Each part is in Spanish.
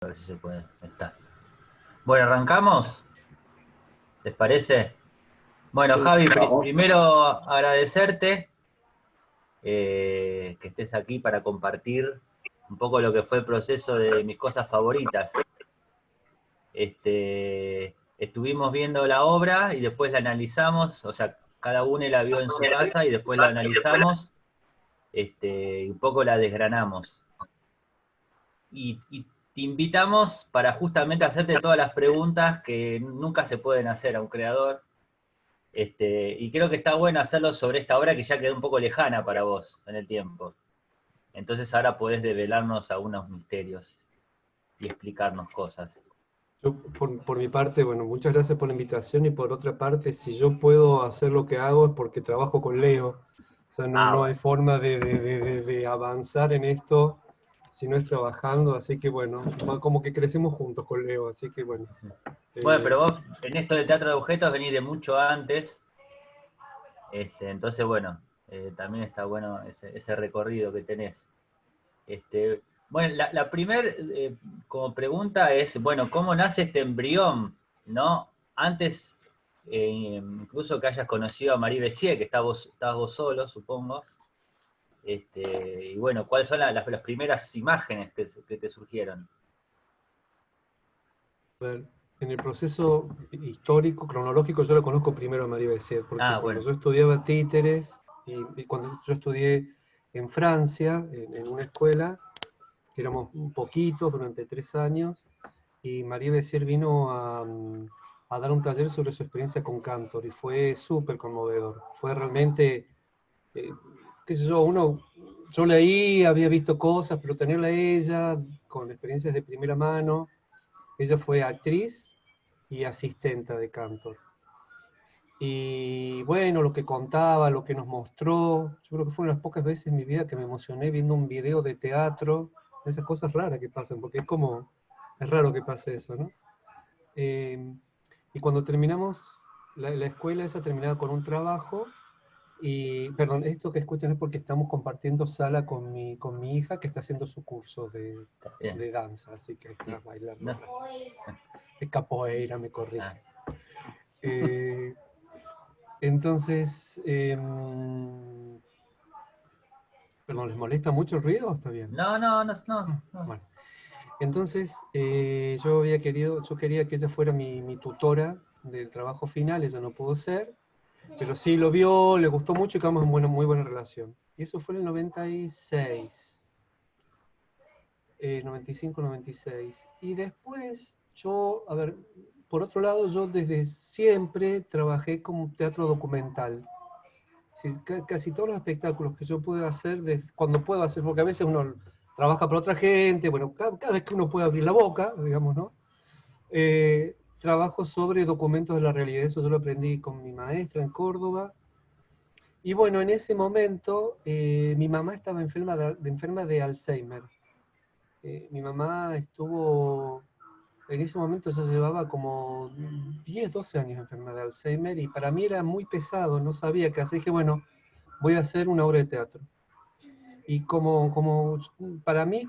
A ver si se puede. Ahí está. Bueno, ¿arrancamos? ¿Les parece? Bueno, Sí, Javi, vamos. primero agradecerte que estés aquí para compartir un poco lo que fue el proceso de mis cosas favoritas. Estuvimos viendo la obra y después la analizamos, o sea, cada uno la vio en su casa y después la analizamos, y un poco la desgranamos. Y te invitamos para justamente hacerte todas las preguntas que nunca se pueden hacer a un creador. Y creo que está bueno hacerlo sobre esta obra que ya quedó un poco lejana para vos en el tiempo. Entonces ahora podés develarnos algunos misterios y explicarnos cosas. Yo, por mi parte, bueno, muchas gracias por la invitación y por otra parte, si yo puedo hacer lo que hago es porque trabajo con Leo. O sea, no, Ah, no hay bueno. forma de avanzar en esto si no es trabajando, así que bueno, como que crecemos juntos con Leo, así que bueno. Bueno, eh, pero vos en esto del teatro de objetos venís de mucho antes, entonces bueno, también está bueno ese recorrido que tenés. Bueno, la primera como pregunta es, bueno, ¿cómo nace este embrión? ¿No? Antes, incluso que hayas conocido a Marie Bessier, que estabas vos solo, supongo. Y bueno, ¿cuáles son las primeras imágenes que te surgieron? a ver, en el proceso histórico, cronológico, yo lo conozco primero a María Bessier, porque Ah, cuando bueno. yo estudiaba títeres y cuando yo estudié en Francia, en una escuela, que éramos poquitos durante 3 años, y María Bessier vino a dar un taller sobre su experiencia con Cantor, y fue súper conmovedor. Fue realmente, eh, qué sé yo, yo leí, había visto cosas, pero tenerla a ella, con experiencias de primera mano, ella fue actriz y asistenta de Cantor. Y bueno, lo que contaba, lo que nos mostró, yo creo que fue una de las pocas veces en mi vida que me emocioné viendo un video de teatro, esas cosas raras que pasan, porque es raro que pase eso, ¿no? Eh, y cuando terminamos, la escuela esa terminaba con un trabajo, y, perdón, esto que escuchan es porque estamos compartiendo sala con mi hija que está haciendo su curso Está bien. de danza, así que está Sí. bailando. No, De capoeira, me ah. corrige. Eh, entonces, perdón, ¿les molesta mucho el ruido o está bien? No, no, no, no, no. Bueno, entonces yo quería que ella fuera mi tutora del trabajo final, ella no pudo ser, pero sí lo vio, le gustó mucho y quedamos en muy buena relación. Y eso fue en el 96, 95, 96. Y después yo, a ver, por otro lado, yo desde siempre trabajé como teatro documental. Sí, casi todos los espectáculos que yo puedo hacer, cuando puedo hacer, porque a veces uno trabaja para otra gente, bueno, cada vez que uno puede abrir la boca, digamos, ¿no? Trabajo sobre documentos de la realidad, eso yo lo aprendí con mi maestra en Córdoba. Y bueno, en ese momento mi mamá estaba enferma de Alzheimer. Mi mamá estuvo, en ese momento ya llevaba como 10 12 años enferma de Alzheimer y para mí era muy pesado, no sabía qué hacer. Dije, bueno, voy a hacer una obra de teatro. Y como para mí,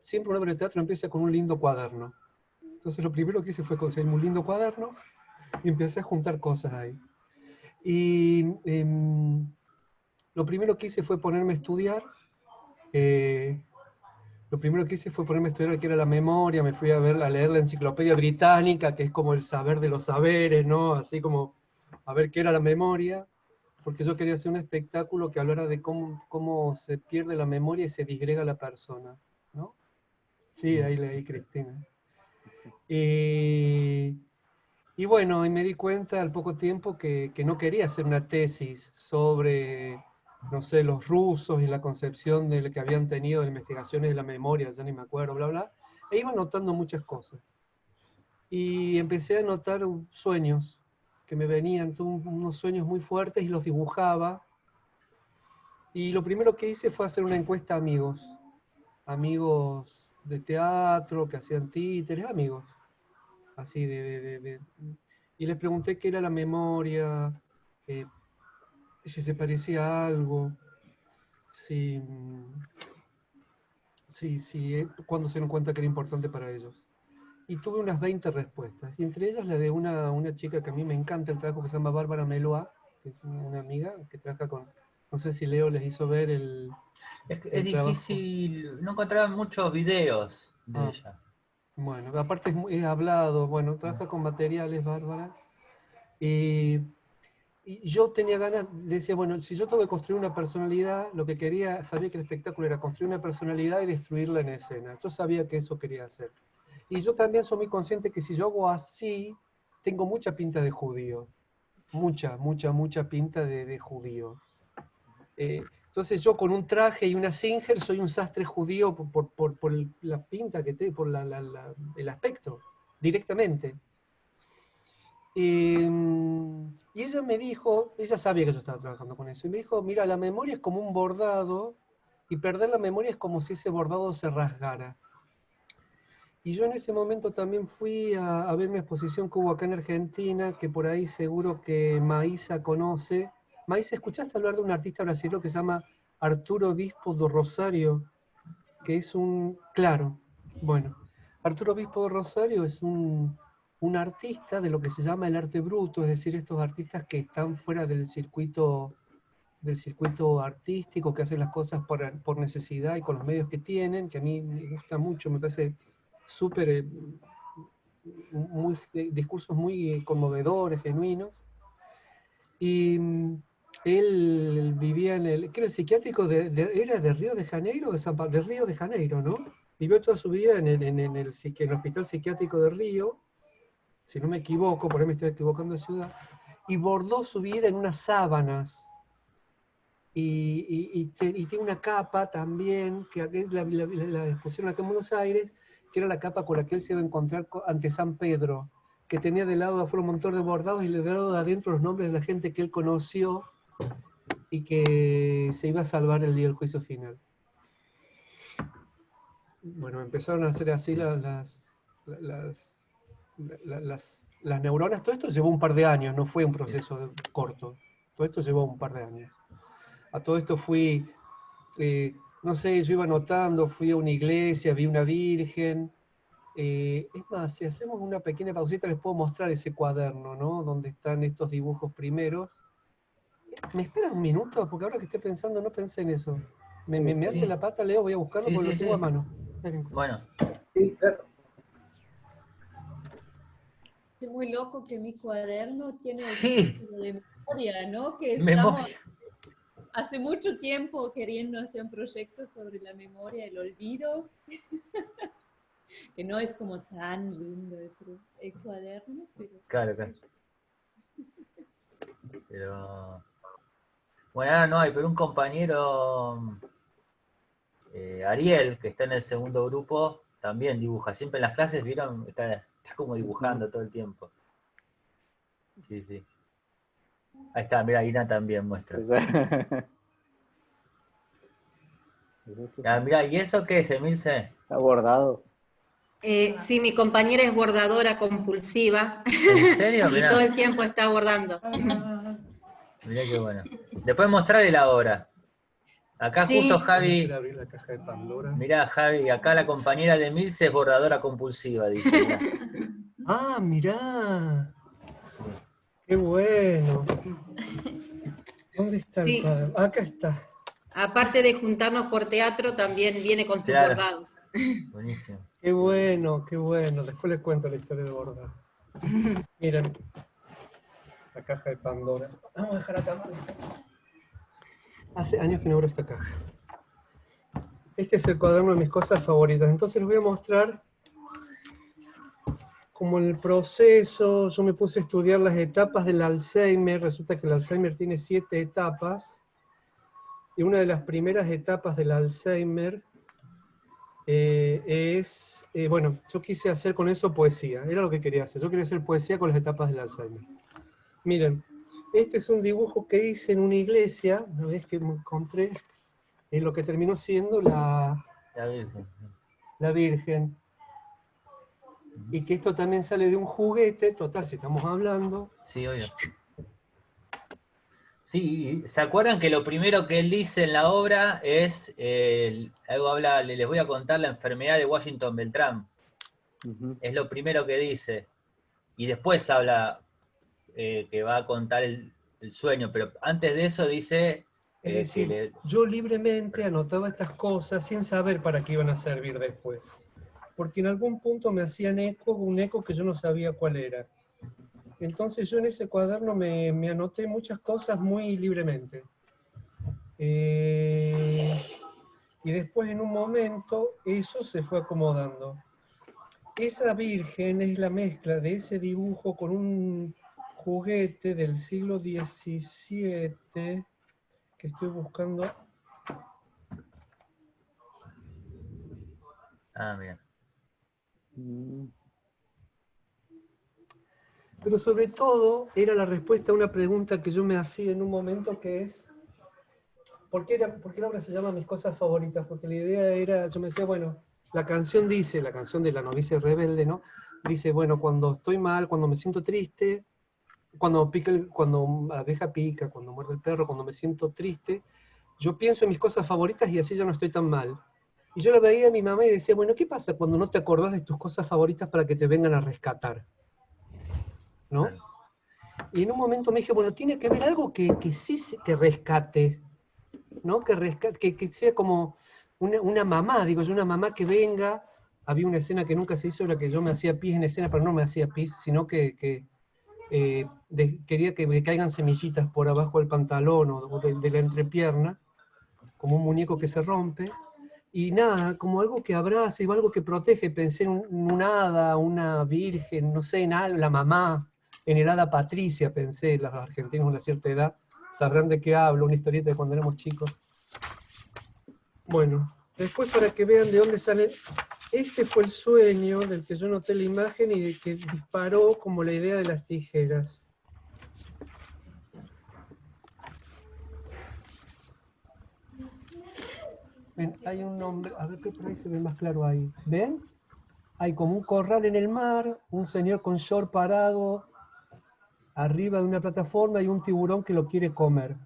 siempre una obra de teatro empieza con un lindo cuaderno. Entonces lo primero que hice fue conseguir un lindo cuaderno y empecé a juntar cosas ahí. Y lo primero que hice fue ponerme a estudiar. eh, lo primero que hice fue ponerme a estudiar qué era la memoria, me fui a leer la enciclopedia británica, que es como el saber de los saberes, ¿no? Así como a ver qué era la memoria, porque yo quería hacer un espectáculo que hablara de cómo se pierde la memoria y se disgrega la persona, ¿no? Sí, ahí leí, Cristina. Y, y bueno, y me di cuenta al poco tiempo que no quería hacer una tesis sobre, no sé, los rusos y la concepción de lo que habían tenido de investigaciones de la memoria, ya ni me acuerdo, bla, bla. E iba notando muchas cosas. Y empecé a notar sueños que me venían, tuve unos sueños muy fuertes y los dibujaba. Y lo primero que hice fue hacer una encuesta a amigos, amigos de teatro, que hacían títeres, amigos, así y les pregunté qué era la memoria, eh, si se parecía a algo, si, Sí, sí, cuando se dieron cuenta que era importante para ellos. Y tuve unas 20 respuestas, y entre ellas la de una chica que a mí me encanta el trabajo, que se llama Bárbara Meloa, que es una amiga que trabaja con, no sé si Leo les hizo ver Es el trabajo. difícil, no encontraba muchos videos de Ah, ella. bueno, aparte es hablado, bueno, trabaja con materiales, Bárbara. Y, y yo tenía ganas, decía, bueno, si yo tengo que construir una personalidad, lo que quería, sabía que el espectáculo era construir una personalidad y destruirla en escena. Yo sabía que eso quería hacer. Y yo también soy muy consciente que si yo hago así, tengo mucha pinta de judío. Mucha pinta de judío. Entonces yo con un traje y una Singer soy un sastre judío por la pinta que tengo, por el aspecto, directamente. Y ella me dijo, ella sabía que yo estaba trabajando con eso, y me dijo, mira, la memoria es como un bordado, y perder la memoria es como si ese bordado se rasgara. Y yo en ese momento también fui a ver una exposición que hubo acá en Argentina, que por ahí seguro que Maísa conoce. Maísa, ¿escuchaste hablar de un artista brasileño que se llama Arturo Bispo do Rosario? Que es claro, bueno, Arturo Bispo do Rosario es un artista de lo que se llama el arte bruto, es decir, estos artistas que están fuera del circuito artístico, que hacen las cosas por necesidad y con los medios que tienen, que a mí me gusta mucho, me parece súper, discursos muy conmovedores, genuinos. Y él vivía ¿qué era el psiquiátrico? ¿Era de Río de Janeiro o de Río de Janeiro, ¿no? Vivió toda su vida en el hospital psiquiátrico de Río, si no me equivoco, por ahí me estoy equivocando de ciudad, y bordó su vida en unas sábanas. Y tiene una capa también, que la expusieron acá en Buenos Aires, que era la capa con la que él se iba a encontrar ante San Pedro, que tenía de lado de afuera un montón de bordados y de lado de adentro los nombres de la gente que él conoció y que se iba a salvar el día del juicio final. Bueno, empezaron a hacer así Sí. las neuronas. Todo esto llevó un par de años, no fue un proceso corto. Todo esto llevó un par de años. A todo esto fui, no sé, yo iba notando, fui a una iglesia, vi una virgen. Es más, si hacemos una pequeña pausita les puedo mostrar ese cuaderno, ¿no? Donde están estos dibujos primeros. ¿Me esperan un minuto? Porque ahora que estoy pensando, no pensé en eso. ¿Me hace Sí, la pata, Leo? Voy a buscarlo sí, porque sí, lo tengo a sí. mano. Bueno, Sí, claro. Es muy loco que mi cuaderno tiene el sí, título de memoria, ¿no? Que estamos memoria. hace mucho tiempo queriendo hacer un proyecto sobre la memoria y el olvido, que no es como tan lindo el cuaderno, pero... Claro, claro. Pero. Bueno, ahora no hay, pero un compañero, Ariel, que está en el segundo grupo, también dibuja. Siempre en las clases, ¿vieron? Está como dibujando todo el tiempo. Sí, sí. Ahí está, mira, Ina también muestra. Ah, mira, ¿y eso qué es, Emilce? Está bordado. Sí, mi compañera es bordadora compulsiva ¿En serio? y todo Mirá, el tiempo está bordando. mirá qué bueno. Después mostrarle la obra. Acá justo Sí, Voy a hacer Javi, abrir la caja de Pandora. mirá Javi, acá la compañera de Emilce es bordadora compulsiva, dice, mirá. Ah, mirá. Qué bueno. ¿Dónde está el sí. cuaderno? Acá está. Aparte de juntarnos por teatro, también viene con sus Claro, bordados. buenísimo. Qué bueno, qué bueno. Después les cuento la historia de bordado. Miren, la caja de Pandora. Vamos a dejar acá. Hace años que no abro esta caja. Este es el cuaderno de mis cosas favoritas. Entonces les voy a mostrar como el proceso. Yo me puse a estudiar las etapas del Alzheimer. Resulta que el Alzheimer tiene 7 etapas. Y una de las primeras etapas del Alzheimer bueno, yo quise hacer con eso poesía. Era lo que quería hacer. Yo quería hacer poesía con las etapas del Alzheimer. Miren, este es un dibujo que hice en una iglesia. Una vez que me encontré en lo que terminó siendo La Virgen. la Virgen. Y que esto también sale de un juguete, total, si estamos hablando. Sí, obvio. Sí, ¿se acuerdan que lo primero que él dice en la obra es, algo habla, les voy a contar la enfermedad de Washington Beltrán? Es lo primero que dice. Y después habla que va a contar el sueño, pero antes de eso dice Es que decir, le... yo libremente anotaba estas cosas sin saber para qué iban a servir después. Porque en algún punto me hacían eco, un eco que yo no sabía cuál era. Entonces yo en ese cuaderno me anoté muchas cosas muy libremente. Y después en un momento eso se fue acomodando. Esa virgen es la mezcla de ese dibujo con un juguete del siglo XVII que estoy buscando. Ah, mira. Pero sobre todo era la respuesta a una pregunta que yo me hacía en un momento, que es, ¿por qué la obra se llama Mis cosas favoritas? Porque la idea era, yo me decía, bueno, la canción dice, la canción de La novicia rebelde, ¿no? Dice, bueno, cuando estoy mal, cuando me siento triste, cuando la abeja pica, cuando muerde el perro, cuando me siento triste, yo pienso en mis cosas favoritas y así ya no estoy tan mal. Y yo la veía a mi mamá y decía, bueno, ¿qué pasa cuando no te acordás de tus cosas favoritas para que te vengan a rescatar? ¿No? Claro. Y en un momento me dije, bueno, tiene que haber algo que sí te rescate, ¿no? Que sea como una mamá, digo yo, una mamá que venga. Había una escena que nunca se hizo, en la que yo me hacía pis en escena, pero no me hacía pis, sino que quería que me caigan semillitas por abajo del pantalón o de la entrepierna, como un muñeco que se rompe. Y nada, como algo que abraza y algo que protege. Pensé en una hada, una virgen, no sé, en algo, la mamá, en el hada Patricia, pensé, los argentinos de una cierta edad sabrán de qué hablo, una historieta de cuando éramos chicos. Bueno, después para que vean de dónde sale, este fue el sueño del que yo noté la imagen y de que disparó como la idea de las tijeras. Ven, hay un nombre, a ver qué por ahí se ve más claro ahí. ¿Ven? Hay como un corral en el mar, un señor con short parado arriba de una plataforma y un tiburón que lo quiere comer.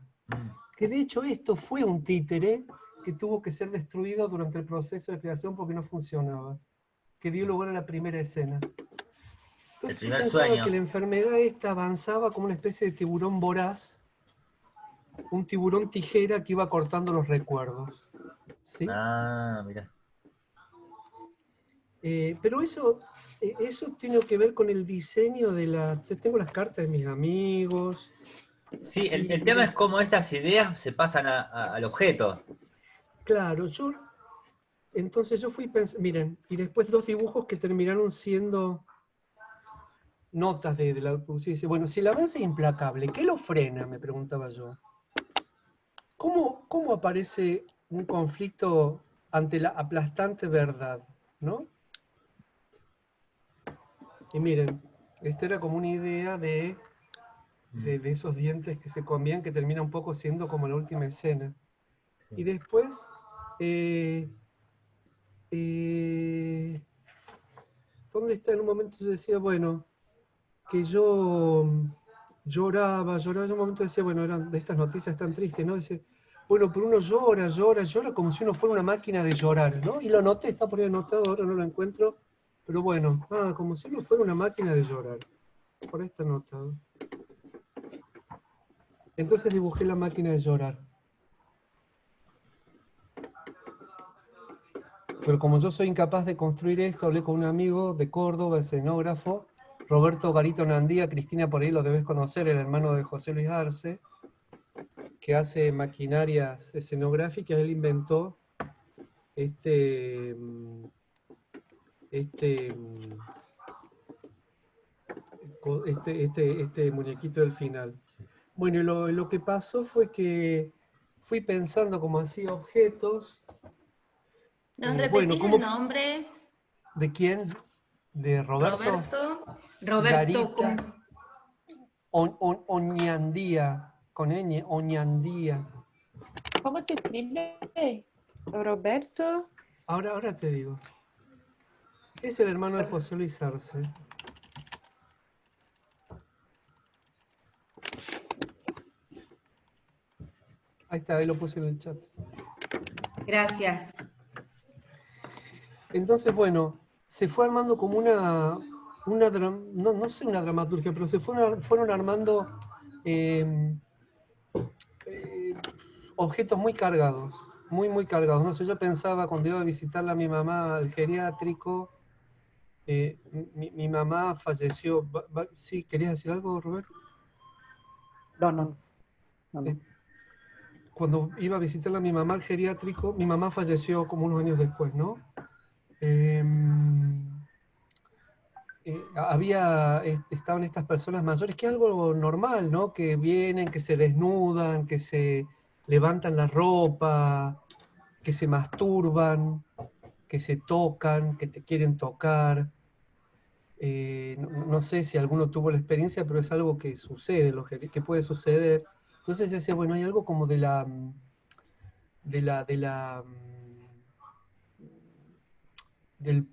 Que de hecho esto fue un títere que tuvo que ser destruido durante el proceso de creación porque no funcionaba, que dio lugar a la primera escena. El Entonces yo primer pensaba que sueño. la enfermedad esta avanzaba como una especie de tiburón voraz, un tiburón tijera que iba cortando los recuerdos. ¿Sí? Ah, mira. Pero eso tiene que ver con el diseño de tengo las cartas de mis amigos. Sí, el Y tema es cómo estas ideas se pasan al objeto. claro, entonces yo fui pensando, miren, y después dos dibujos que terminaron siendo notas de la producción. Dice, bueno, si el avance es implacable, ¿qué lo frena? Me preguntaba yo. ¿Cómo aparece un conflicto ante la aplastante verdad? ¿No? Y miren, esta era como una idea de esos dientes que se comían, que termina un poco siendo como la última escena. Y después, eh, ¿dónde está? En un momento yo decía, bueno, que yo lloraba, en un momento decía, bueno, eran de estas noticias tan tristes, ¿no? Dice, bueno, pero uno llora como si uno fuera una máquina de llorar, ¿no? Y lo noté, está por ahí anotado, ahora no lo encuentro, pero bueno, nada, como si uno fuera una máquina de llorar. Por ahí está anotado. Entonces dibujé la máquina de llorar. Pero como yo soy incapaz de construir esto, hablé con un amigo de Córdoba, escenógrafo, Roberto Garito Nandía. Cristina, por ahí lo debes conocer, el hermano de José Luis Arce, que hace maquinarias escenográficas. Él inventó este muñequito del final. Bueno, y lo que pasó fue que fui pensando como hacía objetos. ¿Nos Bueno, repetís el nombre? ¿de quién? ¿De Roberto? Roberto, Garita Oñandía, con ñ, Oñandía. ¿Cómo se escribe? Roberto. Ahora te digo. Es el hermano de José Luis Arce. Ahí está, ahí lo puse en el chat. Gracias. Entonces, bueno, se fue armando como no sé una dramaturgia, pero fueron armando objetos muy cargados, muy cargados. No sé, yo pensaba cuando iba a visitarla a mi mamá al geriátrico, mi mamá falleció. ¿Sí? ¿Querías decir algo, Roberto? No. Cuando iba a visitarla a mi mamá al geriátrico, mi mamá falleció como unos años después, ¿no? Estaban estas personas mayores, que es algo normal, ¿no? Que vienen, que se desnudan, que se levantan la ropa, que se masturban, que se tocan, que te quieren tocar. No sé si alguno tuvo la experiencia, pero es algo que sucede, que puede suceder. Entonces yo decía, bueno, hay algo como del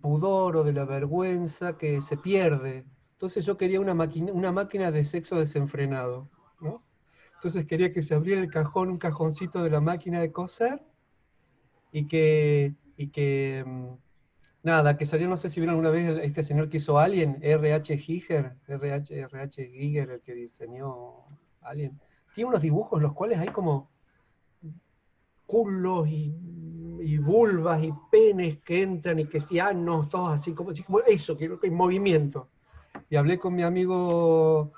pudor o de la vergüenza que se pierde. Entonces yo quería una máquina de sexo desenfrenado, ¿no? Entonces quería que se abriera el cajón, un cajoncito de la máquina de coser, y que nada, que salió, no sé si vieron alguna vez este señor que hizo Alien, R.H. Giger, el que diseñó Alien. Tiene unos dibujos en los cuales hay como culos y vulvas y penes que entran y que cianos, todos así como eso, que en movimiento. Y hablé con mi amigo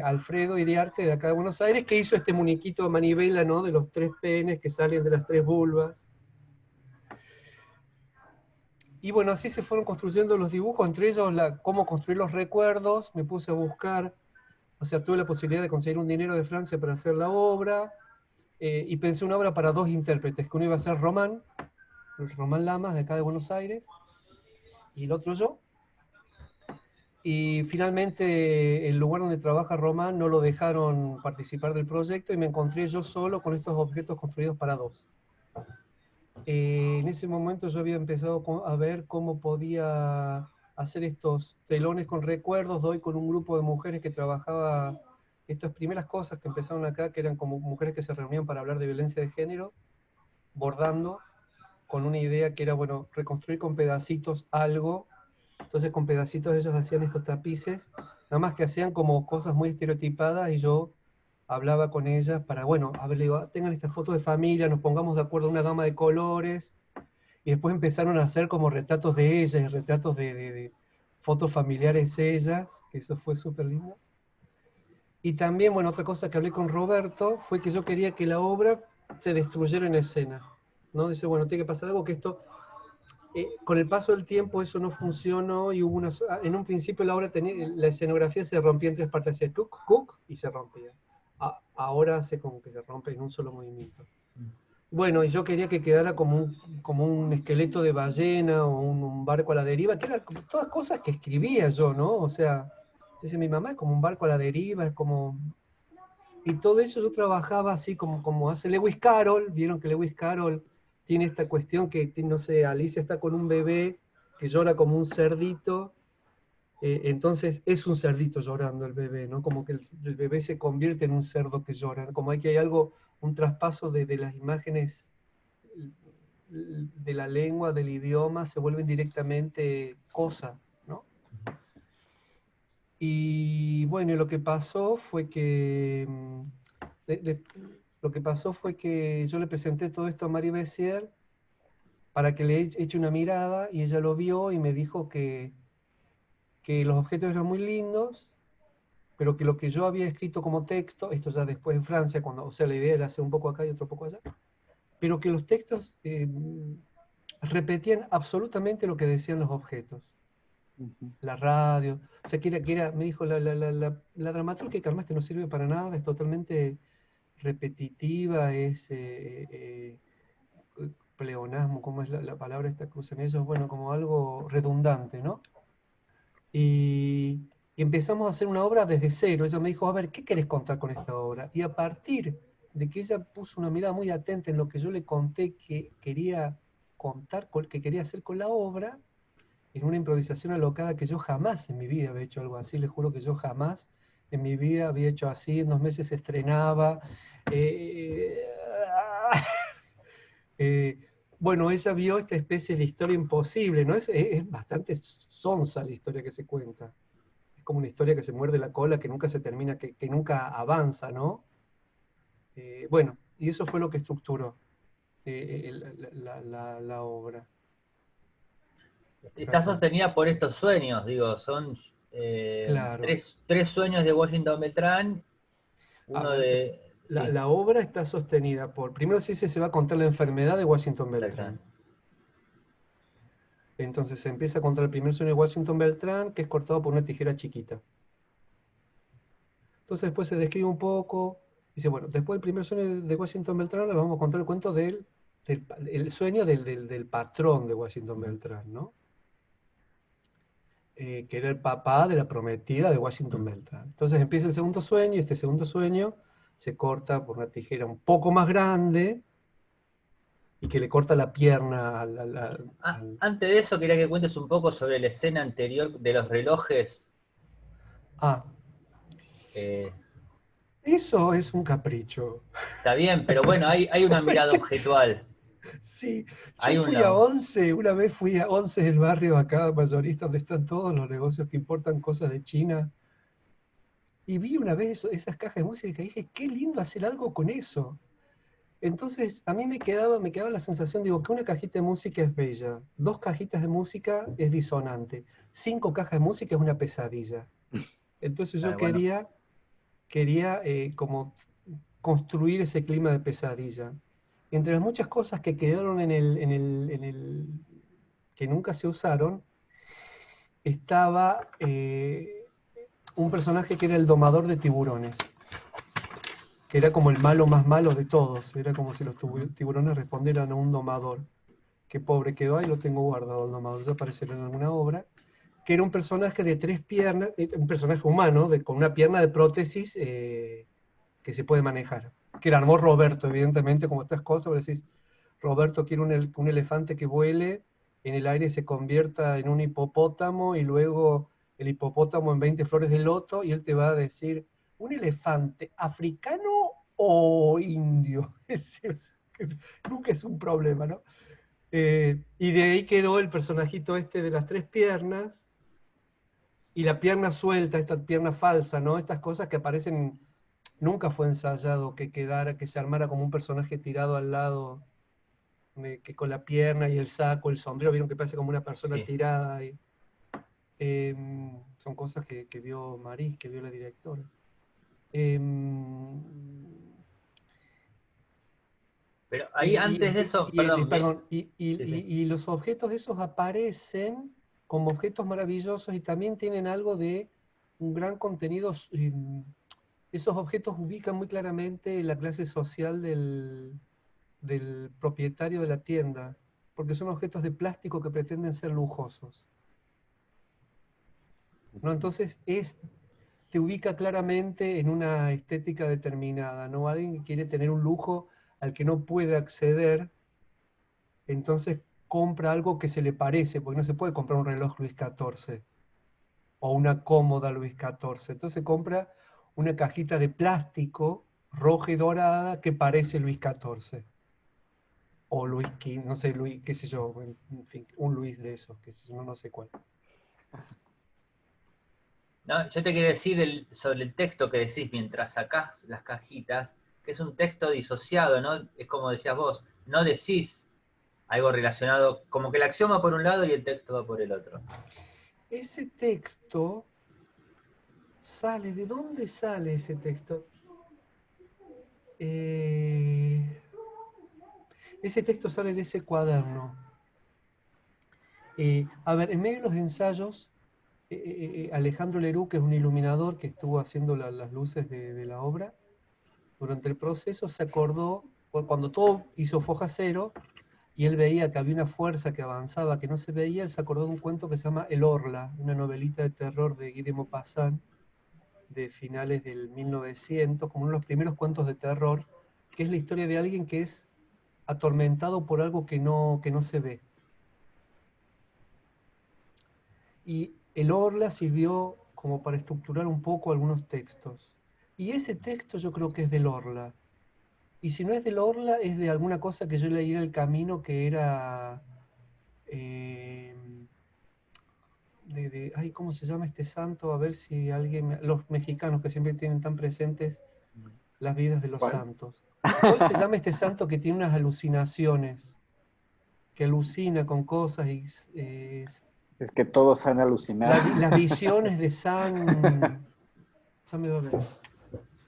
Alfredo Iriarte de acá de Buenos Aires, que hizo este muñequito de manivela, ¿no? De los 3 penes que salen de las 3 vulvas. Y bueno, así se fueron construyendo los dibujos, entre ellos cómo construir los recuerdos. Me puse a buscar, o sea, tuve la posibilidad de conseguir un dinero de Francia para hacer la obra, y pensé una obra para 2 intérpretes, que uno iba a ser Román Lamas, de acá de Buenos Aires, y el otro yo. Y finalmente el lugar donde trabaja Román no lo dejaron participar del proyecto y me encontré yo solo con estos objetos construidos para 2. En ese momento yo había empezado a ver cómo podía hacer estos telones con recuerdos. Doy con un grupo de mujeres que trabajaba estas primeras cosas que empezaron acá, que eran como mujeres que se reunían para hablar de violencia de género, bordando, con una idea que era, bueno, reconstruir con pedacitos algo. Entonces con pedacitos ellos hacían estos tapices, nada más que hacían como cosas muy estereotipadas, y yo hablaba con ellas para, bueno, a ver, le digo, tengan esta foto de familia, nos pongamos de acuerdo en una gama de colores, y después empezaron a hacer como retratos de ellas, retratos de fotos familiares ellas, que eso fue súper lindo. Y también, bueno, otra cosa que hablé con Roberto fue que yo quería que la obra se destruyera en escena, ¿no? Dice, bueno, tiene que pasar algo que esto... con el paso del tiempo eso no funcionó, y hubo en un principio la obra la escenografía se rompía en 3 partes, hacía cuc, y se rompía. Ahora hace como que se rompe en un solo movimiento. Bueno, y yo quería que quedara como un esqueleto de ballena o un barco a la deriva, que eran como todas cosas que escribía yo, ¿no? O sea, dice mi mamá, es como un barco a la deriva, es como... Y todo eso yo trabajaba así como hace Lewis Carroll. Vieron que Lewis Carroll tiene esta cuestión que, no sé, Alicia está con un bebé que llora como un cerdito, entonces es un cerdito llorando el bebé, ¿no? Como que el bebé se convierte en un cerdo que llora, ¿no? Como que hay algo, un traspaso de las imágenes de la lengua, del idioma, se vuelven directamente cosa, ¿no? Y bueno, lo que pasó fue que yo le presenté todo esto a Marie Bessier para que le eche una mirada, y ella lo vio y me dijo que los objetos eran muy lindos, pero que lo que yo había escrito como texto, esto ya después en Francia, o sea, la idea era hacer un poco acá y otro poco allá, pero que los textos repetían absolutamente lo que decían los objetos. La radio, o sea, me dijo, la dramaturgia que armaste no sirve para nada, es totalmente repetitiva, es pleonasmo, ¿cómo es la palabra esta que usan ellos? Bueno, como algo redundante, ¿no? Y empezamos a hacer una obra desde cero. Ella me dijo, a ver, ¿qué querés contar con esta obra? Y a partir de que ella puso una mirada muy atenta en lo que yo le conté que quería contar, que quería hacer con la obra, en una improvisación alocada que yo jamás en mi vida había hecho algo así, les juro que yo jamás en mi vida había hecho así. En 2 meses se estrenaba, Bueno, ella vio esta especie de historia imposible, ¿no? Es bastante sonsa la historia que se cuenta. Es como una historia que se muerde la cola, que nunca se termina, que nunca avanza, ¿no? Bueno, y eso fue lo que estructuró la obra. Está sostenida por estos sueños, digo, son Claro. tres sueños de Washington Beltrán, A uno ver, de... sí, la obra está sostenida por, primero sí se va a contar la enfermedad de Washington Beltrán. Beltrán. Entonces se empieza a contar el primer sueño de Washington Beltrán, que es cortado por una tijera chiquita. Entonces después se describe un poco, dice, bueno, después del primer sueño de Washington Beltrán, le vamos a contar el cuento el sueño del patrón de Washington Beltrán, ¿no? Que era el papá de la prometida de Washington Beltrán. Entonces empieza el segundo sueño, y este segundo sueño se corta por una tijera un poco más grande, y que le corta la pierna Antes de eso quería que cuentes un poco sobre la escena anterior de los relojes. Ah, eso es un capricho. Está bien, pero bueno, hay una mirada objetual. Sí, Hay yo fui a una... 11, una vez fui a 11 del barrio acá, mayorista, donde están todos los negocios que importan cosas de China, y vi una vez esas cajas de música y dije, qué lindo hacer algo con eso. Entonces, a mí me quedaba la sensación, digo, que una cajita de música es bella, 2 cajitas de música es disonante, 5 cajas de música es una pesadilla. Entonces yo bueno, quería como construir ese clima de pesadilla. Entre las muchas cosas que quedaron que nunca se usaron, estaba un personaje que era el domador de tiburones, que era como el malo más malo de todos, era como si los tiburones respondieran a un domador. Qué pobre quedó, ahí lo tengo guardado el domador, ya aparecerá en alguna obra, que era un personaje de 3 piernas, un personaje humano, con una pierna de prótesis que se puede manejar, que la armó Roberto, evidentemente, como estas cosas, vos decís, Roberto quiere un elefante que vuele, en el aire se convierta en un hipopótamo, y luego el hipopótamo en 20 flores de loto, y él te va a decir, ¿un elefante africano o indio? Nunca es un problema, ¿no? Y de ahí quedó el personajito este de las 3 piernas, y la pierna suelta, esta pierna falsa, ¿no? Estas cosas que aparecen, nunca fue ensayado que quedara, que se armara como un personaje tirado al lado, que con la pierna y el saco, el sombrero, vieron que parece como una persona sí. tirada. Son cosas que vio Maris, que vio la directora. Pero ahí antes de eso, perdón. Perdón, Sí, sí. y los objetos esos aparecen como objetos maravillosos, y también tienen algo de un gran contenido. Esos objetos ubican muy claramente la clase social del propietario de la tienda, porque son objetos de plástico que pretenden ser lujosos, ¿no? Entonces te ubica claramente en una estética determinada, ¿no? Alguien que quiere tener un lujo al que no puede acceder, entonces compra algo que se le parece, porque no se puede comprar un reloj Luis XIV o una cómoda Luis XIV. Entonces compra una cajita de plástico roja y dorada que parece Luis XIV. O Luis XV, no sé, Luis, qué sé yo, en fin, un Luis de esos, que sé yo, no sé cuál. No, yo te quería decir sobre el texto que decís mientras sacás las cajitas, que es un texto disociado, ¿no? Es como decías vos, no decís algo relacionado, como que la acción va por un lado y el texto va por el otro. Ese texto sale, ¿de dónde sale ese texto? Ese texto sale de ese cuaderno. A ver, en medio de los ensayos, Alejandro Leroux, que es un iluminador que estuvo haciendo las luces de la obra, durante el proceso se acordó, cuando todo hizo foja cero, y él veía que había una fuerza que avanzaba, que no se veía, él se acordó de un cuento que se llama El Orla, una novelita de terror de Guy de Maupassant, de finales del 1900, como uno de los primeros cuentos de terror, que es la historia de alguien que es atormentado por algo que no se ve. Y el Orla sirvió como para estructurar un poco algunos textos. Y ese texto yo creo que es del Orla. Y si no es del Orla, es de alguna cosa que yo leí en el camino que era... ay, ¿cómo se llama este santo? A ver si alguien... Los mexicanos que siempre tienen tan presentes las vidas de los ¿Cuál? santos. ¿Cuál se llama este santo que tiene unas alucinaciones? Que alucina con cosas y... Es que todos han alucinado. las visiones de San... Ya me va a ver.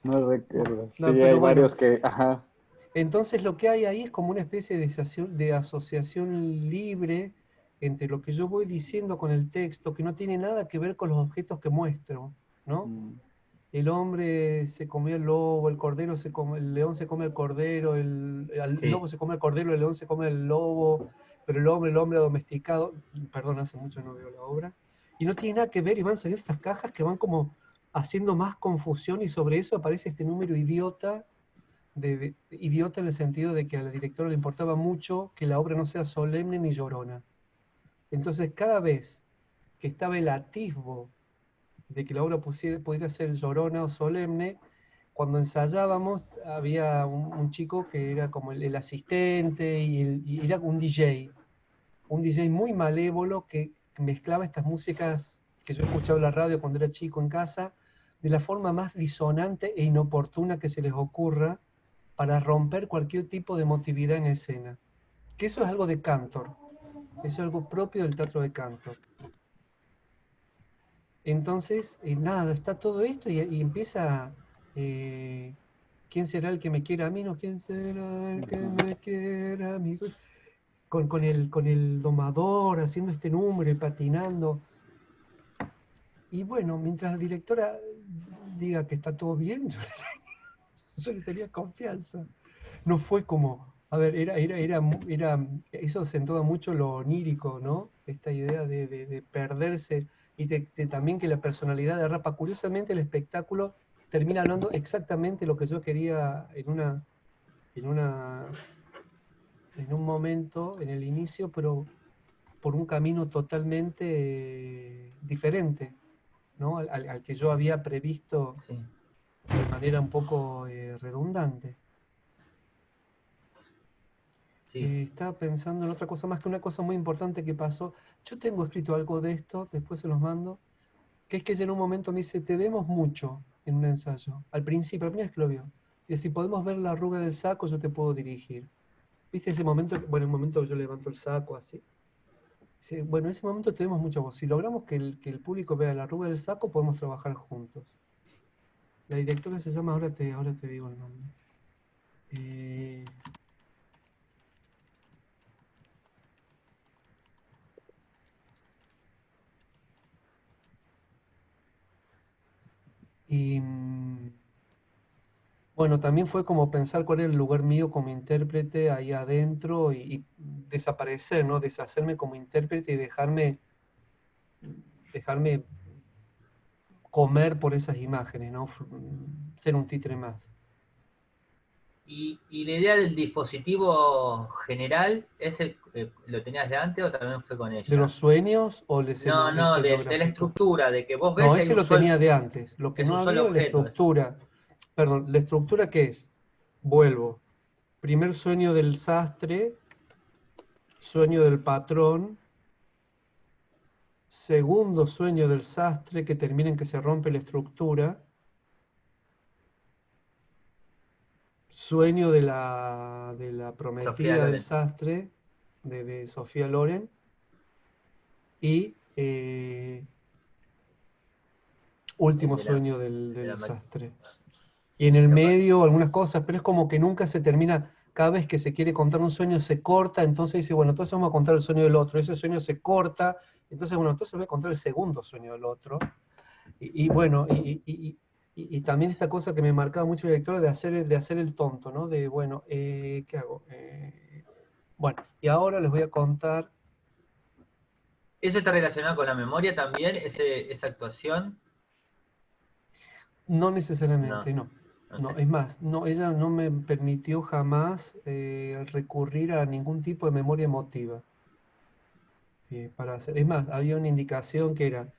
No recuerdo. Sí, No, hay pero bueno. varios que... Ajá. Entonces lo que hay ahí es como una especie de asociación libre entre lo que yo voy diciendo con el texto, que no tiene nada que ver con los objetos que muestro, ¿no? El hombre se comió el lobo, el cordero se come, el león se come el cordero, el Sí. lobo se come el cordero, el león se come el lobo, pero el hombre domesticado, perdón, hace mucho no veo la obra, y no tiene nada que ver, y van saliendo estas cajas que van como haciendo más confusión, y sobre eso aparece este número idiota, idiota en el sentido de que a la directora le importaba mucho que la obra no sea solemne ni llorona. Entonces cada vez que estaba el atisbo de que la obra pudiera ser llorona o solemne, cuando ensayábamos había un chico que era como el asistente y era un DJ muy malévolo que mezclaba estas músicas que yo escuchaba en la radio cuando era chico en casa, de la forma más disonante e inoportuna que se les ocurra, para romper cualquier tipo de emotividad en escena. Que eso es algo de Cantor, eso es algo propio del teatro de Cantor. Entonces, nada, está todo esto y empieza, ¿quién será el que me quiera a mí? No, ¿quién será el que me quiera a mí? Con el domador haciendo este número y patinando. Y bueno, mientras la directora diga que está todo bien, yo le tenía confianza. No fue como, a ver, eso acentúa mucho lo onírico, ¿no? Esta idea de perderse y también que la personalidad de Rapa, curiosamente el espectáculo termina hablando exactamente lo que yo quería en un momento, en el inicio, pero por un camino totalmente diferente, ¿no? Al que yo había previsto Sí. de manera un poco redundante. Sí. Estaba pensando en otra cosa más, que una cosa muy importante que pasó. Yo tengo escrito algo de esto, después se los mando, que es que ella en un momento me dice, te vemos mucho en un ensayo. Al principio, la primera vez que lo vio. Y si podemos ver la arruga del saco, yo te puedo dirigir. ¿Viste ese momento? Bueno, el momento que yo levanto el saco así. Dice, bueno, en ese momento te vemos mucho a vos. Si logramos que el público vea la arruga del saco, podemos trabajar juntos. La directora se llama, ahora te digo el nombre. Y bueno, también fue como pensar cuál era el lugar mío como intérprete ahí adentro y desaparecer, ¿no? Deshacerme como intérprete y dejarme comer por esas imágenes, ¿no? Ser un títere más. ¿Y la idea del dispositivo general, lo tenías de antes o también fue con ella? ¿De los sueños o No, de la estructura, de que vos ves No, hay ese un lo tenía de antes. Lo que es no un había solo era la objeto. estructura. Perdón, ¿la estructura qué es? Vuelvo. Primer sueño del sastre, sueño del patrón, segundo sueño del sastre que termina en que se rompe la estructura, sueño de la prometida del sastre, de Sofía Loren, y último sueño del sastre. Y en el medio algunas cosas, pero es como que nunca se termina, cada vez que se quiere contar un sueño se corta, entonces dice, bueno, entonces vamos a contar el sueño del otro, ese sueño se corta, entonces bueno, entonces voy a contar el segundo sueño del otro. Y bueno, y también esta cosa que me marcaba mucho el lector de hacer el tonto, ¿no? De, bueno, ¿qué hago? Bueno, y ahora les voy a contar. ¿Eso está relacionado con la memoria también, esa actuación? No necesariamente, no. Okay. No, es más, no, ella no me permitió jamás recurrir a ningún tipo de memoria emotiva. Para hacer. Es más, había una indicación que era,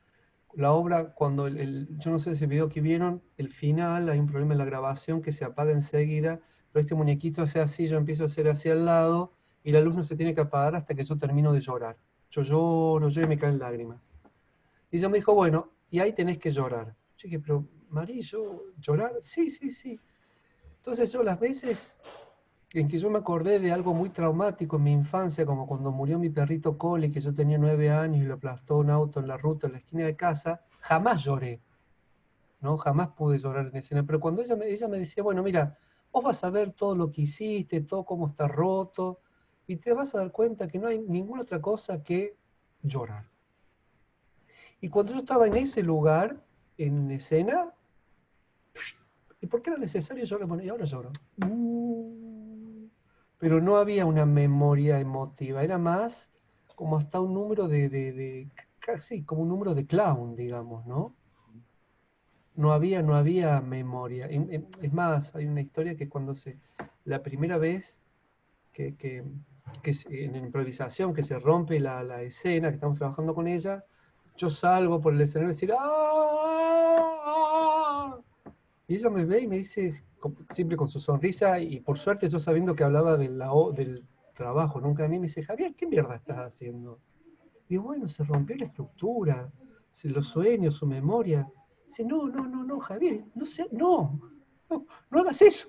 la obra, cuando yo no sé si el video que vieron, el final, hay un problema en la grabación que se apaga enseguida, pero este muñequito hace así, yo empiezo a hacer así al lado, y la luz no se tiene que apagar hasta que yo termino de llorar. Yo lloro y me caen lágrimas. Y ella me dijo, bueno, y ahí tenés que llorar. Yo dije, pero María, ¿yo llorar? Sí, sí, sí. Entonces yo las veces en que yo me acordé de algo muy traumático en mi infancia, como cuando murió mi perrito Coli, que yo tenía 9 años y lo aplastó un auto en la ruta, en la esquina de casa, jamás lloré, ¿no? Jamás pude llorar en escena. Pero cuando ella me decía, bueno, mira, vos vas a ver todo lo que hiciste, todo cómo está roto, y te vas a dar cuenta que no hay ninguna otra cosa que llorar. Y cuando yo estaba en ese lugar, en escena, ¿y por qué era necesario llorar? Y ahora lloro. Pero no había una memoria emotiva, era más como hasta un número casi como un número de clown, digamos, ¿no? No había memoria. Es más, hay una historia que cuando la primera vez en improvisación, que se rompe la escena, que estamos trabajando con ella, yo salgo por el escenario y decir, ¡ah! Y ella me ve y me dice, siempre con su sonrisa, y por suerte yo sabiendo que hablaba del trabajo, nunca a mí, me dice, Javier, ¿qué mierda estás haciendo? Digo, bueno, se rompió la estructura, los sueños, su memoria. Dice, no, Javier, no hagas eso.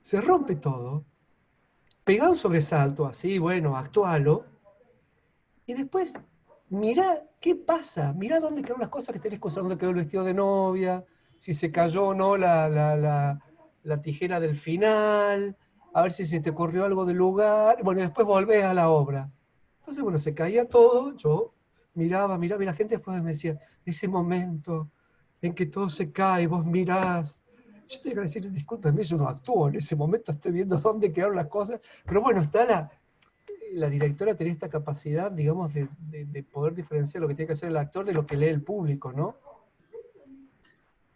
Se rompe todo. Pegá un sobresalto así, bueno, actualo, y después, mirá qué pasa, mirá dónde quedaron las cosas que tenés que usar, dónde quedó el vestido de novia, si se cayó o no la tijera del final, a ver si se te ocurrió algo del lugar, bueno, y después volvés a la obra. Entonces, bueno, se caía todo, yo miraba, y la gente después me decía, ese momento en que todo se cae, vos mirás. Yo tenía que decir, discúlpeme, yo no actúo en ese momento, estoy viendo dónde quedaron las cosas, pero bueno, está la directora tenía esta capacidad, digamos, de poder diferenciar lo que tiene que hacer el actor de lo que lee el público, ¿no?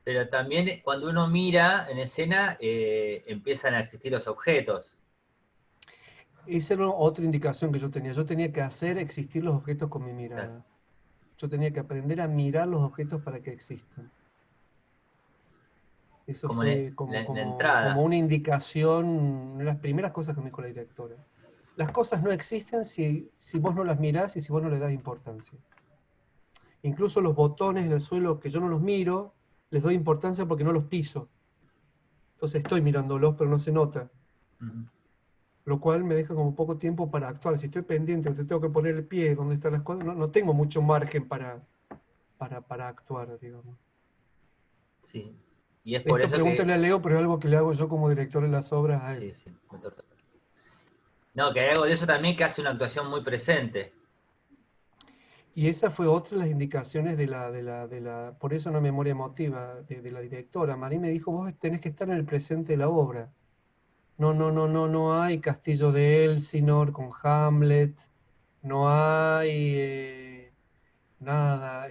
Pero también cuando uno mira en escena, empiezan a existir los objetos. Esa era otra indicación que yo tenía. Yo tenía que hacer existir los objetos con mi mirada. Claro. Yo tenía que aprender a mirar los objetos para que existan. Eso Como fue la entrada. como una indicación, una de las primeras cosas que me dijo la directora. Las cosas no existen si vos no las mirás y si vos no le das importancia. Incluso los botones en el suelo que yo no los miro, les doy importancia porque no los piso. Entonces estoy mirándolos, pero no se nota. Uh-huh. Lo cual me deja como poco tiempo para actuar. Si estoy pendiente, te tengo que poner el pie donde están las cosas, no tengo mucho margen para actuar, digamos. Sí. Y es por Esto eso pregúntale que... a Leo, pero es algo que le hago yo como director en las obras a él. Sí, no, que hay algo de eso también que hace una actuación muy presente. Y esa fue otra de las indicaciones por eso una memoria emotiva de la directora. Marí me dijo, vos tenés que estar en el presente de la obra. No hay Castillo de Elsinore con Hamlet, no hay nada,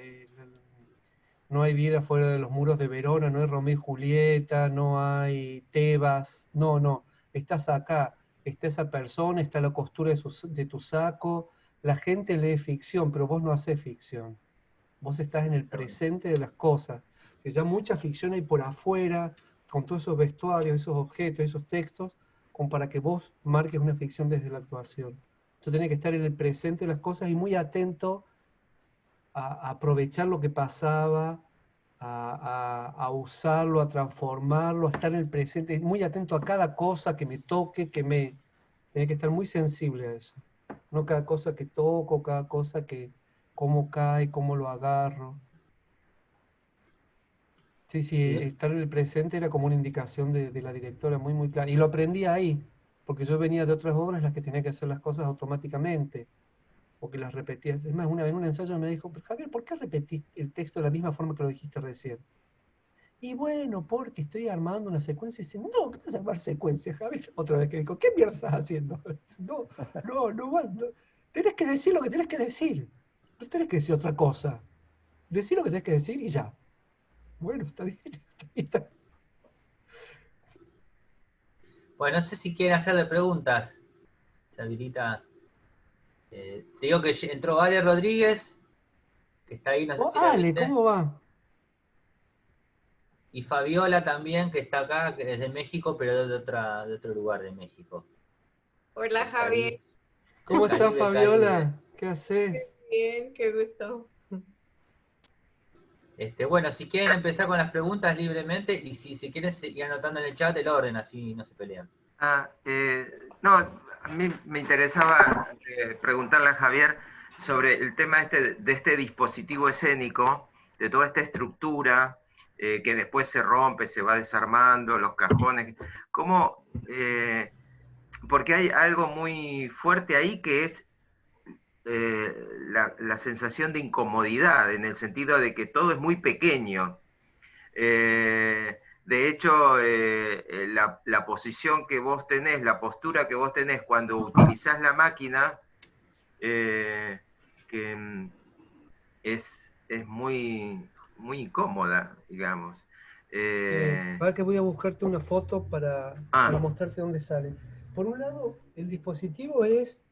no hay vida fuera de los muros de Verona, no hay Romeo y Julieta, no hay Tebas, no, estás acá, está esa persona, está la costura de tu saco, la gente lee ficción, pero vos no hacés ficción, vos estás en el presente de las cosas, que ya mucha ficción hay por afuera, con todos esos vestuarios, esos objetos, esos textos, como para que vos marques una ficción desde la actuación. Tú tenés que estar en el presente de las cosas y muy atento a aprovechar lo que pasaba, a usarlo, a transformarlo, a estar en el presente, muy atento a cada cosa que me toque, tiene que estar muy sensible a eso. No cada cosa que toco, cada cosa cómo cae, cómo lo agarro. Sí, estar en el presente era como una indicación de la directora muy, muy clara. Y lo aprendí ahí, porque yo venía de otras obras en las que tenía que hacer las cosas automáticamente, o que las repetías. Es más, una vez en un ensayo me dijo, pero Javier, ¿por qué repetís el texto de la misma forma que lo dijiste recién? Y bueno, porque estoy armando una secuencia. Y dice, no, ¿qué vas a armar secuencia, Javier? Otra vez que dijo, ¿qué mierda estás haciendo? No, tenés que decir lo que tenés que decir. No tenés que decir otra cosa. Decí lo que tenés que decir y ya. Bueno, está bien. Está. Bueno, no sé si quieren hacerle preguntas. Se habilita. Te digo que entró Ale Rodríguez, que está ahí, no sé si la Ale, viste. ¿cómo va? Y Fabiola también, que está acá, que es de México, pero de otro lugar de México. Hola, Del Javier. Caribe. ¿Cómo estás, Caribe, Fabiola? ¿Qué haces? Bien, qué gusto. Bueno, si quieren empezar con las preguntas libremente, y si quieren ir anotando en el chat el orden, así no se pelean. No, a mí me interesaba preguntarle a Javier sobre el tema de este dispositivo escénico, de toda esta estructura que después se rompe, se va desarmando, los cajones. ¿Cómo? Porque hay algo muy fuerte ahí que es la sensación de incomodidad, en el sentido de que todo es muy pequeño. De hecho, la posición que vos tenés, la postura que vos tenés cuando utilizás la máquina, que es muy, muy incómoda, digamos. Para que voy a buscarte una foto para Ah, mostrarte dónde sale. Por un lado, el dispositivo es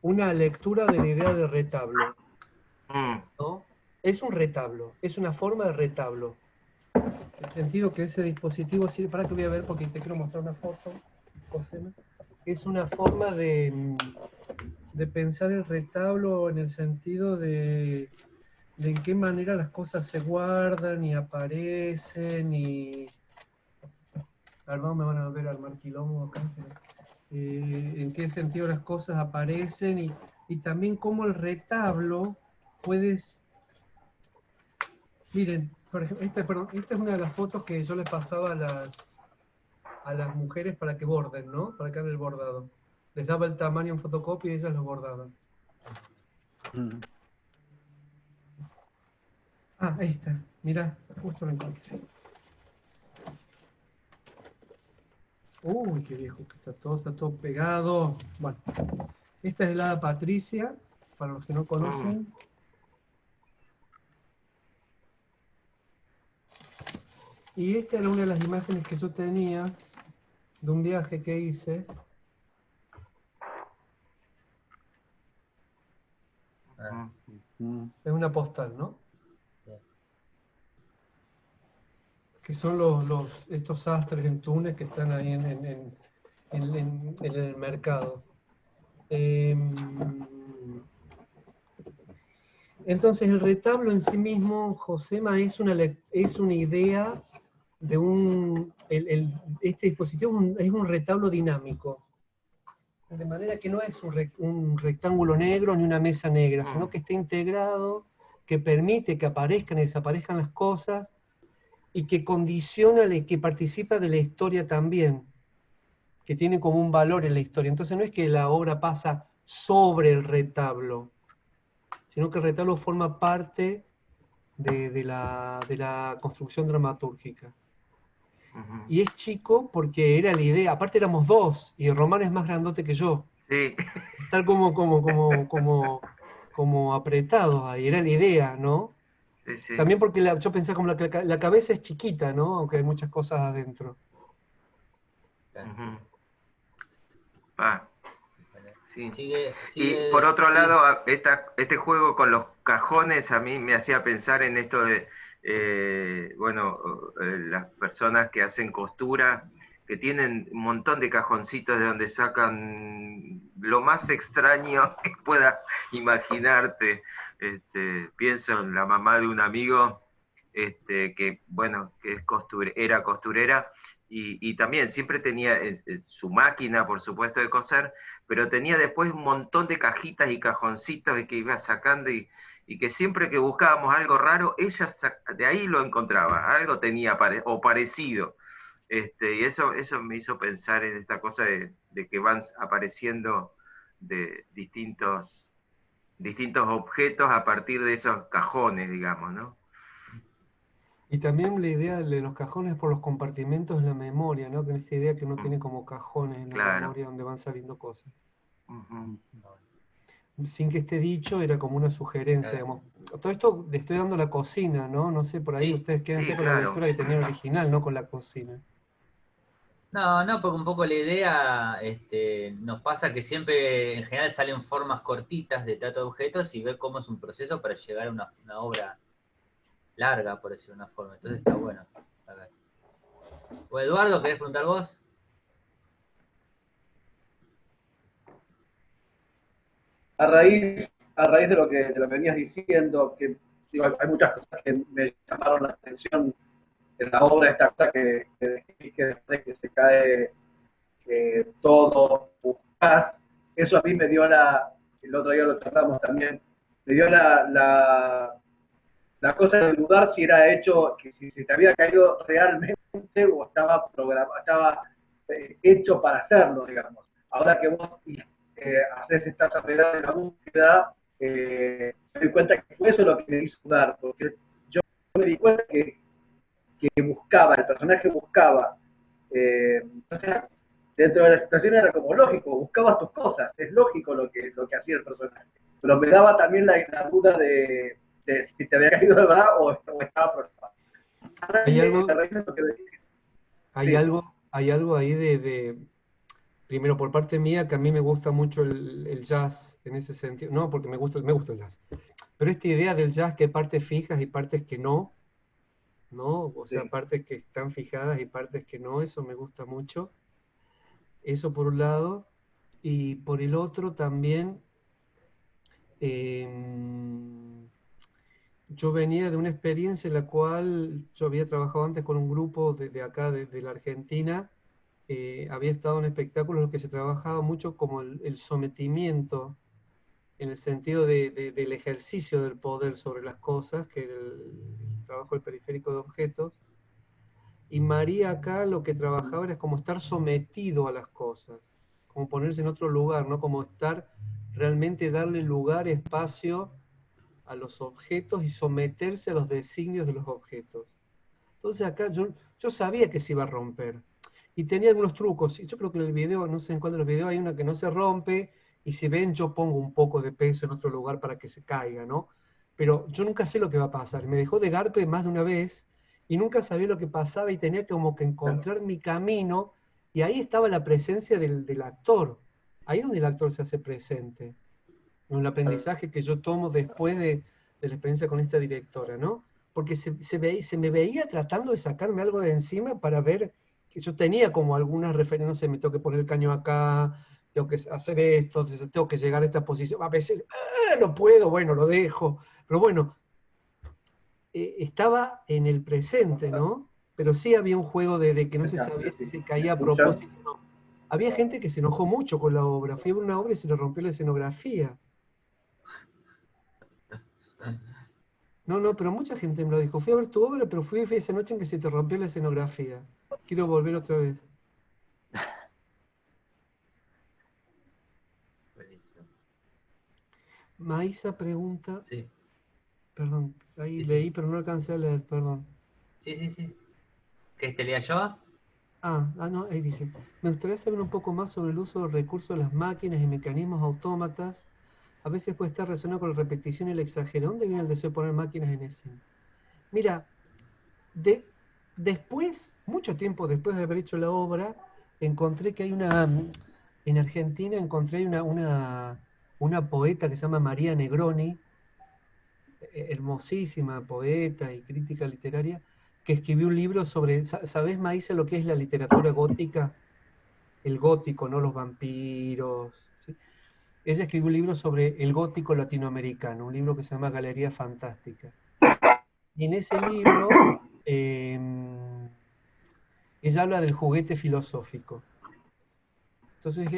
una lectura de la idea de retablo, ¿no? Es un retablo, es una forma de retablo. En el sentido que ese dispositivo sirve, para que voy a ver porque te quiero mostrar una foto, José. Es una forma de pensar el retablo en el sentido de en qué manera las cosas se guardan y aparecen y... Perdón, me van a ver armar quilombo acá. En qué sentido las cosas aparecen y también cómo el retablo puedes... Miren, por ejemplo, esta es una de las fotos que yo le pasaba a las mujeres para que borden, ¿no? Para que hagan el bordado. Les daba el tamaño en fotocopia y ellas lo bordaban. Ah, ahí está. Mirá, justo lo encontré. Uy, qué viejo que está todo pegado. Bueno, esta es la hada Patricia, para los que no conocen. Y esta era una de las imágenes que yo tenía de un viaje que hice. Es una postal, ¿no? Que son estos sastres en Túnez que están ahí en el mercado. Entonces el retablo en sí mismo, Josema, es una idea de este dispositivo es un retablo dinámico. De manera que no es un rectángulo negro ni una mesa negra, sino que está integrado, que permite que aparezcan y desaparezcan las cosas, y que condiciona, que participa de la historia también, que tiene como un valor en la historia. Entonces no es que la obra pasa sobre el retablo, sino que el retablo forma parte de la construcción dramatúrgica. Y es chico porque era la idea, aparte éramos dos, y Román es más grandote que yo. Sí. Estar como apretados ahí, era la idea, ¿no? Sí, sí. También porque yo pensaba como la cabeza es chiquita, ¿no? Aunque hay muchas cosas adentro. Sí. Sigue, Y por otro lado, este juego con los cajones a mí me hacía pensar en esto de, las personas que hacen costura, que tienen un montón de cajoncitos de donde sacan lo más extraño que puedas imaginarte. Pienso en la mamá de un amigo que era costurera y también siempre tenía su máquina, por supuesto, de coser, pero tenía después un montón de cajitas y cajoncitos que iba sacando y que siempre que buscábamos algo raro, ella de ahí lo encontraba, algo tenía o parecido. Y eso me hizo pensar en esta cosa de que van apareciendo de distintos objetos a partir de esos cajones, digamos, ¿no? Y también la idea de los cajones por los compartimentos de la memoria, ¿no? Con esta idea que uno tiene como cajones en la memoria donde van saliendo cosas. Sin que esté dicho, era como una sugerencia, digamos. Todo esto le estoy dando la cocina, ¿no? No sé, por ahí ustedes quédense con la lectura que tenían original, no con la cocina. No, porque un poco la idea nos pasa que siempre en general salen formas cortitas de trato de objetos y ver cómo es un proceso para llegar a una obra larga, por decirlo de una forma. Entonces está bueno. A ver. O Eduardo, ¿querés preguntar vos? A raíz de lo que venías diciendo, que digo, hay muchas cosas que me llamaron la atención en la obra esta cosa que después que se cae todo, buscar, eso a mí me dio el otro día lo tratamos también, me dio la cosa de dudar si era hecho, que si te había caído realmente o estaba programado, estaba hecho para hacerlo, digamos. Ahora que vos haces esta salvedad de la búsqueda, me doy cuenta que fue eso lo que me hizo dudar, porque yo me di cuenta que buscaba, el personaje buscaba, entonces, dentro de la situación era como lógico, buscabas tus cosas, es lógico lo que hacía el personaje, pero me daba también la duda de si te había caído de verdad o estaba programado. Hay algo ahí primero por parte mía, que a mí me gusta mucho el jazz en ese sentido, no porque me gusta el jazz, pero esta idea del jazz que hay partes fijas y partes que no, o sea, partes que están fijadas y partes que no, eso me gusta mucho, eso por un lado, y por el otro también, yo venía de una experiencia en la cual yo había trabajado antes con un grupo de acá, de la Argentina. Había estado en espectáculos en los que se trabajaba mucho como el sometimiento, en el sentido del ejercicio del poder sobre las cosas, que era el trabajo del periférico de objetos. Y María acá lo que trabajaba era como estar sometido a las cosas, como ponerse en otro lugar, ¿no? Como estar, realmente darle lugar, espacio a los objetos y someterse a los designios de los objetos. Entonces acá yo sabía que se iba a romper. Y tenía algunos trucos. Y yo creo que en el video, no sé en cuál de los videos, hay una que no se rompe, y si ven, yo pongo un poco de peso en otro lugar para que se caiga, ¿no? Pero yo nunca sé lo que va a pasar. Me dejó de garpe más de una vez, y nunca sabía lo que pasaba, y tenía como que encontrar mi camino, y ahí estaba la presencia del actor. Ahí es donde el actor se hace presente. En el aprendizaje que yo tomo después de la experiencia con esta directora, ¿no? Porque se me veía tratando de sacarme algo de encima para ver que yo tenía como algunas referencias, no sé, me tengo que poner el caño acá, tengo que hacer esto, tengo que llegar a esta posición, a veces, no puedo, bueno, lo dejo, pero bueno, estaba en el presente, ¿no? Pero sí había un juego de que no se sabía si se caía a propósito o no. Había gente que se enojó mucho con la obra, fui a ver una obra y se le rompió la escenografía. No, pero mucha gente me lo dijo. Fui a ver tu obra, pero fui esa noche en que se te rompió la escenografía. Quiero volver otra vez. Buenísimo. Maísa pregunta... Sí. Perdón, ahí Sí, leí, sí. pero no alcancé a leer, perdón. Sí. ¿Qué te leía yo? No, ahí dice. Me gustaría saber un poco más sobre el uso del recurso de las máquinas y mecanismos autómatas. A veces puede estar relacionado con la repetición y el exagero. ¿Dónde viene el deseo de poner máquinas en escena? Mira, después, mucho tiempo después de haber hecho la obra, encontré que hay en Argentina encontré una poeta que se llama María Negroni, hermosísima poeta y crítica literaria, que escribió un libro sobre, ¿sabés, Maísa, lo que es la literatura gótica? El gótico, ¿no? Los vampiros, ¿sí? Ella escribió un libro sobre el gótico latinoamericano, un libro que se llama Galería Fantástica. Y en ese libro, ella habla del juguete filosófico. Entonces,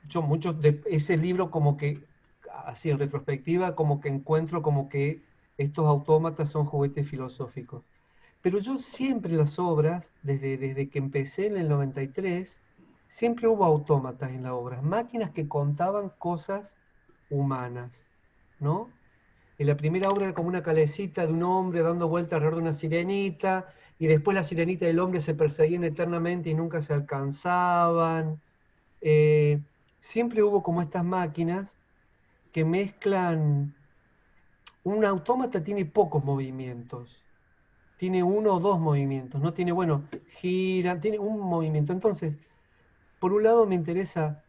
yo muchos de ese libro como que, así en retrospectiva, como que encuentro como que estos autómatas son juguetes filosóficos. Pero yo siempre en las obras, desde que empecé en el 93, siempre hubo autómatas en las obras, máquinas que contaban cosas humanas, ¿no? En la primera obra era como una calecita de un hombre dando vueltas alrededor de una sirenita, y después la sirenita y el hombre se perseguían eternamente y nunca se alcanzaban. Siempre hubo como estas máquinas que mezclan. Un autómata tiene pocos movimientos, tiene uno o dos movimientos, no tiene, bueno, gira, tiene un movimiento. Entonces, por un lado me interesa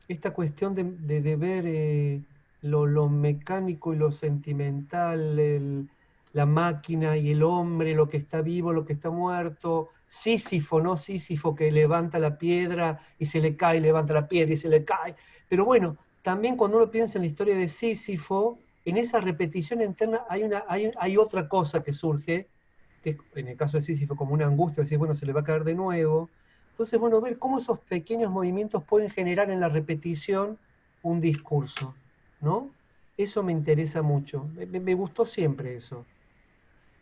esta cuestión de ver lo mecánico y lo sentimental, la máquina y el hombre, lo que está vivo, lo que está muerto, Sísifo, ¿no? Sísifo que levanta la piedra y se le cae, levanta la piedra y se le cae. Pero bueno, también cuando uno piensa en la historia de Sísifo, en esa repetición interna hay otra cosa que surge, que es, en el caso de Sísifo, como una angustia, decir, bueno, se le va a caer de nuevo. Entonces, bueno, ver cómo esos pequeños movimientos pueden generar en la repetición un discurso, ¿no? Eso me interesa mucho, me gustó siempre eso.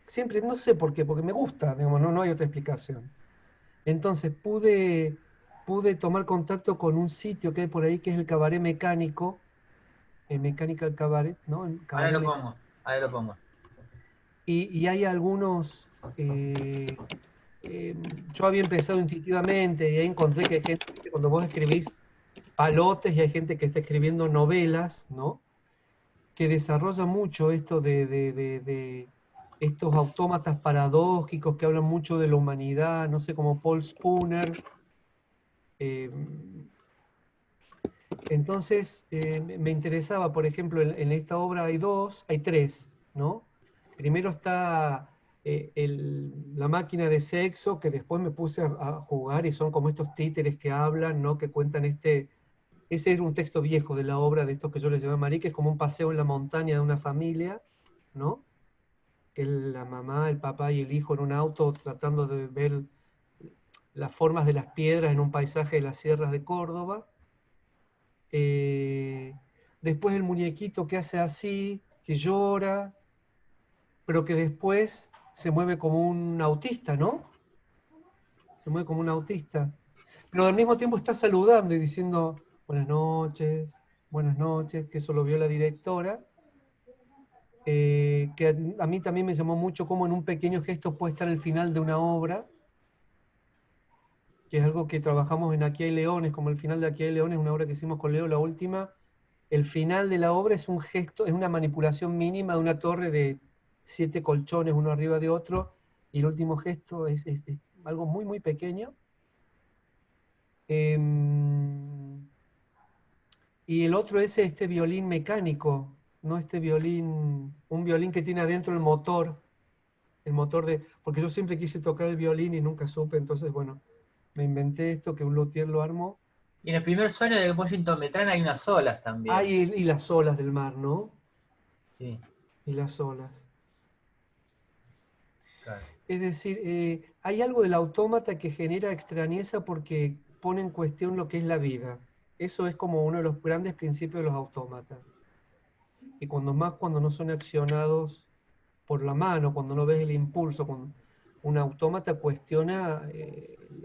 Siempre, no sé por qué, porque me gusta, digamos, no hay otra explicación. Entonces pude tomar contacto con un sitio que hay por ahí que es el Cabaret Mecánico, el Mechanical Cabaret, ¿no? Ahora lo pongo. Y hay algunos, yo había empezado intuitivamente y ahí encontré que hay gente, cuando vos escribís palotes y hay gente que está escribiendo novelas, ¿no? Que desarrolla mucho esto de estos autómatas paradójicos que hablan mucho de la humanidad, no sé, como Paul Spooner. Entonces, me interesaba, por ejemplo, en esta obra hay tres, ¿no? Primero está la máquina de sexo, que después me puse a jugar y son como estos títeres que hablan, ¿no? Que cuentan ese es un texto viejo de la obra de estos que yo les llamé Marí, que es como un paseo en la montaña de una familia, ¿no? Que es la mamá, el papá y el hijo en un auto tratando de ver las formas de las piedras en un paisaje de las sierras de Córdoba. Después el muñequito que hace así, que llora, pero que después se mueve como un autista, ¿no? Se mueve como un autista. Pero al mismo tiempo está saludando y diciendo buenas noches, que eso lo vio la directora. Que a mí también me llamó mucho cómo en un pequeño gesto puede estar el final de una obra, que es algo que trabajamos en Aquí hay leones, como el final de Aquí hay leones, una obra que hicimos con Leo, la última. El final de la obra es un gesto, es una manipulación mínima de una torre de 7 colchones, uno arriba de otro, y el último gesto es algo muy, muy pequeño. Y el otro es este violín mecánico, no este violín, un violín que tiene adentro el motor porque yo siempre quise tocar el violín y nunca supe, entonces bueno, me inventé esto que un luthier lo armó. Y en el primer sueño de Washington Beltrán hay unas olas también. Y las olas del mar, ¿no? Sí. Y las olas. Claro. Es decir, hay algo del autómata que genera extrañeza porque pone en cuestión lo que es la vida. Eso es como uno de los grandes principios de los autómatas. Y cuando no son accionados por la mano, cuando no ves el impulso, cuando un autómata cuestiona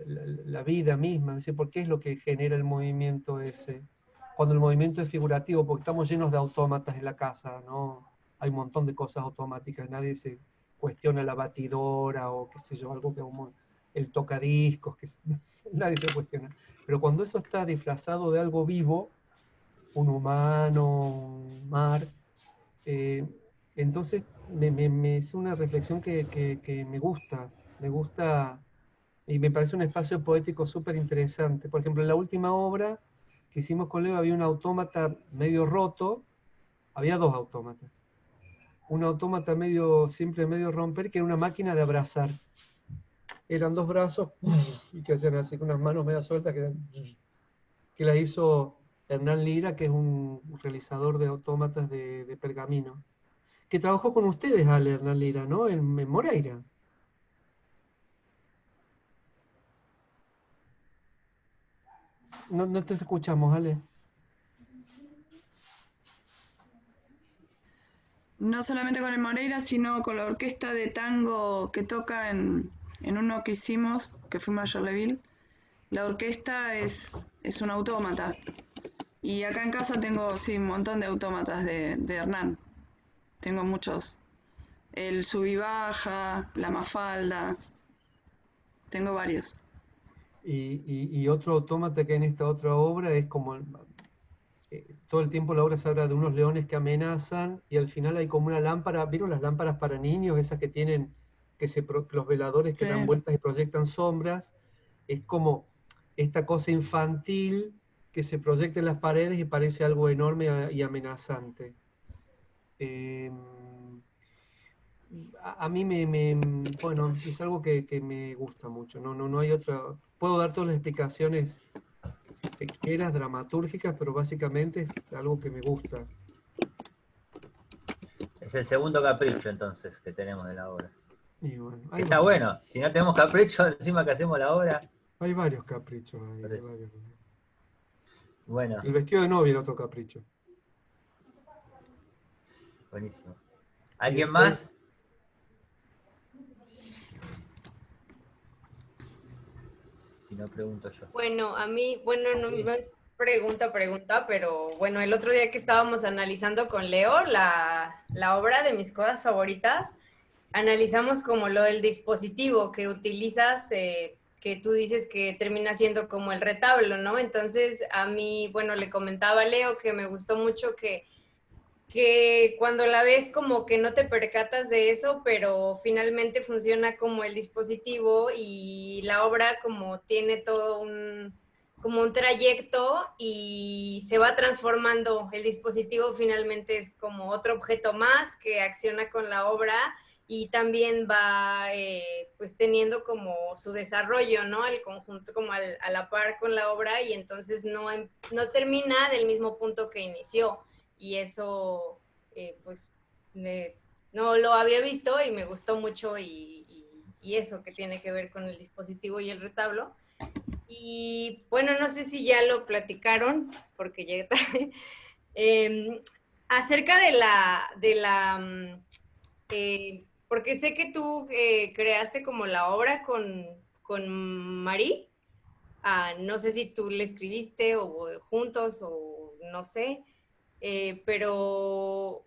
la vida misma, es decir, ¿por qué es lo que genera el movimiento ese? Cuando el movimiento es figurativo, porque estamos llenos de autómatas en la casa, ¿no? Hay un montón de cosas automáticas, nadie se cuestiona la batidora o qué sé yo, algo que como el tocadiscos, nadie se cuestiona. Pero cuando eso está disfrazado de algo vivo, un humano, un mar, entonces es una reflexión que me gusta y me parece un espacio poético súper interesante. Por ejemplo, en la última obra que hicimos con Leo había un autómata medio roto, había dos autómatas. Un autómata siempre medio romper, que era una máquina de abrazar. Eran dos brazos y que hacían así con unas manos medio sueltas que la hizo Hernán Lira, que es un realizador de autómatas de pergamino. Que trabajó con ustedes, Ale, Hernán Lira, ¿no? En Moreira. No te escuchamos, Ale. No solamente con el Moreira, sino con la orquesta de tango que toca en uno que hicimos, que fuimos a Charleville. La orquesta es un autómata. Y acá en casa tengo, sí, un montón de autómatas de Hernán. Tengo muchos. El sub y baja, la Mafalda. Tengo varios. Y otro autómata que hay en esta otra obra es como todo el tiempo la obra se habla de unos leones que amenazan y al final hay como una lámpara, ¿vieron las lámparas para niños? Esas que tienen, los veladores que dan vueltas y proyectan sombras. Es como esta cosa infantil que se proyecta en las paredes y parece algo enorme y amenazante. a mí bueno, es algo que me gusta mucho, no hay otra, puedo dar todas las explicaciones que quieras, dramatúrgicas, pero básicamente es algo que me gusta. Es el segundo capricho entonces que tenemos de la obra. Y bueno, Está bueno, si no tenemos capricho encima que hacemos la obra. Hay varios caprichos ahí, hay varios. Bueno. El vestido de novia era otro capricho. Buenísimo. ¿Alguien más? Si no, pregunto yo. Bueno, a mí, bueno, no es pregunta, pero bueno, el otro día que estábamos analizando con Leo la obra de mis cosas favoritas, analizamos como lo del dispositivo que utilizas, que tú dices que termina siendo como el retablo, ¿no? Entonces, a mí, bueno, le comentaba a Leo que me gustó mucho que cuando la ves como que no te percatas de eso, pero finalmente funciona como el dispositivo y la obra como tiene todo como un trayecto y se va transformando. El dispositivo finalmente es como otro objeto más que acciona con la obra y también va pues teniendo como su desarrollo, ¿no? El conjunto como a la par con la obra y entonces no termina del mismo punto que inició. Y eso, pues, no lo había visto y me gustó mucho y eso que tiene que ver con el dispositivo y el retablo. Y bueno, no sé si ya lo platicaron, porque llegué tarde, acerca porque sé que tú creaste como la obra con Marí. No sé si tú le escribiste o juntos o no sé. Pero,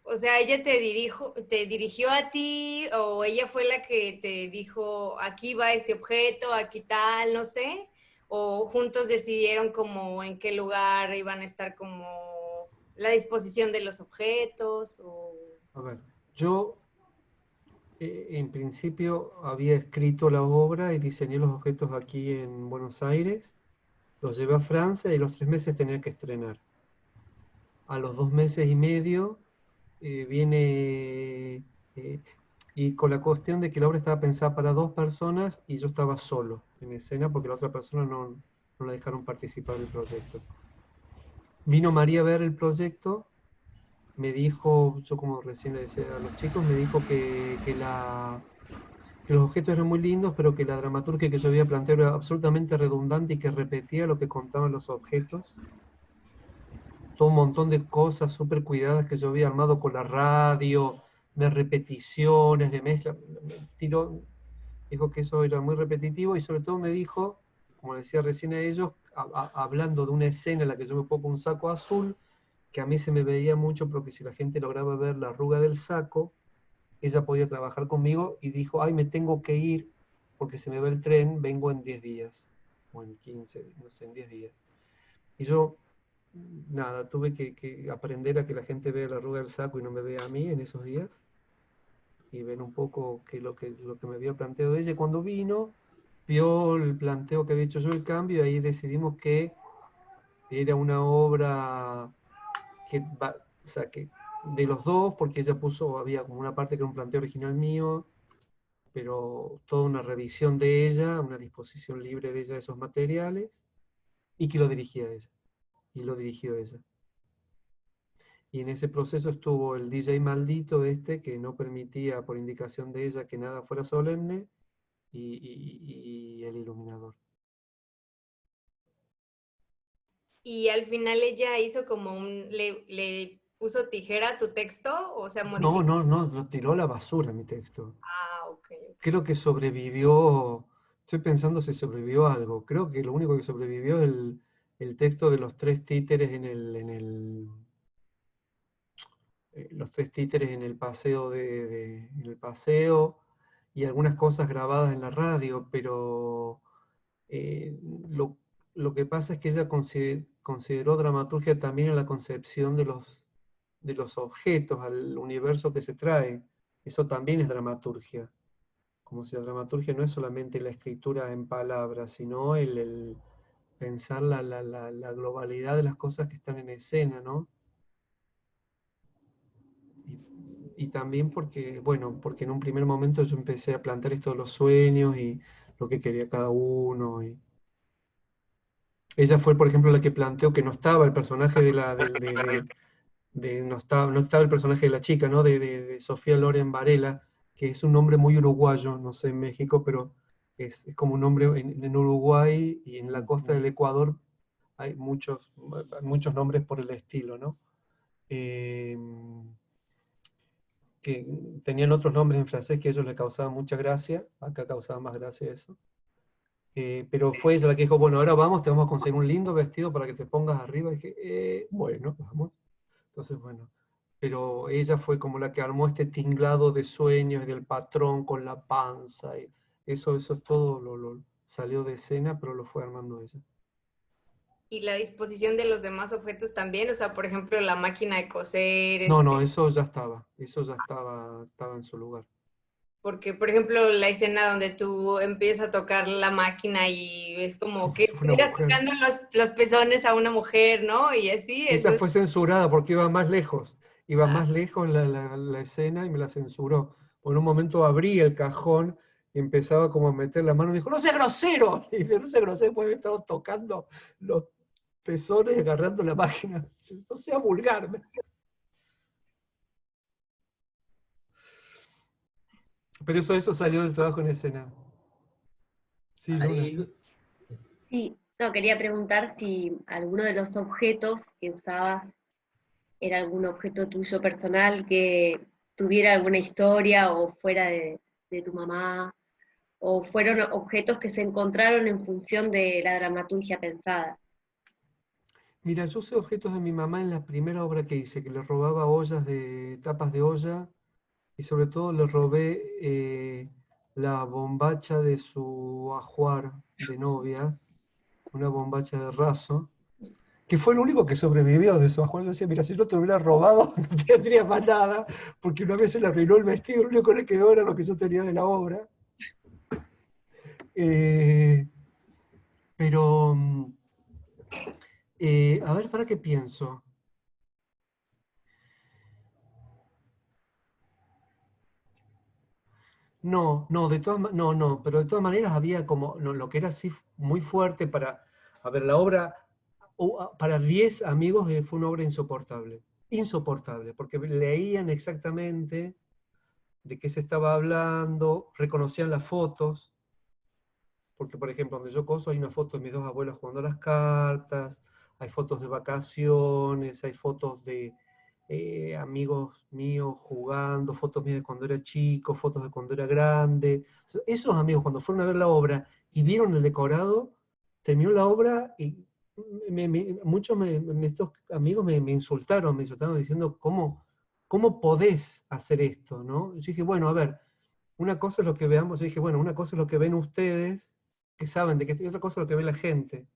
o sea, ¿ella te dirigió a ti o ella fue la que te dijo, aquí va este objeto, aquí tal, no sé? ¿O juntos decidieron como en qué lugar iban a estar como la disposición de los objetos? A ver, yo en principio había escrito la obra y diseñé los objetos aquí en Buenos Aires, los llevé a Francia y a los 3 meses tenía que estrenar. A los 2 meses y medio viene, y con la cuestión de que la obra estaba pensada para 2 personas y yo estaba solo en escena porque la otra persona no la dejaron participar del proyecto. Vino María a ver el proyecto, me dijo, yo como recién le decía a los chicos, me dijo que los objetos eran muy lindos, pero que la dramaturgia que yo había planteado era absolutamente redundante y que repetía lo que contaban los objetos. Todo un montón de cosas súper cuidadas que yo había armado con la radio, de repeticiones, de mezcla. Dijo que eso era muy repetitivo y sobre todo me dijo, como decía recién a ellos, hablando de una escena en la que yo me pongo un saco azul, que a mí se me veía mucho porque si la gente lograba ver la arruga del saco, ella podía trabajar conmigo y dijo, ay, me tengo que ir porque se me va el tren, vengo en 10 días, o en 15, no sé, en 10 días. Y yo, nada, tuve que aprender a que la gente vea la arruga del saco y no me vea a mí en esos días, y ver un poco lo que me había planteado ella. Cuando vino, vio el planteo que había hecho yo, el cambio, y ahí decidimos que era una obra o sea, que de los dos, porque ella había como una parte que era un planteo original mío, pero toda una revisión de ella, una disposición libre de ella de esos materiales, y que lo dirigía ella, y lo dirigió ella. Y en ese proceso estuvo el DJ maldito que no permitía por indicación de ella que nada fuera solemne, y el iluminador. Y al final ella hizo como le puso tijera a tu texto, o sea, modificó. No, lo tiró a la basura mi texto. Ok. Creo que sobrevivió, estoy pensando si sobrevivió algo. Creo que lo único que sobrevivió es el texto de los 3 títeres los 3 títeres en el paseo en el paseo, y algunas cosas grabadas en la radio, pero lo que pasa es que ella consideró dramaturgia también en la concepción de los objetos, al universo que se trae. Eso también es dramaturgia. Como si la dramaturgia no es solamente la escritura en palabras, sino el pensar la globalidad de las cosas que están en escena, ¿no? y también porque, bueno, porque en un primer momento yo empecé a plantear esto de los sueños y lo que quería cada uno. Y ella fue, por ejemplo, la que planteó que no estaba el personaje de la, no estaba el personaje de la chica, ¿no? De Sofía Loren Varela, que es un nombre muy uruguayo, no sé en México, pero es como un nombre en Uruguay y en la costa del Ecuador hay muchos nombres por el estilo, ¿no? Que tenían otros nombres en francés que a ellos les causaban mucha gracia, acá causaba más gracia eso. Pero fue ella la que dijo, bueno, ahora vamos, te vamos a conseguir un lindo vestido para que te pongas arriba. Y dije, bueno, vamos. Entonces, bueno, pero ella fue como la que armó este tinglado de sueños del patrón con la panza. Y eso es todo, salió de escena, pero lo fue armando ella. Y la disposición de los demás objetos también, o sea, por ejemplo, la máquina de coser. No, eso ya estaba en su lugar. Porque, por ejemplo, la escena donde tú empiezas a tocar la máquina y es como que estuvieras tocando los pezones a una mujer, ¿no? Y así. Esa fue censurada porque iba más lejos. Iba más lejos la escena y me la censuró. Por un momento abrí el cajón y empezaba como a meter la mano y me dijo, ¡no sea grosero! Y dije, no sea grosero, pues he estado tocando los pezones y agarrando la máquina. No sea vulgar. Pero eso salió del trabajo en escena. Sí, Luna. Sí, no, quería preguntar si alguno de los objetos que usabas era algún objeto tuyo personal que tuviera alguna historia o fuera de tu mamá, o fueron objetos que se encontraron en función de la dramaturgia pensada. Mira, yo usé objetos de mi mamá en la primera obra que hice, que le robaba ollas tapas de olla, y sobre todo le robé la bombacha de su ajuar de novia, una bombacha de raso, que fue el único que sobrevivió de su ajuar. Yo decía, mira, si yo te lo hubiera robado, no tendría más nada, porque una vez se le arruinó el vestido, lo único que le quedó era lo que yo tenía de la obra. Pero, a ver, ¿para qué pienso? No, pero de todas maneras había como, lo que era así muy fuerte a ver, la obra, para 10 amigos fue una obra insoportable, porque leían exactamente de qué se estaba hablando, reconocían las fotos, porque por ejemplo, donde yo coso hay una foto de mis dos abuelos jugando a las cartas, hay fotos de vacaciones, hay fotos de amigos míos jugando, fotos mías de cuando era chico, fotos de cuando era grande. Esos amigos cuando fueron a ver la obra y vieron el decorado, terminó la obra y muchos estos amigos me insultaron diciendo, ¿cómo podés hacer esto? ¿No? Yo dije, bueno, a ver, una cosa es lo que veamos, yo dije, bueno, una cosa es lo que ven ustedes, que saben de qué, y otra cosa es lo que ve la gente.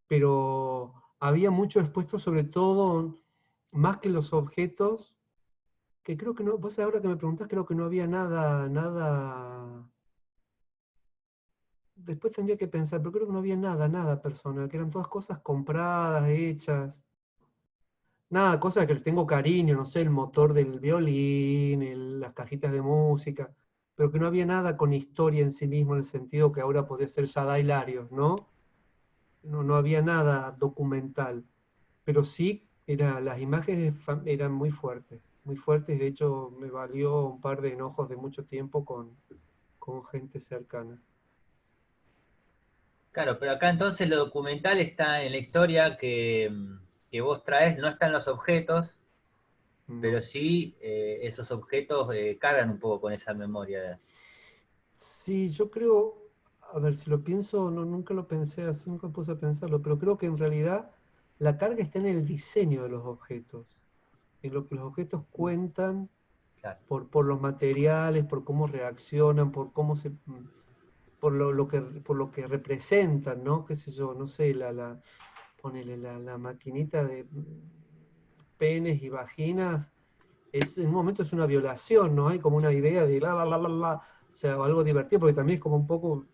Pero había mucho expuesto sobre todo, más que los objetos, que creo que no, vos ahora que me preguntás, creo que no había nada, después tendría que pensar, pero creo que no había nada personal, que eran todas cosas compradas, hechas, nada, cosas que les tengo cariño, no sé, el motor del violín, las cajitas de música, pero que no había nada con historia en sí mismo, en el sentido que ahora podría ser Sada Hilarios, ¿no? No había nada documental, pero sí las imágenes eran muy fuertes, de hecho me valió un par de enojos de mucho tiempo con gente cercana. Claro, pero acá entonces lo documental está en la historia que vos traes, no están los objetos, pero sí esos objetos cargan un poco con esa memoria. Sí, yo creo, a ver, si lo pienso, nunca lo pensé así, nunca me puse a pensarlo, pero creo que en realidad la carga está en el diseño de los objetos, en lo que los objetos cuentan, claro, por los materiales, por cómo reaccionan, por cómo por lo que representan, ¿no? Qué sé yo, no sé, ponele la maquinita de penes y vaginas, en un momento es una violación, ¿no? Hay como una idea de o sea, algo divertido, porque también es como un poco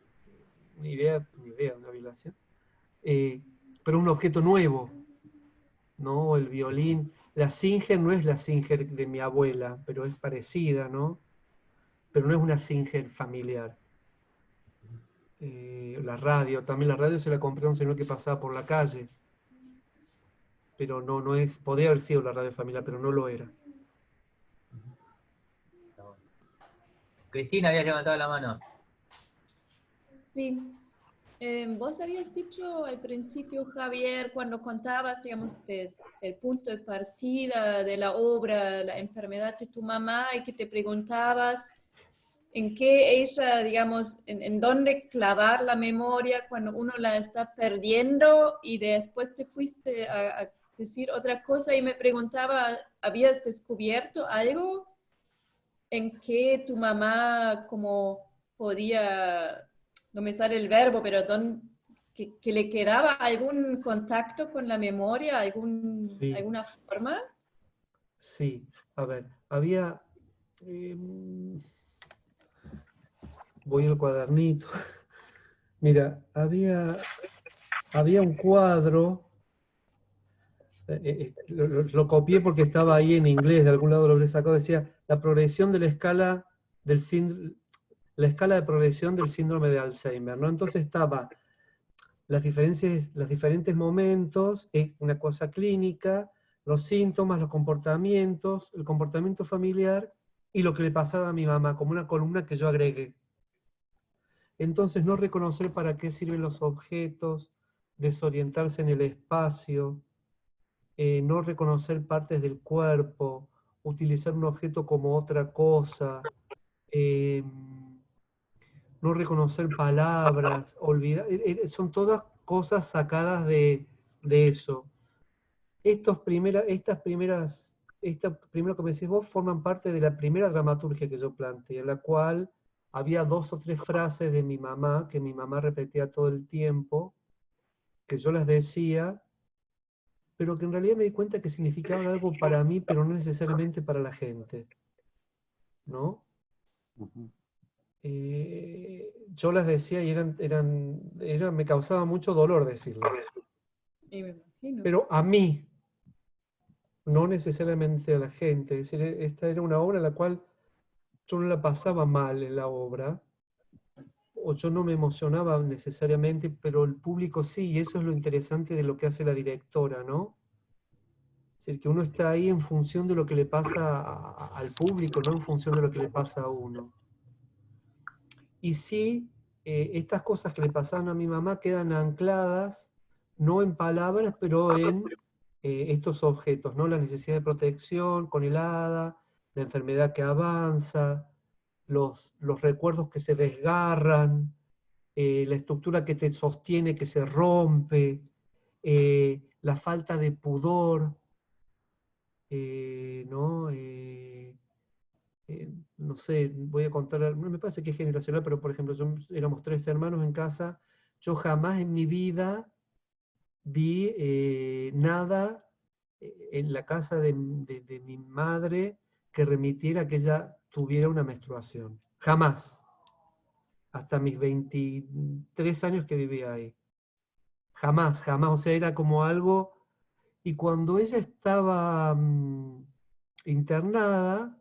una idea, una violación. Pero un objeto nuevo, ¿no? El violín La Singer no es la Singer de mi abuela, pero es parecida, ¿no? Pero no es una Singer familiar. La radio, también la radio se la compré a un señor que pasaba por la calle. Pero no es, podría haber sido la radio familiar, pero no lo era. Cristina, habías levantado la mano. Sí. Vos habías dicho al principio, Javier, cuando contabas, digamos, del punto de partida de la obra, la enfermedad de tu mamá, y que te preguntabas en qué ella, digamos, en dónde clavar la memoria cuando uno la está perdiendo, y después te fuiste a decir otra cosa y me preguntaba, ¿habías descubierto algo en que tu mamá como podía, no me sale el verbo, pero que le quedaba algún contacto con la memoria, Sí. alguna forma? Sí, a ver, había... voy al cuadernito. Mira, había un cuadro, lo copié porque estaba ahí en inglés, de algún lado lo habré sacado, decía la progresión de la escala la escala de progresión del síndrome de Alzheimer, ¿no? Entonces estaba los diferentes momentos, una cosa clínica, los síntomas, los comportamientos, el comportamiento familiar y lo que le pasaba a mi mamá, como una columna que yo agregué. Entonces, no reconocer para qué sirven los objetos, desorientarse en el espacio, no reconocer partes del cuerpo, utilizar un objeto como otra cosa, no reconocer palabras, olvidar, son todas cosas sacadas de eso. Esto primero que me decís vos forman parte de la primera dramaturgia que yo planteé, en la cual había 2 o 3 frases de mi mamá, que mi mamá repetía todo el tiempo, que yo las decía, pero que en realidad me di cuenta que significaban algo para mí, pero no necesariamente para la gente, ¿no? Yo las decía y me causaba mucho dolor decirlas. Y me imagino. Pero a mí, no necesariamente a la gente. Es decir, esta era una obra en la cual yo no la pasaba mal en la obra, o yo no me emocionaba necesariamente, pero el público sí, y eso es lo interesante de lo que hace la directora, ¿no? Es decir, que uno está ahí en función de lo que le pasa al público, no en función de lo que le pasa a uno. Y sí, estas cosas que le pasaban a mi mamá quedan ancladas, no en palabras, pero en estos objetos, ¿no? La necesidad de protección con el hada, la enfermedad que avanza, los recuerdos que se desgarran, la estructura que te sostiene, que se rompe, la falta de pudor, ¿no? No sé, voy a contar, me parece que es generacional, pero por ejemplo, éramos 3 hermanos en casa, yo jamás en mi vida vi nada en la casa de mi madre que remitiera a que ella tuviera una menstruación. Jamás. Hasta mis 23 años que vivía ahí. Jamás, jamás. O sea, era como algo... Y cuando ella estaba internada,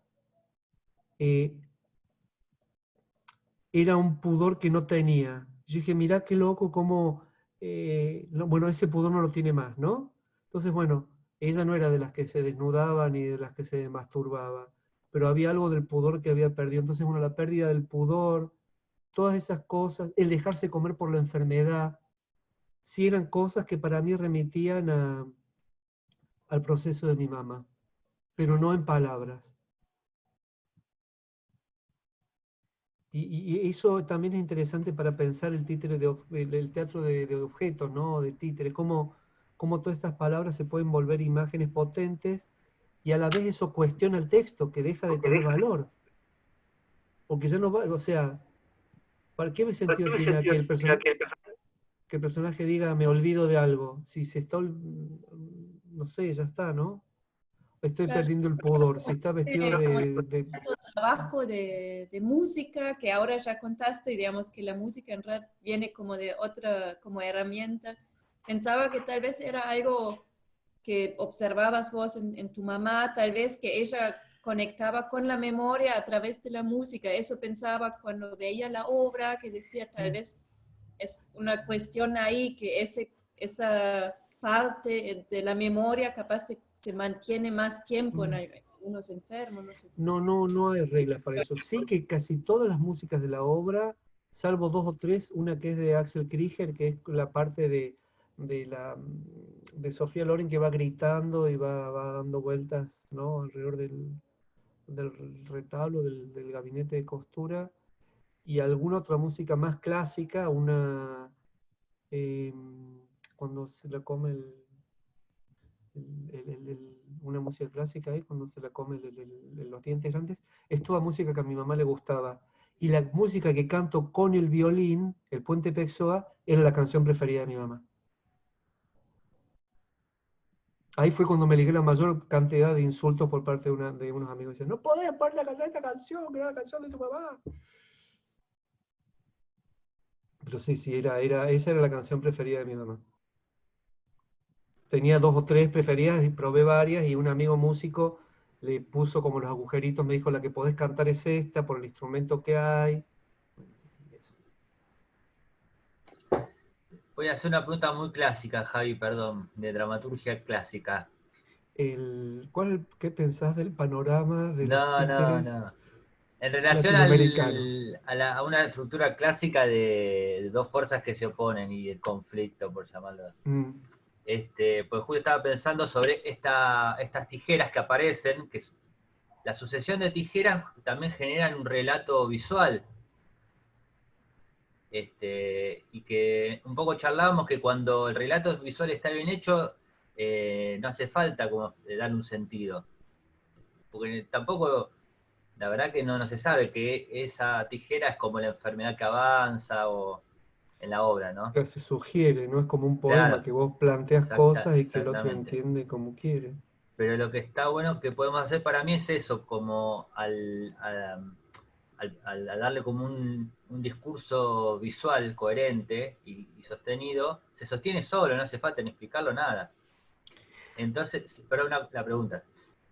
era un pudor que no tenía. Yo dije, mirá qué loco cómo... bueno, ese pudor no lo tiene más, ¿no? Entonces, bueno, ella no era de las que se desnudaba ni de las que se masturbaba, pero había algo del pudor que había perdido. Entonces, bueno, la pérdida del pudor, todas esas cosas, el dejarse comer por la enfermedad, sí eran cosas que para mí remitían al proceso de mi mamá, pero no en palabras. Y eso también es interesante para pensar el teatro de objetos, ¿no? De títeres, cómo todas estas palabras se pueden volver imágenes potentes y a la vez eso cuestiona el texto, que deja de tener valor. Porque ya no va, o sea, ¿para qué sentido tiene que el personaje diga me olvido de algo? Si se está, no sé, ya está, ¿no? Estoy Claro. perdiendo el pudor, si está vestido de... Trabajo de música, que ahora ya contaste, digamos que la música en realidad viene como de otra, como herramienta. Pensaba que tal vez era algo que observabas vos en tu mamá, tal vez que ella conectaba con la memoria a través de la música. Eso pensaba cuando veía la obra, que decía tal vez es una cuestión ahí, que esa parte de la memoria capaz se mantiene más tiempo en algunos enfermos. No sé. No hay reglas para eso. Sí que casi todas las músicas de la obra, salvo 2 o 3, una que es de Axel Krieger, que es la parte de Sofía Loren, que va gritando y va dando vueltas, ¿no?, alrededor del retablo, del gabinete de costura, y alguna otra música más clásica, cuando se la come una música clásica ahí, cuando se la come los dientes grandes, es toda música que a mi mamá le gustaba. Y la música que canto con el violín, el Puente Pexoa, era la canción preferida de mi mamá. Ahí fue cuando me ligué la mayor cantidad de insultos por parte de unos amigos. Dicen, no podés ponerle a cantar esta canción, que era la canción de tu mamá. Pero sí, esa era la canción preferida de mi mamá. Tenía 2 o 3 preferidas, y probé varias, y un amigo músico le puso como los agujeritos, me dijo, la que podés cantar es esta, por el instrumento que hay. Voy a hacer una pregunta muy clásica, Javi, perdón, de dramaturgia clásica. ¿Qué pensás del panorama de los No. títeres En relación latinoamericanos? a una estructura clásica de dos fuerzas que se oponen y el conflicto, por llamarlo. Pues justo estaba pensando sobre estas tijeras que aparecen, que la sucesión de tijeras también generan un relato visual. Y que un poco charlábamos que cuando el relato visual está bien hecho, no hace falta como darle un sentido. Porque tampoco, la verdad que no se sabe que esa tijera es como la enfermedad que avanza o en la obra, ¿no? Que se sugiere, ¿no? Es como un poema, Claro, que vos planteas cosas y que el otro exactamente. entiende como quiere. Pero lo que está bueno que podemos hacer para mí es eso, como al darle como un discurso visual coherente y sostenido, se sostiene solo, no hace falta ni explicarlo nada. Entonces, pero la pregunta,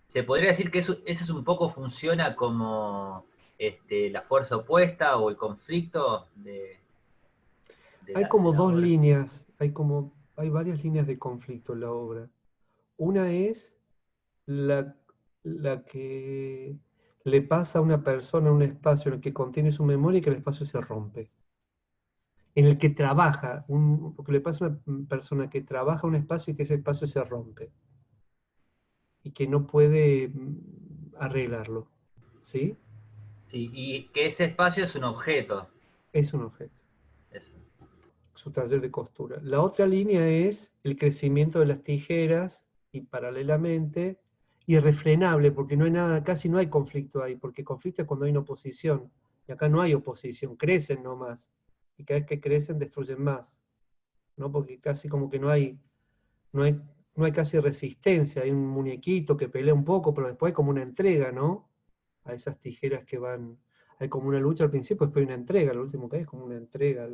¿se podría decir que eso es un poco funciona como la fuerza opuesta o el conflicto Hay como la dos obra? líneas, hay varias líneas de conflicto en la obra. Una es la que le pasa a una persona un espacio en el que contiene su memoria y que el espacio se rompe. En el que trabaja, porque le pasa a una persona que trabaja un espacio y que ese espacio se rompe. Y que no puede arreglarlo. ¿Sí? Sí, y que ese espacio es un objeto. Es un objeto. Eso. Su taller de costura. La otra línea es el crecimiento de las tijeras y paralelamente irrefrenable, porque no hay nada, casi no hay conflicto ahí, porque conflicto es cuando hay una oposición, y acá no hay oposición, crecen nomás, y cada vez que crecen destruyen más, ¿no? Porque casi como que no hay casi resistencia, hay un muñequito que pelea un poco, pero después hay como una entrega, ¿no? A esas tijeras que van, hay como una lucha al principio, después hay una entrega, lo último que hay es como una entrega.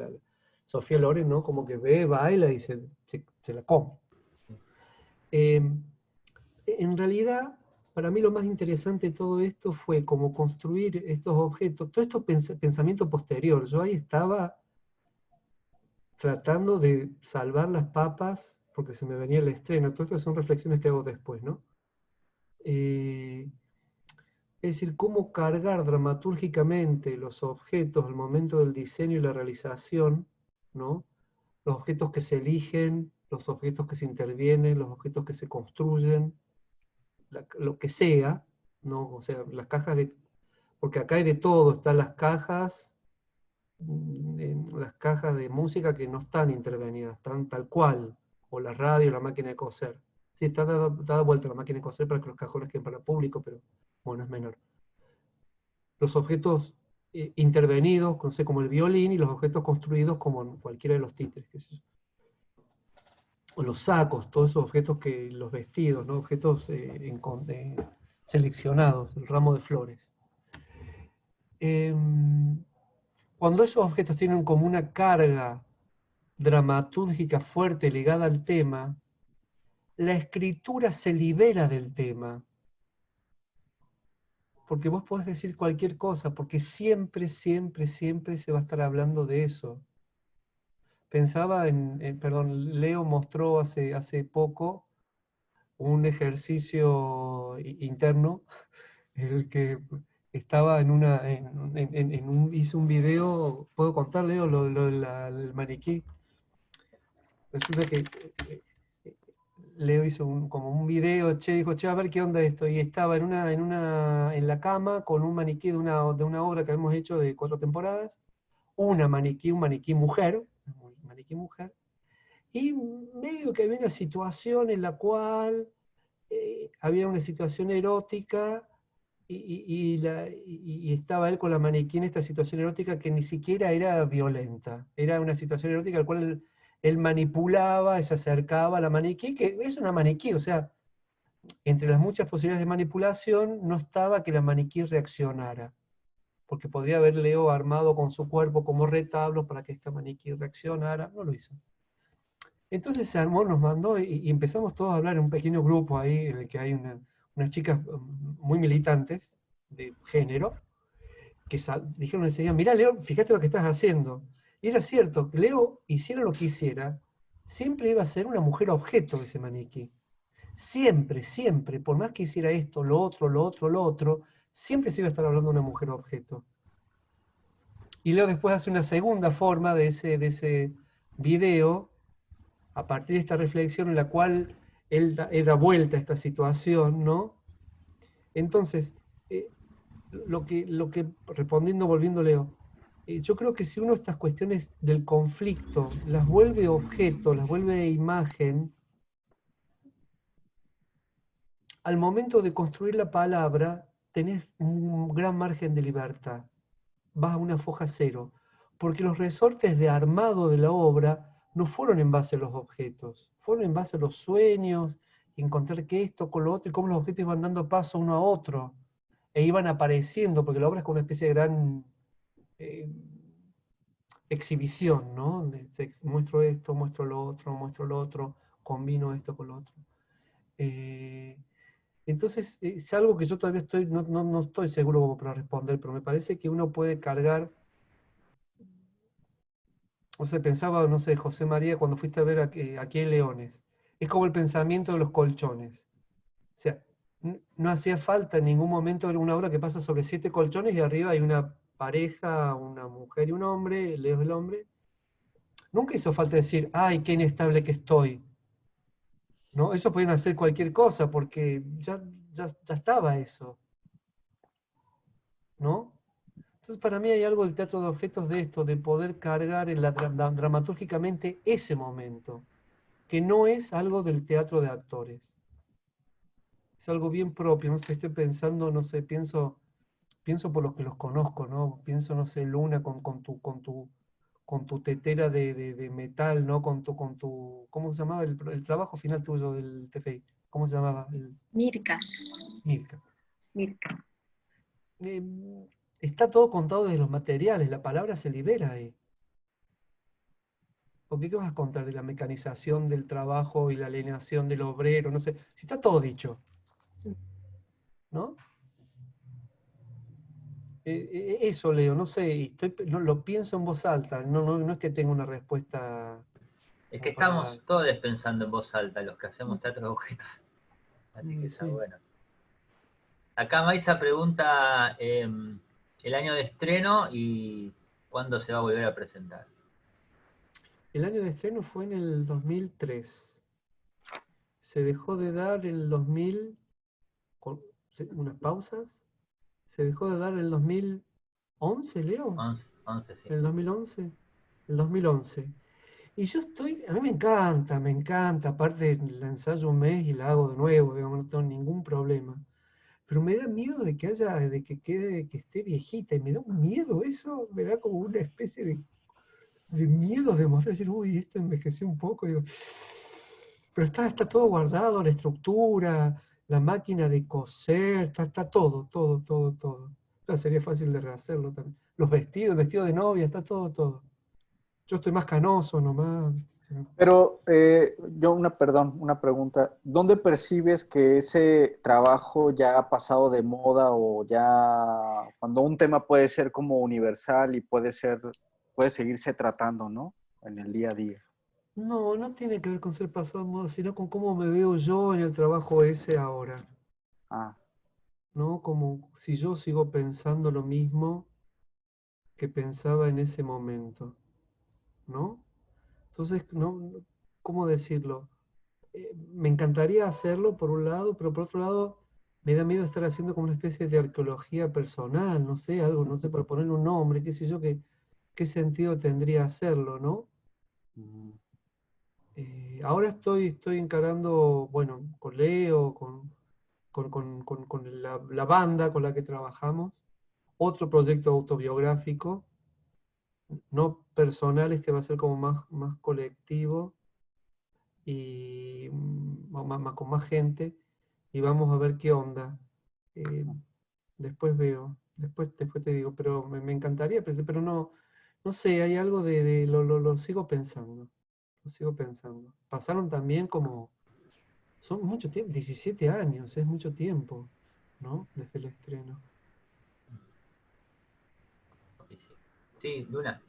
Sofía Loren, ¿no? Como que ve, baila y se la come. En realidad, para mí lo más interesante de todo esto fue como construir estos objetos, todo esto pensamiento posterior. Yo ahí estaba tratando de salvar las papas porque se me venía el estreno. Todo esto son reflexiones que hago después, ¿no? Es decir, cómo cargar dramatúrgicamente los objetos al momento del diseño y la realización, ¿no? Los objetos que se eligen, los objetos que se intervienen, los objetos que se construyen, lo que sea, ¿no? O sea, las cajas porque acá hay de todo, están las cajas de música que no están intervenidas, están tal cual, o la radio, la máquina de coser. Sí, está dada vuelta la máquina de coser para que los cajones queden para el público, pero bueno, es menor. Los objetos intervenidos, no sé, como el violín, y los objetos construidos como cualquiera de los títeres, qué sé yo. O los sacos, todos esos objetos los vestidos, ¿no? Objetos seleccionados, el ramo de flores. Cuando esos objetos tienen como una carga dramatúrgica fuerte ligada al tema, la escritura se libera del tema. Porque vos podés decir cualquier cosa, porque siempre, siempre, siempre se va a estar hablando de eso. Pensaba perdón, Leo mostró hace poco un ejercicio interno, el que estaba hizo un video, ¿puedo contar, Leo, el maniquí? Resulta que Leo hizo como un video, dijo, a ver qué onda esto, y estaba en la cama con un maniquí de una obra que habíamos hecho de 4 temporadas, un maniquí mujer, y medio que había una situación en la cual había una situación erótica, y estaba él con la maniquí en esta situación erótica que ni siquiera era violenta, era una situación erótica al cual él manipulaba, se acercaba a la maniquí, que es una maniquí, o sea, entre las muchas posibilidades de manipulación no estaba que la maniquí reaccionara, porque podría haber Leo armado con su cuerpo como retablo para que esta maniquí reaccionara, no lo hizo. Entonces se armó, nos mandó, y empezamos todos a hablar en un pequeño grupo ahí, en el que hay unas chicas muy militantes de género, que dijeron enseguida, mirá Leo, fíjate lo que estás haciendo. Y era cierto, Leo, hiciera lo que hiciera, siempre iba a ser una mujer objeto de ese maniquí. Siempre, siempre, por más que hiciera esto, lo otro, siempre se iba a estar hablando de una mujer objeto. Y Leo después hace una segunda forma de ese video, a partir de esta reflexión en la cual él da vuelta a esta situación, ¿no? Entonces, lo que respondiendo, volviendo Leo, yo creo que si uno estas cuestiones del conflicto las vuelve objeto, las vuelve imagen, al momento de construir la palabra tenés un gran margen de libertad, vas a una foja cero, porque los resortes de armado de la obra no fueron en base a los objetos, fueron en base a los sueños, encontrar que esto con lo otro, y cómo los objetos iban dando paso uno a otro, e iban apareciendo, porque la obra es como una especie de gran exhibición, ¿no? Muestro esto, muestro lo otro, combino esto con lo otro. Entonces, es algo que yo todavía no estoy seguro como para responder, pero me parece que uno puede cargar. O sea, pensaba, no sé, José María, cuando fuiste a ver Aquí hay leones. Es como el pensamiento de los colchones. O sea, no hacía falta en ningún momento una obra que pasa sobre 7 colchones y arriba hay una pareja, una mujer y un hombre, Leo es el hombre. Nunca hizo falta decir, ¡ay, qué inestable que estoy! ¿No? Eso podían hacer cualquier cosa, porque ya estaba eso. ¿No? Entonces para mí hay algo del teatro de objetos de esto, de poder cargar dramatúrgicamente ese momento, que no es algo del teatro de actores. Es algo bien propio, no sé, estoy pensando, no sé, pienso por los que los conozco, ¿no? Pienso, no sé, Luna con tu tetera de metal, ¿no? Con tu, ¿cómo se llamaba el trabajo final tuyo del TFI? ¿Cómo se llamaba? Mirka. Está todo contado desde los materiales, la palabra se libera ahí. ¿Por qué vas a contar de la mecanización del trabajo y la alienación del obrero? No sé, si está todo dicho. ¿No? Eso, Leo, no sé, lo pienso en voz alta, no es que tenga una respuesta. Es que estamos todos pensando en voz alta, los que hacemos teatro de objetos. Así que está bueno. Acá Maisa pregunta el año de estreno y cuándo se va a volver a presentar. El año de estreno fue en el 2003. Se dejó de dar en el 2000, con unas pausas. Se dejó de dar en el 2011, Leo. 11, sí. En el 2011. El 2011. Y yo a mí me encanta, aparte la ensayo un mes y la hago de nuevo, digamos, no tengo ningún problema. Pero me da miedo de que esté viejita, y me da un miedo eso, me da como una especie de miedo de mostrar, decir, uy, esto envejeció un poco, digo, pero está todo guardado, la estructura, la máquina de coser, está todo. Sería fácil de rehacerlo también. Los vestidos, el vestido de novia, está todo. Yo estoy más canoso nomás. Pero yo una pregunta. ¿Dónde percibes que ese trabajo ya ha pasado de moda o ya cuando un tema puede ser como universal y puede seguirse tratando, ¿no? En el día a día. No, no tiene que ver con ser pasado de moda, sino con cómo me veo yo en el trabajo ese ahora. Ah. ¿No? Como si yo sigo pensando lo mismo que pensaba en ese momento, ¿no? Entonces, no, ¿cómo decirlo? Me encantaría hacerlo por un lado, pero por otro lado me da miedo estar haciendo como una especie de arqueología personal, no sé, algo, no sé, para ponerle un nombre, qué sé yo, qué sentido tendría hacerlo, ¿no? Ahora estoy encarando, bueno, con Leo, con la banda con la que trabajamos, otro proyecto autobiográfico, no personal, este va a ser como más colectivo y con más gente, y vamos a ver qué onda. Después veo, después te digo, pero me encantaría, pero no sé, hay algo lo sigo pensando, lo sigo pensando. Pasaron también son mucho tiempo, 17 años, es mucho tiempo, ¿no? Desde el estreno. Sí, Luna.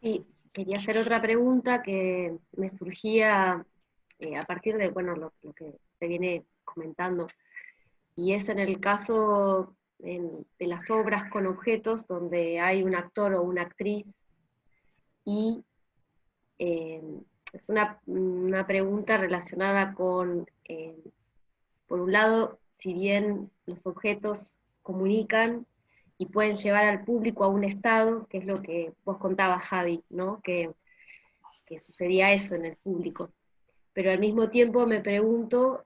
Sí, quería hacer otra pregunta que me surgía a partir de, bueno, lo que se viene comentando, y es en el caso de las obras con objetos donde hay un actor o una actriz, y es una pregunta relacionada con, por un lado, si bien los objetos comunican y pueden llevar al público a un estado, que es lo que vos contabas, Javi, ¿no? Que sucedía eso en el público. Pero al mismo tiempo me pregunto,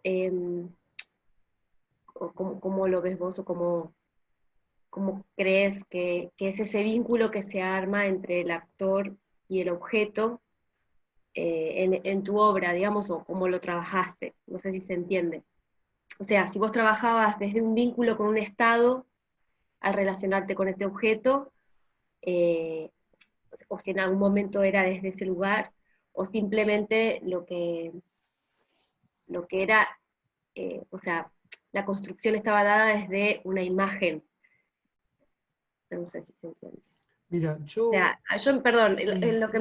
¿cómo lo ves vos o cómo crees que es ese vínculo que se arma entre el actor y el objeto en tu obra, digamos, o cómo lo trabajaste? No sé si se entiende. O sea, si vos trabajabas desde un vínculo con un estado al relacionarte con ese objeto, eh, o si en algún momento era desde ese lugar, o simplemente lo que era, o sea, la construcción estaba dada desde una imagen. No sé si se entiende. Mira, O sea, yo, perdón, sí. lo que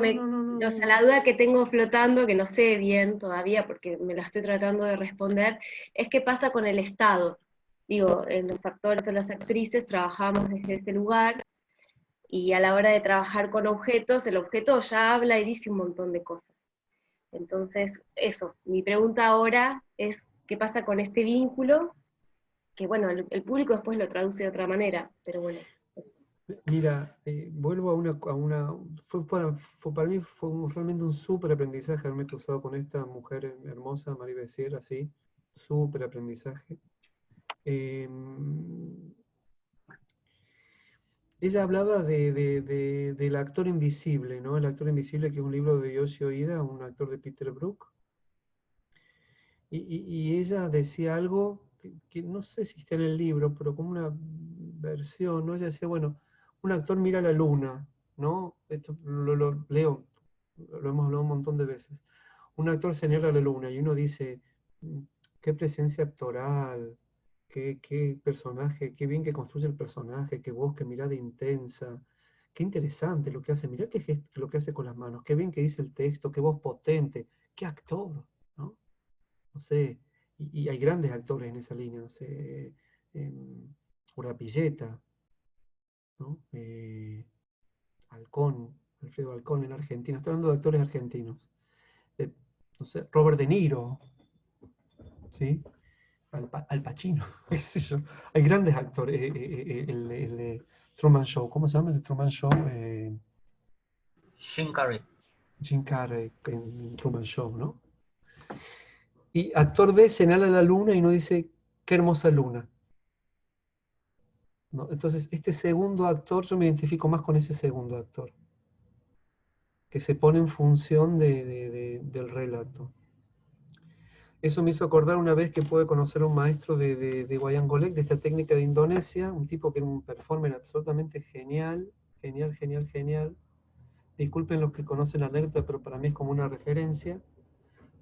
o sea, la duda que tengo flotando, que no sé bien todavía, porque me la estoy tratando de responder, es qué pasa con el Estado. Digo, los actores o las actrices trabajamos desde ese lugar, y a la hora de trabajar con objetos, el objeto ya habla y dice un montón de cosas. Entonces, eso, mi pregunta ahora es, ¿qué pasa con este vínculo? Que bueno, el público después lo traduce de otra manera, pero bueno. Mira, vuelvo para mí fue realmente un súper aprendizaje haberme cruzado con esta mujer hermosa, Marie Bessier, así, súper aprendizaje. Ella hablaba del actor invisible, ¿no? El actor invisible, que es un libro de Yoshio Ida, un actor de Peter Brook. Y ella decía algo que no sé si está en el libro, pero como una versión, ¿no? Ella decía, bueno, un actor mira la luna, ¿no? Esto lo leo, lo hemos hablado un montón de veces. Un actor señala la luna y uno dice, qué presencia actoral, qué personaje, qué bien que construye el personaje, qué voz, qué mirada intensa, qué interesante lo que hace, mirá qué gesto, lo que hace con las manos, qué bien que dice el texto, qué voz potente, qué actor, ¿no? No sé, y hay grandes actores en esa línea, no sé, Urdapilleta, ¿no? Alcón, Alfredo Alcón en Argentina, estoy hablando de actores argentinos. No sé, Robert De Niro, ¿sí? Al Pacino, qué sé yo. Hay grandes actores, el de Truman Show, ¿cómo se llama el de Truman Show? Jim Carrey. Jim Carrey en Truman Show, ¿no? Y actor B señala la luna y no dice, qué hermosa luna. ¿No? Entonces, este segundo actor, yo me identifico más con ese segundo actor, que se pone en función del relato. Eso me hizo acordar una vez que pude conocer a un maestro de Wayang Golek, de esta técnica de Indonesia, un tipo que era un performer absolutamente genial, genial, genial, genial, disculpen los que conocen la anécdota, pero para mí es como una referencia,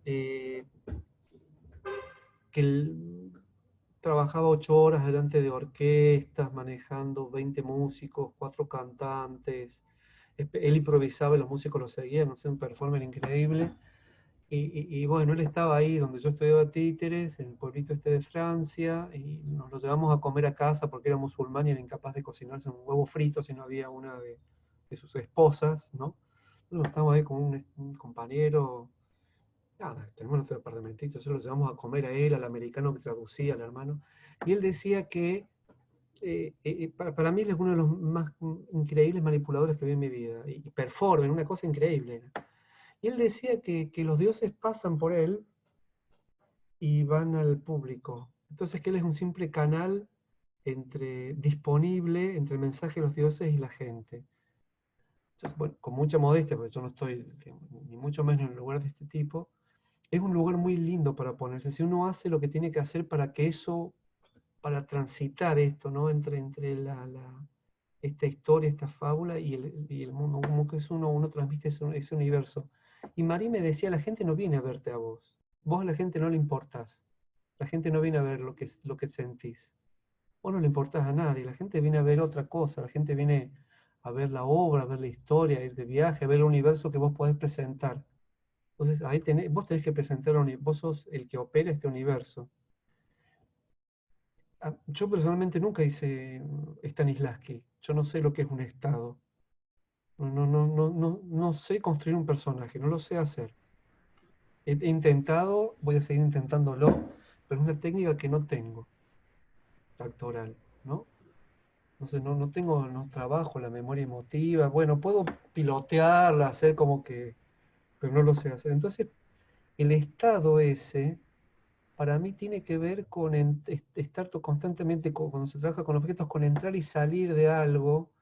que él trabajaba 8 horas delante de orquestas, manejando 20 músicos, 4 cantantes. Él improvisaba y los músicos lo seguían, no sé, un performer increíble. Y bueno, él estaba ahí donde yo estudiaba títeres, en el pueblito este de Francia, y nos lo llevamos a comer a casa porque era musulmán y era incapaz de cocinarse un huevo frito si no había una de sus esposas, ¿no? Entonces estábamos ahí con un compañero, nada, tenemos nuestro departamentito, nosotros lo llevamos a comer a él, al americano que traducía, al hermano, y él decía que para mí él es uno de los más increíbles manipuladores que vi en mi vida, y performan, una cosa increíble. Y él decía que los dioses pasan por él y van al público. Entonces que él es un simple canal disponible entre el mensaje de los dioses y la gente. Entonces, bueno, con mucha modestia, porque yo no estoy ni mucho menos en un lugar de este tipo, es un lugar muy lindo para ponerse. Si uno hace lo que tiene que hacer para que eso, para transitar esto, ¿no? Entre esta historia, esta fábula y el mundo, como que es uno transmite ese universo. Y Marí me decía, la gente no viene a verte a vos. Vos a la gente no le importás. La gente no viene a ver lo que sentís. Vos no le importás a nadie. La gente viene a ver otra cosa. La gente viene a ver la obra, a ver la historia, a ir de viaje, a ver el universo que vos podés presentar. Entonces, ahí vos tenés que presentar, vos sos el que opera este universo. Yo personalmente nunca hice Stanislavski. Yo no sé lo que es un estado. No sé construir un personaje, no lo sé hacer. He intentado, voy a seguir intentándolo, pero es una técnica que no tengo, actoral, ¿no? Entonces no tengo, no trabajo la memoria emotiva. Bueno, puedo pilotearla, hacer como que, pero no lo sé hacer. Entonces, el estado ese, para mí tiene que ver con estar constantemente, cuando se trabaja con objetos, con entrar y salir de algo,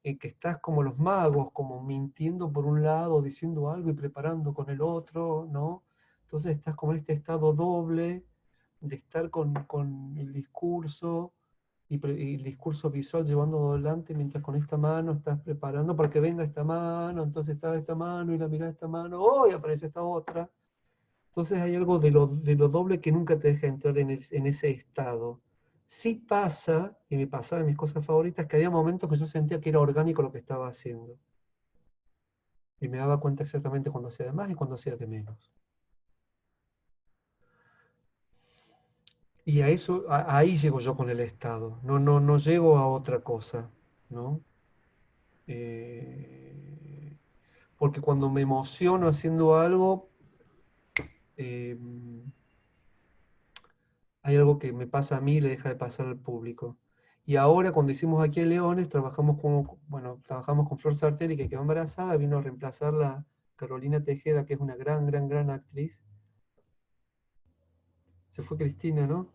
que estás como los magos, como mintiendo por un lado, diciendo algo y preparando con el otro, ¿no? Entonces estás como en este estado doble, de estar con el discurso, y el discurso visual llevando adelante, mientras con esta mano estás preparando para que venga esta mano, entonces está esta mano y la mirada de esta mano, ¡oh! Y aparece esta otra. Entonces hay algo de lo doble que nunca te deja entrar en ese estado. Sí pasa, y me pasaba en mis cosas favoritas, que había momentos que yo sentía que era orgánico lo que estaba haciendo. Y me daba cuenta exactamente cuando hacía de más y cuando hacía de menos. Y ahí llego yo con el estado. No llego a otra cosa, ¿no? Porque cuando me emociono haciendo algo, hay algo que me pasa a mí y le deja de pasar al público. Y ahora, cuando hicimos aquí en Leones, trabajamos con Flor Sarteri, que quedó embarazada, vino a reemplazarla Carolina Tejeda, que es una gran actriz. Se fue Cristina, ¿no?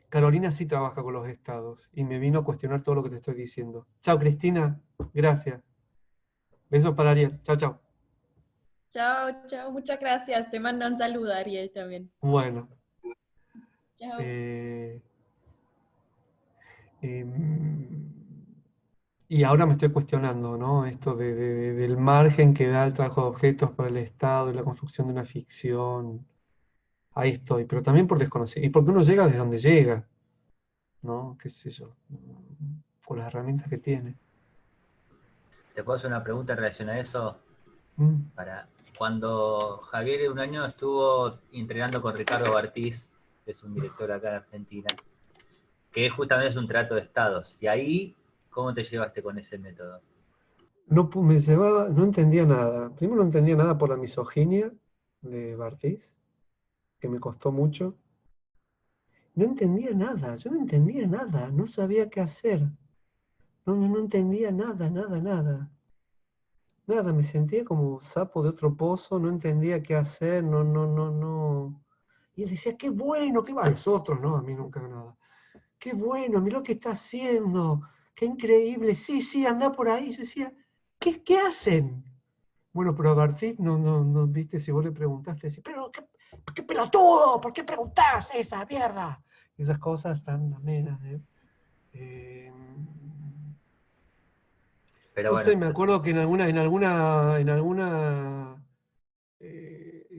Carolina sí trabaja con los estados, y me vino a cuestionar todo lo que te estoy diciendo. Chao, Cristina. Gracias. Besos para Ariel. Chao, chao. Chao, chao, muchas gracias. Te mando un saludo, Ariel, también. Bueno. Chao. Y ahora me estoy cuestionando, ¿no? Esto del margen que da el trabajo de objetos para el Estado y la construcción de una ficción. Ahí estoy, pero también por desconocimiento. Y porque uno llega desde donde llega, ¿no? ¿Qué sé yo? Con las herramientas que tiene. ¿Te puedo hacer una pregunta en relación a eso? Para cuando Javier un año estuvo entrenando con Ricardo Bartiz, que es un director acá en Argentina, que justamente es un trato de estados. Y ahí, ¿cómo te llevaste con ese método? No entendía nada. Primero no entendía nada por la misoginia de Bartiz, que me costó mucho. No entendía nada, yo no entendía nada, no sabía qué hacer. No entendía nada. Nada, me sentía como sapo de otro pozo, no entendía qué hacer, no. Y él decía, qué bueno, qué va a los otros, no, a mí nunca nada. Qué bueno, mira lo que está haciendo, qué increíble, sí, anda por ahí. Yo decía, ¿qué hacen? Bueno, pero a Bartiz no, viste, si vos le preguntaste, decía, pero qué pelotudo, ¿por qué preguntás esa mierda? Esas cosas tan amenas, Pero No bueno, sé, me acuerdo que en alguna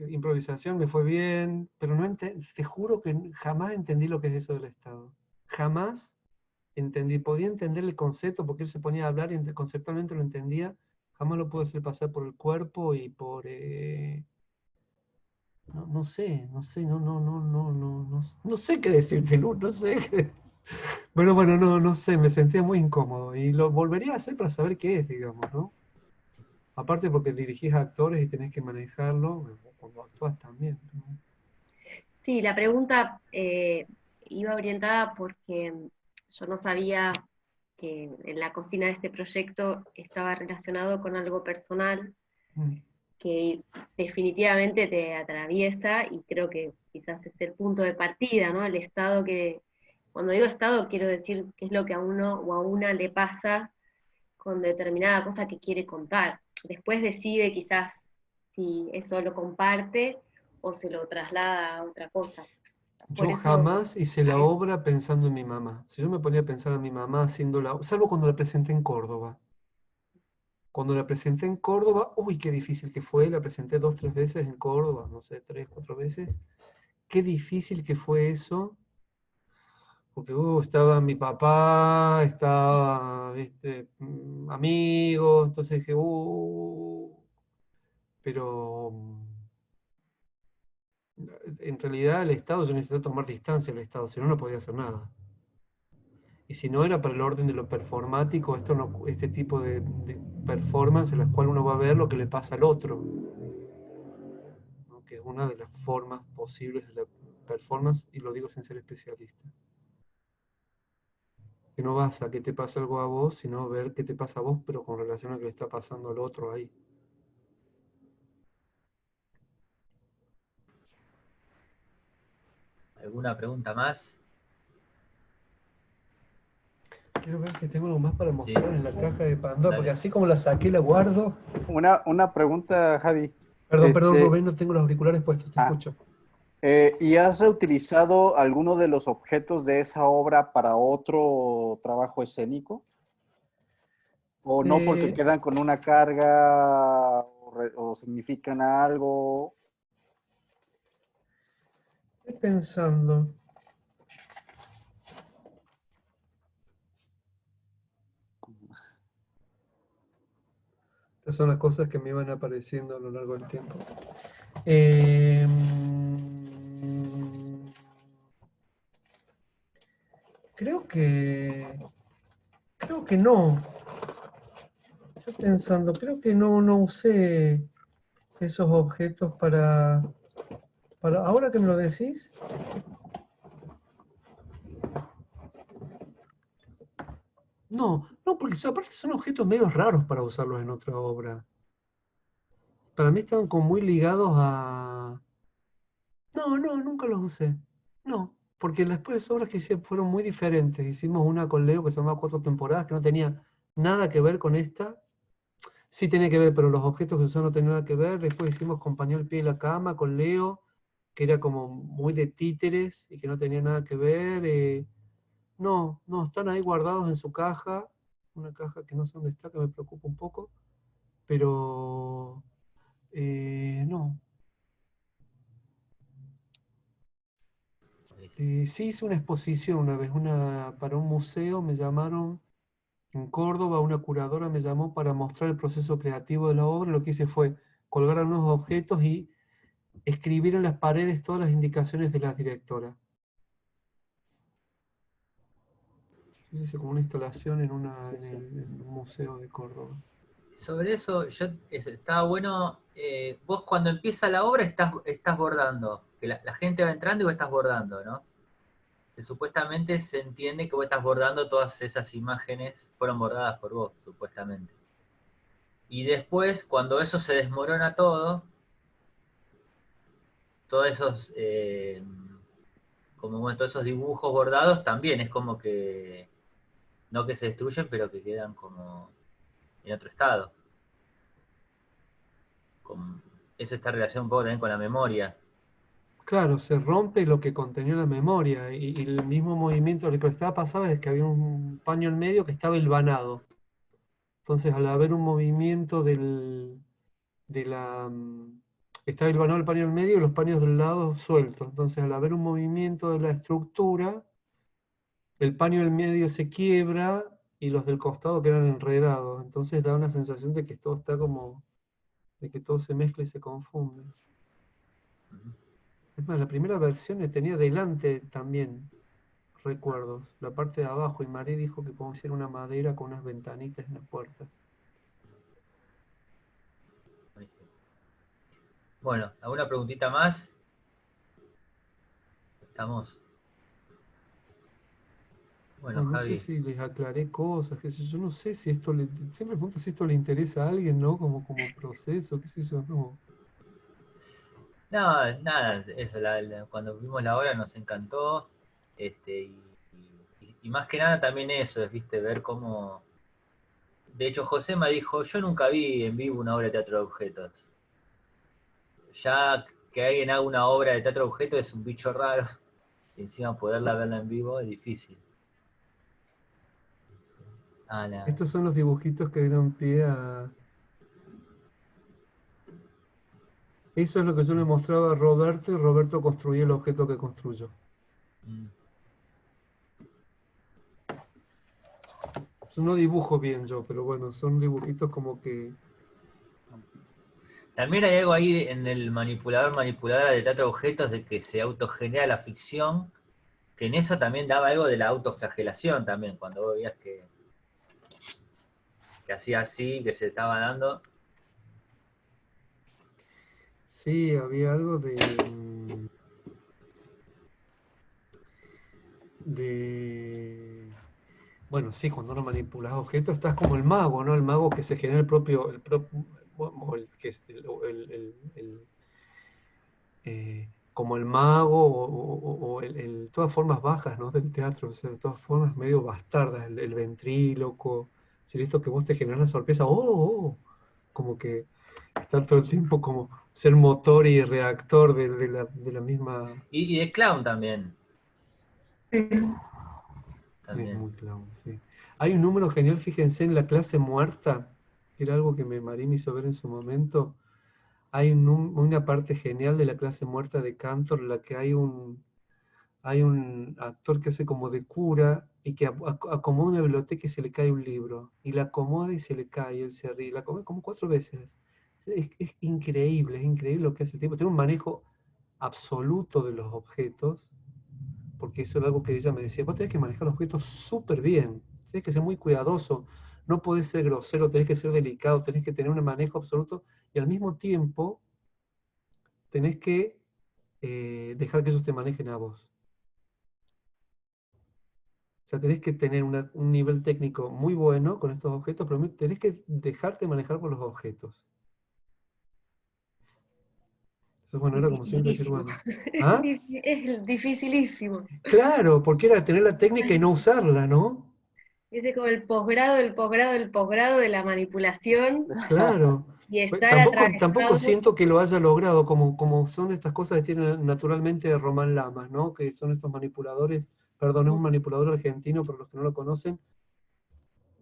improvisación me fue bien, pero te juro que jamás entendí lo que es eso del Estado. Jamás entendí, podía entender el concepto porque él se ponía a hablar y conceptualmente lo entendía, jamás lo pude hacer pasar por el cuerpo y por... no sé, no sé qué decirte, Lu, no sé. Pero bueno, no sé, me sentía muy incómodo y lo volvería a hacer para saber qué es, digamos, ¿no? Aparte porque dirigís a actores y tenés que manejarlo cuando actúas también, ¿no? Sí, la pregunta iba orientada porque yo no sabía que en la cocina de este proyecto estaba relacionado con algo personal Mm. que definitivamente te atraviesa y creo que quizás es el punto de partida, ¿no? El estado que, cuando digo estado quiero decir qué es lo que a uno o a una le pasa con determinada cosa que quiere contar. Después decide quizás si eso lo comparte o se lo traslada a otra cosa. Por Yo eso, jamás hice la obra pensando en mi mamá. Si yo me ponía a pensar en mi mamá haciendo la obra, salvo cuando la presenté en Córdoba. Cuando la presenté en Córdoba, uy, qué difícil que fue, la presenté 2, 3 veces en Córdoba, no sé, 3, 4 veces. Qué difícil que fue eso, porque estaba mi papá, estaba, viste, amigos, entonces dije, pero en realidad el Estado, yo necesito tomar distancia del Estado, si no, no podía hacer nada. Y si no era para el orden de lo performático, este tipo de performance en las cuales uno va a ver lo que le pasa al otro, ¿no? Que es una de las formas posibles de la performance, y lo digo sin ser especialista. Que no vas a que te pase algo a vos, sino ver qué te pasa a vos, pero con relación a lo que le está pasando al otro ahí. ¿alguna pregunta más? Quiero ver si tengo algo más para Sí, mostrar en la caja de Pandora, porque dale. así como la saqué, la guardo. Una pregunta, Javi. Perdón, Rubén, no tengo los auriculares puestos, te escucho. ¿Y has reutilizado alguno de los objetos de esa obra para otro trabajo escénico? ¿O no porque quedan con una carga o significan algo? Estoy pensando. Estas son las cosas que me iban apareciendo a lo largo del tiempo. Creo que no. Estoy pensando, creo que no usé esos objetos para... Ahora que me lo decís, no, porque aparte son objetos medio raros para usarlos en otra obra. Para mí estaban como muy ligados a... No, nunca los usé. No, porque después las obras que hice fueron muy diferentes. Hicimos una con Leo que se llamaba 4 temporadas, que no tenía nada que ver con esta. Sí tenía que ver, pero los objetos que usaron no tenían nada que ver. Después hicimos Compañía al pie de la cama con Leo, que era como muy de títeres y que no tenía nada que ver. No, están ahí guardados en su caja. Una caja que no sé dónde está, que me preocupa un poco. Pero no. Sí hice una exposición una vez, para un museo me llamaron en Córdoba, una curadora me llamó para mostrar el proceso creativo de la obra. Lo que hice fue colgar algunos objetos y escribir en las paredes todas las indicaciones de la directora. Hice como una instalación en un museo de Córdoba. Sobre eso, estaba bueno, vos cuando empieza la obra estás bordando, que la gente va entrando y vos estás bordando, ¿no? Que supuestamente se entiende que vos estás bordando todas esas imágenes, fueron bordadas por vos, supuestamente. Y después, cuando eso se desmorona todo, todos esos, todos esos dibujos bordados también es como que, no que se destruyen, pero que quedan como en otro estado. Eso está relacionado un poco también con la memoria. Claro, se rompe lo que contenía la memoria y el mismo movimiento. Lo que estaba pasando es que había un paño en medio que estaba hilvanado. Entonces, al haber un movimiento estaba hilvanado el paño en medio y los paños del lado sueltos. Entonces, al haber un movimiento de la estructura, el paño del medio se quiebra y los del costado quedan enredados. Entonces da una sensación de que todo está como, de que todo se mezcla y se confunde. Es más, la primera versión tenía delante también recuerdos, la parte de abajo, y María dijo que como si era una madera con unas ventanitas en las puertas. Bueno, ¿alguna preguntita más? ¿Estamos? Bueno, No sé Javi. si les aclaré cosas, qué sé yo, no sé si esto le, siempre pregunto si esto le interesa a alguien, ¿no? Como proceso, qué sé yo, no. No, nada, eso, cuando vimos la obra nos encantó, y más que nada también eso, es, viste, ver cómo... De hecho, Josema dijo, yo nunca vi en vivo una obra de teatro de objetos. Ya que alguien haga una obra de teatro de objetos es un bicho raro, y encima poderla verla en vivo es difícil. Estos son los dibujitos que dieron pie a... Eso es lo que yo le mostraba a Roberto, y Roberto construyó el objeto que construyó. Yo no dibujo bien yo, pero bueno, son dibujitos como que... También hay algo ahí en el manipuladora de teatro de objetos de que se autogenera la ficción, que en eso también daba algo de la autoflagelación también, cuando vos veías que hacía así, que se estaba dando. Sí, había algo bueno, sí, cuando uno manipula objetos, estás como el mago, ¿no? El mago que se genera o el que es como el mago o todas formas bajas, ¿no? Del teatro, o sea, de todas formas medio bastardas, el ventríloco, si esto que vos te generas la sorpresa, como que estar todo el tiempo como ser motor y reactor de la misma... Y de clown también. Es muy clown, sí. Hay un número genial, fíjense, en la clase muerta, que era algo que Marín hizo ver en su momento. Hay una parte genial de la clase muerta de Cantor, en la que hay un actor que hace como de cura y que acomoda una biblioteca y se le cae un libro. Y la acomoda y se le cae, y él se ríe. La acomoda como 4 veces. Es increíble lo que hace el tipo. Tiene un manejo absoluto de los objetos, porque eso era algo que ella me decía, vos tenés que manejar los objetos súper bien, tenés que ser muy cuidadoso, no podés ser grosero, tenés que ser delicado, tenés que tener un manejo absoluto, y al mismo tiempo tenés que dejar que ellos te manejen a vos. O sea, tenés que tener un nivel técnico muy bueno con estos objetos, pero tenés que dejarte manejar por los objetos. Entonces, bueno, era como siempre decir, bueno, ¿ah? Es dificilísimo. Claro, porque era tener la técnica y no usarla, ¿no? Ese es como el posgrado, el posgrado, el posgrado de la manipulación. Claro. Y Pues estar tampoco atravesado. siento que lo haya logrado, como son estas cosas que tienen naturalmente Román Lamas, ¿no? Que son estos manipuladores, perdón, es un manipulador argentino, por los que no lo conocen.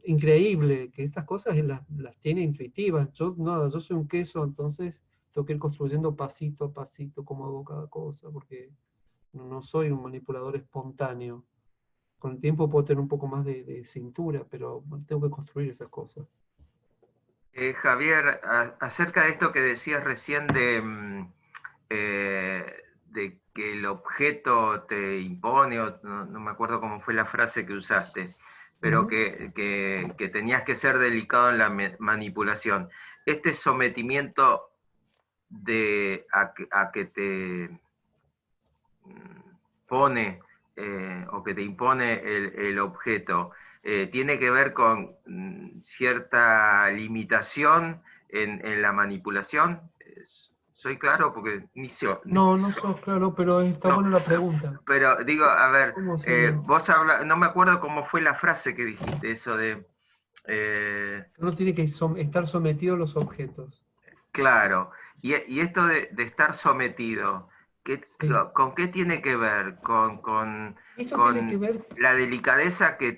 Increíble, que estas cosas las tiene intuitivas. Yo soy un queso, entonces tengo que ir construyendo pasito a pasito cómo hago cada cosa, porque no soy un manipulador espontáneo. Con el tiempo puedo tener un poco más de cintura, pero tengo que construir esas cosas. Javier, acerca de esto que decías recién de que el objeto te impone, o no me acuerdo cómo fue la frase que usaste, pero que tenías que ser delicado en la manipulación. Este sometimiento a que te pone o que te impone el objeto, tiene que ver con cierta limitación en la manipulación. ¿Soy claro? Porque No sos claro, pero está buena la pregunta. Pero digo, a ver, vos no me acuerdo cómo fue la frase que dijiste, eso de... Uno tiene que estar sometido a los objetos. Claro, y esto de estar sometido, ¿Con qué tiene que ver? ¿Con Esto tiene que ver, la delicadeza que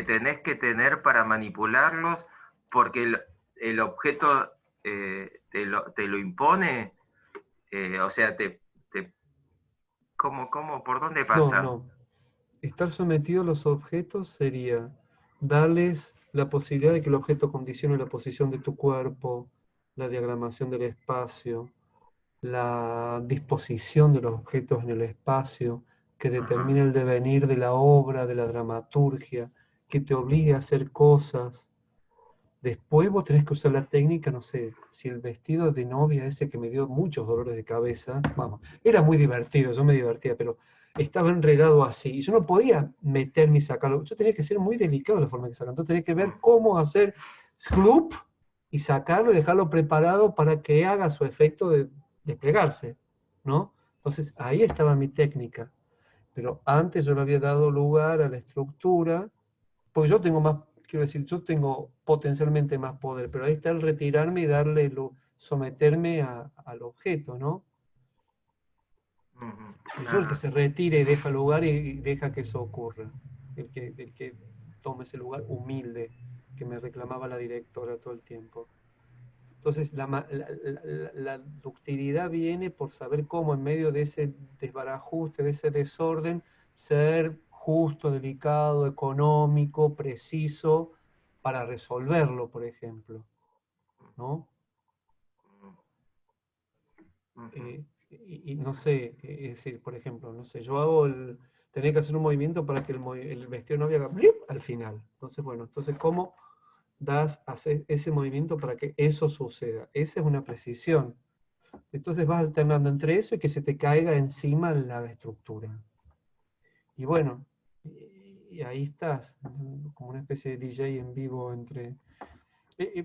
tenés que tener para manipularlos? Porque el objeto te lo impone. O sea, ¿cómo, por dónde pasa? no. Estar sometido a los objetos sería darles la posibilidad de que el objeto condicione la posición de tu cuerpo, la diagramación del espacio, la disposición de los objetos en el espacio, que determine el devenir de la obra, de la dramaturgia, que te obligue a hacer cosas. Después vos tenés que usar la técnica, no sé, si el vestido de novia ese que me dio muchos dolores de cabeza, vamos, era muy divertido, yo me divertía, pero estaba enredado así, y yo no podía meterme y sacarlo, yo tenía que ser muy delicado la forma que sacan, entonces tenía que ver cómo hacer club y sacarlo y dejarlo preparado para que haga su efecto de desplegarse, ¿no? Entonces ahí estaba mi técnica, pero antes yo le había dado lugar a la estructura, porque yo tengo más, quiero decir, yo tengo potencialmente más poder, pero ahí está el retirarme y darle, someterme al objeto, ¿no? Y yo el que se retire y deja lugar y deja que eso ocurra, el que tome ese lugar humilde que me reclamaba la directora todo el tiempo. Entonces la ductilidad viene por saber cómo en medio de ese desbarajuste, de ese desorden, ser justo, delicado, económico, preciso, para resolverlo, por ejemplo, ¿no? Y no sé, es decir, por ejemplo, no sé, yo hago tenía que hacer un movimiento para que el vestido no haga ¡blip! Al final. Entonces, bueno, entonces, ¿cómo hacer ese movimiento para que eso suceda? Esa es una precisión. Entonces vas alternando entre eso y que se te caiga encima la estructura. Y bueno, y ahí estás, como una especie de DJ en vivo entre...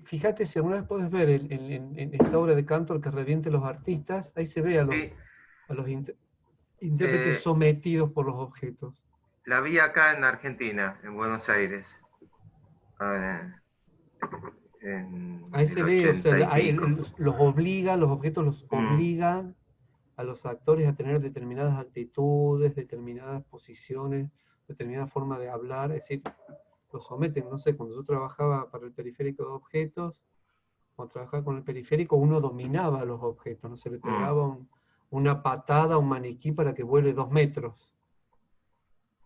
Fíjate, si alguna vez podés ver en esta obra de Cantor que reviente los artistas, ahí se ve a los intérpretes sometidos por los objetos. La vi acá en Argentina, en Buenos Aires. Ahí se ve, o sea, los objetos los obligan a los actores a tener determinadas actitudes, determinadas posiciones, determinada forma de hablar, es decir, los someten, no sé, cuando yo trabajaba para el periférico de objetos, cuando trabajaba con el periférico, uno dominaba a los objetos, no se le pegaba una patada a un maniquí para que vuele 2 metros.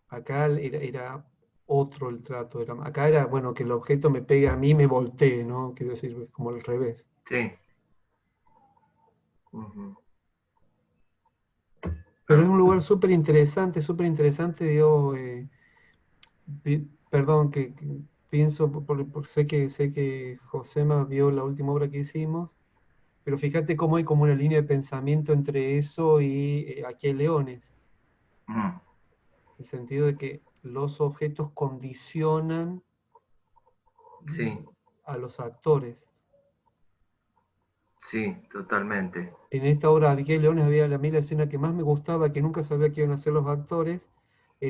Acá era otro el trato, acá era, bueno, que el objeto me pegue a mí y me voltee, ¿no? Quiero decir, como al revés. Sí. Pero es un lugar súper interesante, digo, perdón, que pienso, sé que Josema vio la última obra que hicimos, pero fíjate cómo hay como una línea de pensamiento entre eso y Aquí hay leones. En el sentido de que los objetos condicionan a los actores. Sí, totalmente. En esta obra Aquí hay leones había a mí la escena que más me gustaba, que nunca sabía qué iban a hacer los actores,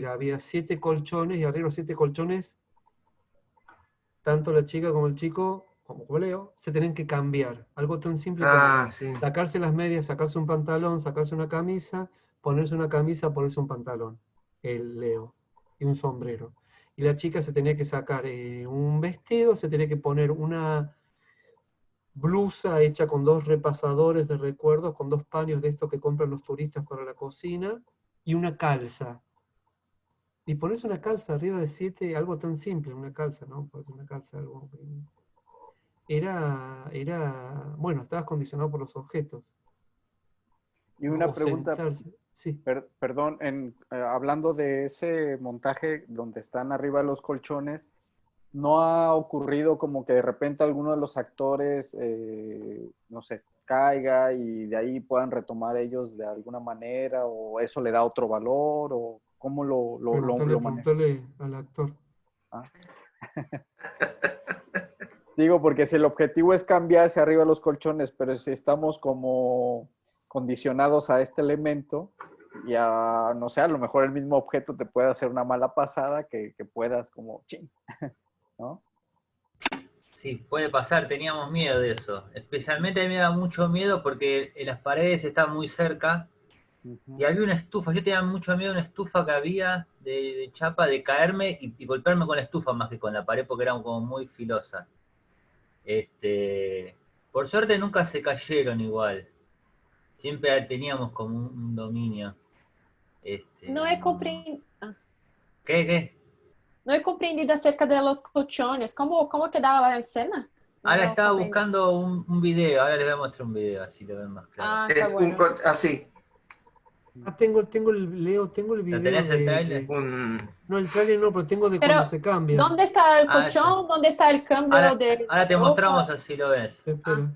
había 7 colchones y arriba de los 7 colchones, tanto la chica como el chico, como Leo, se tienen que cambiar. Algo tan simple como sacarse las medias, sacarse un pantalón, sacarse una camisa, ponerse una camisa, ponerse un pantalón, el Leo, y un sombrero. Y la chica se tenía que sacar un vestido, se tenía que poner una blusa hecha con 2 repasadores de recuerdos, con 2 paños de estos que compran los turistas para la cocina, y una calza. Y ponerse una calza arriba de 7, algo tan simple, una calza, ¿no? Pues una calza, algo... Bueno, estabas condicionado por los objetos. Y una pregunta, sí. Perdón, hablando de ese montaje donde están arriba los colchones, ¿no ha ocurrido como que de repente alguno de los actores, no sé, caiga y de ahí puedan retomar ellos de alguna manera, o eso le da otro valor, o cómo lo manejan? Preguntale al actor. Digo, porque si el objetivo es cambiarse arriba de los colchones, pero si estamos como condicionados a este elemento, y no sé, a lo mejor el mismo objeto te puede hacer una mala pasada que puedas como, ching, ¿no? Sí, puede pasar, teníamos miedo de eso. Especialmente a mí me da mucho miedo porque las paredes están muy cerca Y había una estufa, yo tenía mucho miedo de una estufa que había de chapa, de caerme y golpearme con la estufa más que con la pared porque era como muy filosa. Por suerte nunca se cayeron igual. Siempre teníamos como un dominio. Não é compreendido. ¿Qué? Não é compreendido acerca de los colchones. ¿Cómo quedaba la escena? Ahora No estaba comprendí. buscando un video, ahora les voy a mostrar un video, así lo ven más claro. Ah, Es está bueno. así. Tengo el ¿Lo video tenés el de... trailer? No, el trailer no, pero tengo de Pero, cuando se cambia. ¿dónde está el Ah, colchón? ¿Dónde está el cambio de Ahora te ropa? mostramos así lo ves. Espera.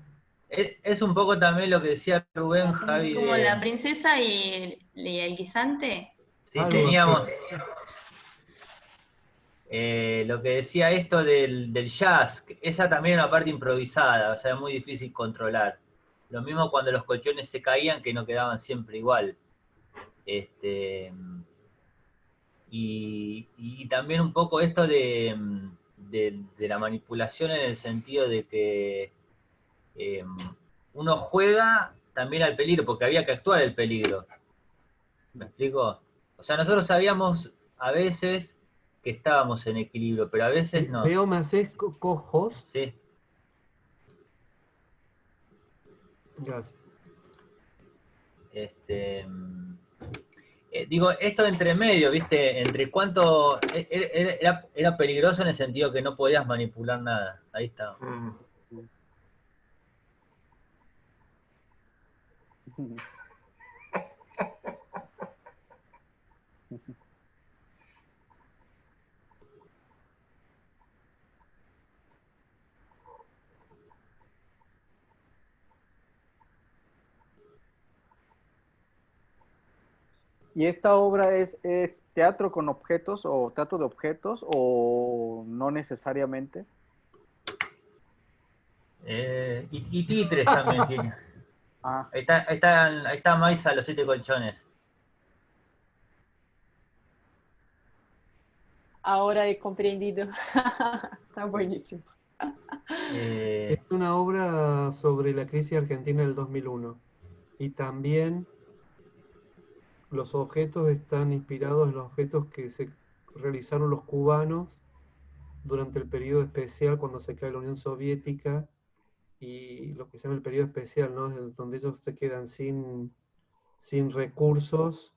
Es un poco también lo que decía Rubén, Javi, Como de- la princesa y el guisante. sí, Algo teníamos así. lo que decía esto del jazz, esa también era una parte improvisada, o sea, es muy difícil controlar. Lo mismo cuando los colchones se caían, que no quedaban siempre igual. Y también un poco esto de la manipulación en el sentido de que uno juega también al peligro, porque había que actuar el peligro. ¿Me explico? O sea, nosotros sabíamos a veces que estábamos en equilibrio, pero a veces no. Veo, me haces cojos. Sí. Gracias. Digo, esto entre medio, ¿viste? Entre cuánto... Era peligroso en el sentido que no podías manipular nada. Ahí está. ¿Y esta obra es teatro con objetos o teatro de objetos o no necesariamente? Y títeres también tiene. Ah. Ahí está Maisa, los 7 colchones. Ahora he comprendido. Está buenísimo. Es una obra sobre la crisis argentina del 2001. Y también los objetos están inspirados en los objetos que se realizaron los cubanos durante el periodo especial cuando se cae la Unión Soviética y lo que se llama el periodo especial, ¿no? Donde ellos se quedan sin recursos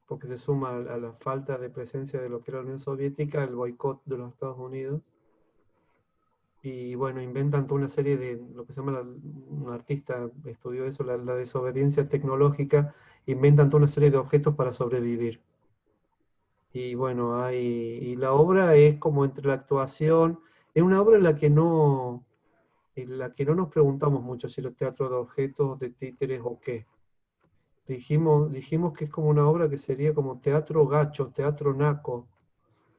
porque se suma a la falta de presencia de lo que era la Unión Soviética, el boicot de los Estados Unidos. Y bueno, inventan toda una serie de, lo que se llama, un artista estudió eso, la desobediencia tecnológica, inventan toda una serie de objetos para sobrevivir. Y bueno, y la obra es como entre la actuación, es una obra en la que no nos preguntamos mucho si era teatro de objetos, de títeres o qué. Dijimos que es como una obra que sería como teatro gacho, teatro naco,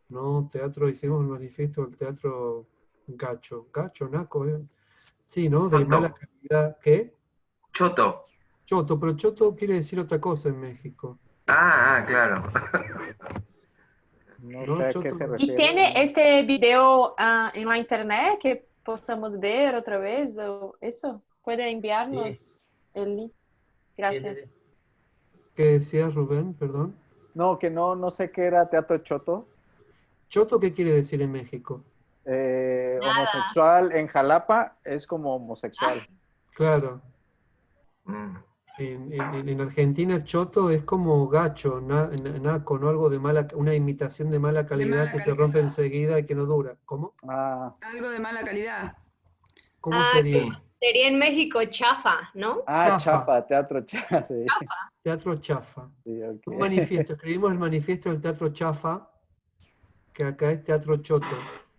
¿no? Hicimos el manifiesto del teatro gacho, naco, sí, ¿no? De Choto. mala calidad, ¿qué? Choto. Choto, pero choto quiere decir otra cosa en México. Claro. No sé a qué se ¿Y refiere. tiene este video en la internet que podamos ver otra vez? ¿O eso? ¿Puede enviarnos el link? Gracias. ¿Qué decías, Rubén? Perdón. No, que no sé qué era teatro choto. ¿Choto qué quiere decir en México? Homosexual en Jalapa es como homosexual. Claro. En Argentina choto es como gacho, naco, ¿no? Algo de mala, una imitación de mala calidad que se rompe enseguida y que no dura. ¿Cómo? Algo de mala calidad. ¿Cómo sería? Sería en México chafa, ¿no? Chafa, teatro chafa. Sí. Teatro chafa. Sí, okay. Un manifiesto, escribimos el manifiesto del teatro chafa, que acá es teatro choto,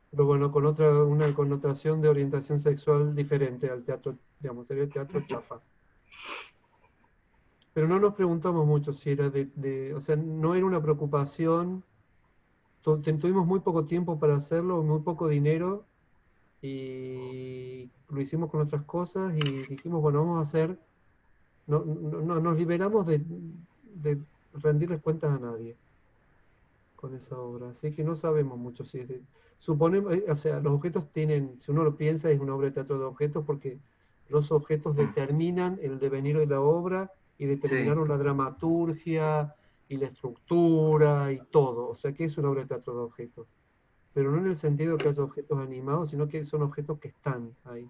pero bueno, con una connotación de orientación sexual diferente al teatro, digamos, sería el teatro chafa. Pero no nos preguntamos mucho si era o sea, no era una preocupación, tuvimos muy poco tiempo para hacerlo, muy poco dinero, y lo hicimos con otras cosas, y dijimos, bueno, vamos a hacer, nos liberamos de rendirles cuentas a nadie con esa obra, así que no sabemos mucho si es suponemos, o sea, los objetos tienen, si uno lo piensa, es una obra de teatro de objetos, porque los objetos determinan el devenir de la obra, y determinaron la dramaturgia y la estructura y todo. O sea que es una obra de teatro de objetos. Pero no en el sentido que haya objetos animados, sino que son objetos que están ahí.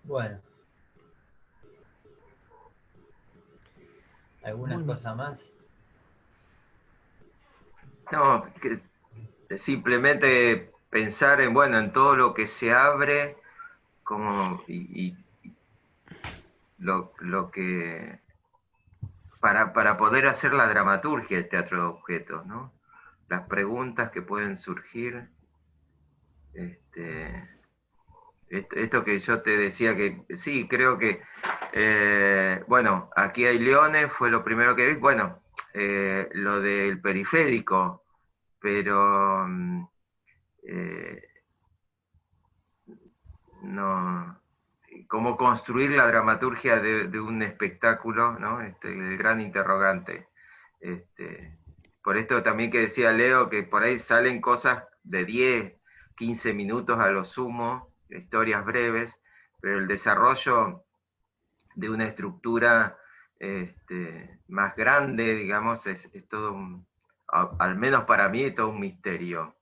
Bueno. ¿Alguna cosa más? No, simplemente pensar en, bueno, en todo lo que se abre, como, y lo que, para poder hacer la dramaturgia del teatro de objetos, ¿no? Las preguntas que pueden surgir, esto que yo te decía que, sí, creo que, bueno, Aquí hay leones, fue lo primero que vi, bueno, lo del periférico, pero no, cómo construir la dramaturgia de un espectáculo, ¿no? El gran interrogante. Por esto también que decía Leo, que por ahí salen cosas de 10, 15 minutos a lo sumo, historias breves, pero el desarrollo de una estructura más grande, digamos, es todo al menos para mí, todo un misterio.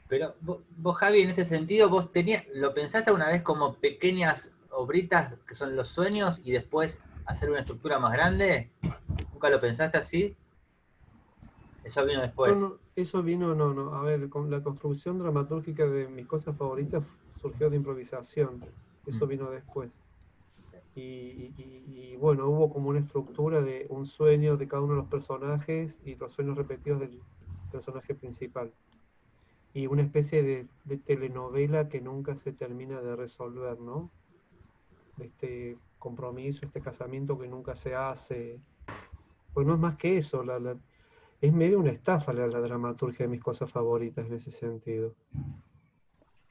Pero vos, Javi, en este sentido, vos ¿lo pensaste una vez como pequeñas obritas que son los sueños y después hacer una estructura más grande? ¿Nunca lo pensaste así? Eso vino después. No, eso vino, no. A ver, con la construcción dramatúrgica de mis cosas favoritas surgió de improvisación. Eso vino después. Y bueno, hubo como una estructura de un sueño de cada uno de los personajes y los sueños repetidos del personaje principal. Y una especie de telenovela que nunca se termina de resolver, ¿no? Este compromiso, este casamiento que nunca se hace. Pues no es más que eso, es medio una estafa la dramaturgia de mis cosas favoritas en ese sentido.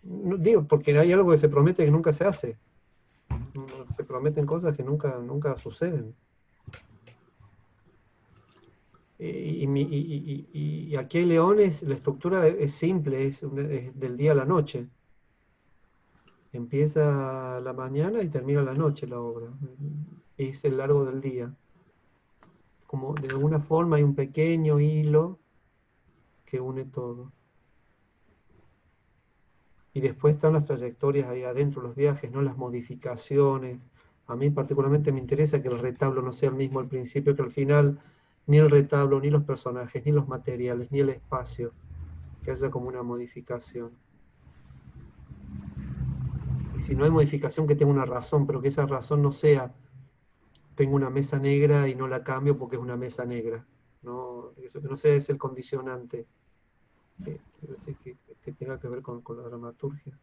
No, digo, porque hay algo que se promete que nunca se hace. Se prometen cosas que nunca suceden. Y Aquí hay leones, la estructura es simple, es del día a la noche. Empieza a la mañana y termina a la noche la obra. Es el largo del día. Como de alguna forma hay un pequeño hilo que une todo. Y después están las trayectorias ahí adentro, los viajes, ¿no? Las modificaciones. A mí particularmente me interesa que el retablo no sea el mismo al principio que al final, ni el retablo, ni los personajes, ni los materiales, ni el espacio, que haya como una modificación. Y si no hay modificación, que tenga una razón, pero que esa razón no sea, tengo una mesa negra y no la cambio porque es una mesa negra. No, eso que no sea ese el condicionante. Que tenga que ver con la dramaturgia.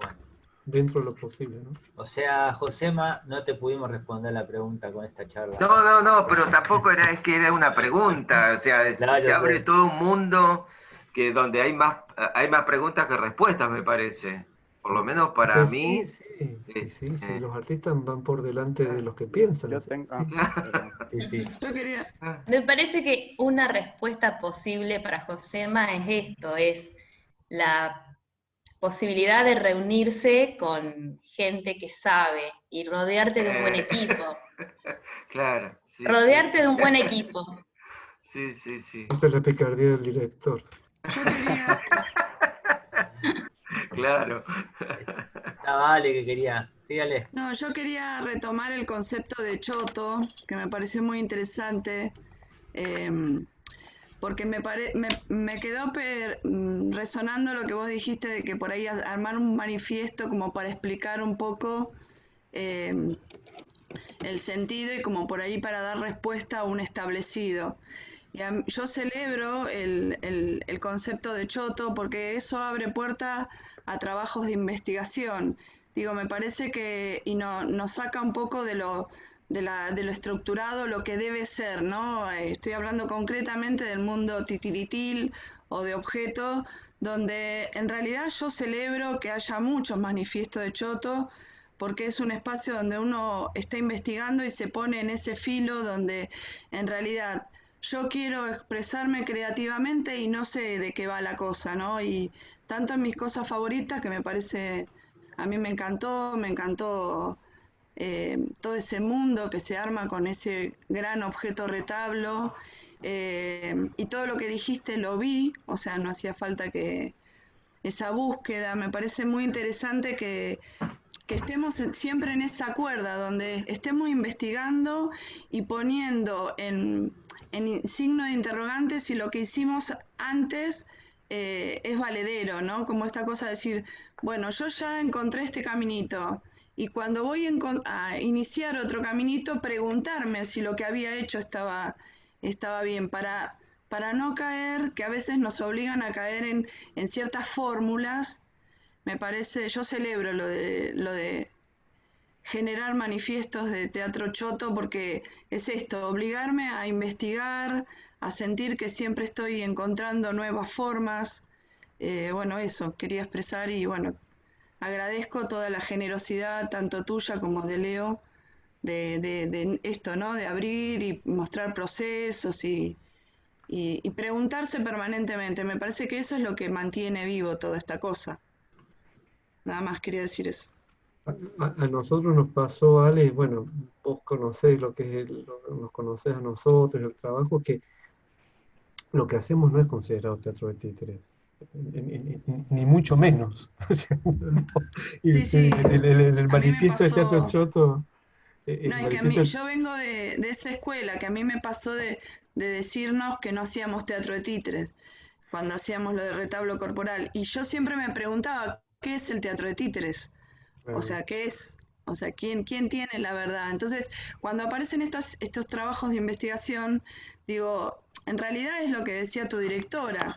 Bueno. Dentro de lo posible, ¿no? O sea, Josema, no te pudimos responder la pregunta con esta charla. No, pero tampoco es que era una pregunta, o sea, Claro, se abre todo un mundo donde hay más preguntas que respuestas, me parece. Por lo menos para pues mí. Sí, los artistas van por delante de los que piensan. Yo tengo, Yo quería... Me parece que una respuesta posible para Josema es esto, es la posibilidad de reunirse con gente que sabe y rodearte de un buen equipo. Claro. Sí, rodearte de un buen equipo. Sí. Esa es la picardía del director. Yo quería... Claro. Vale, que quería. Sígale. No, yo quería retomar el concepto de choto, que me pareció muy interesante, porque me quedó resonando lo que vos dijiste de que por ahí armar un manifiesto como para explicar un poco el sentido y como por ahí para dar respuesta a un establecido. Yo celebro el concepto de choto porque eso abre puerta a trabajos de investigación. Digo, me parece que nos saca un poco de lo estructurado, lo que debe ser, ¿no? Estoy hablando concretamente del mundo titiritil o de objetos, donde en realidad yo celebro que haya muchos manifiestos de choto, porque es un espacio donde uno está investigando y se pone en ese filo donde en realidad yo quiero expresarme creativamente y no sé de qué va la cosa, ¿no? Y tanto en mis cosas favoritas, que me parece, a mí me encantó todo ese mundo que se arma con ese gran objeto retablo, y todo lo que dijiste lo vi, o sea, no hacía falta que esa búsqueda, me parece muy interesante que estemos siempre en esa cuerda, donde estemos investigando y poniendo en signo de interrogante si lo que hicimos antes es valedero, ¿no? Como esta cosa de decir, bueno, yo ya encontré este caminito, y cuando voy a iniciar otro caminito, preguntarme si lo que había hecho estaba bien, para no caer, que a veces nos obligan a caer en ciertas fórmulas. Me parece, yo celebro lo de generar manifiestos de teatro choto, porque es esto, obligarme a investigar, a sentir que siempre estoy encontrando nuevas formas. Bueno, eso quería expresar, y bueno, agradezco toda la generosidad, tanto tuya como de Leo, de esto, ¿no? De abrir y mostrar procesos y preguntarse permanentemente. Me parece que eso es lo que mantiene vivo toda esta cosa. Nada más quería decir eso. A nosotros nos pasó, Ale, bueno, vos conocés lo que es, nos conocés a nosotros, el trabajo, que lo que hacemos no es considerado teatro de títeres, ni mucho menos. O sea, no. Y Sí, el a mí me manifiesto de teatro pasó. choto, No, es que a mí, yo vengo de esa escuela, que a mí me pasó de decirnos que no hacíamos teatro de títeres, cuando hacíamos lo de retablo corporal. Y yo siempre me preguntaba, ¿qué es el teatro de títeres? O sea, ¿qué es? O sea, ¿quién tiene la verdad? Entonces, cuando aparecen estos trabajos de investigación, digo, en realidad es lo que decía tu directora.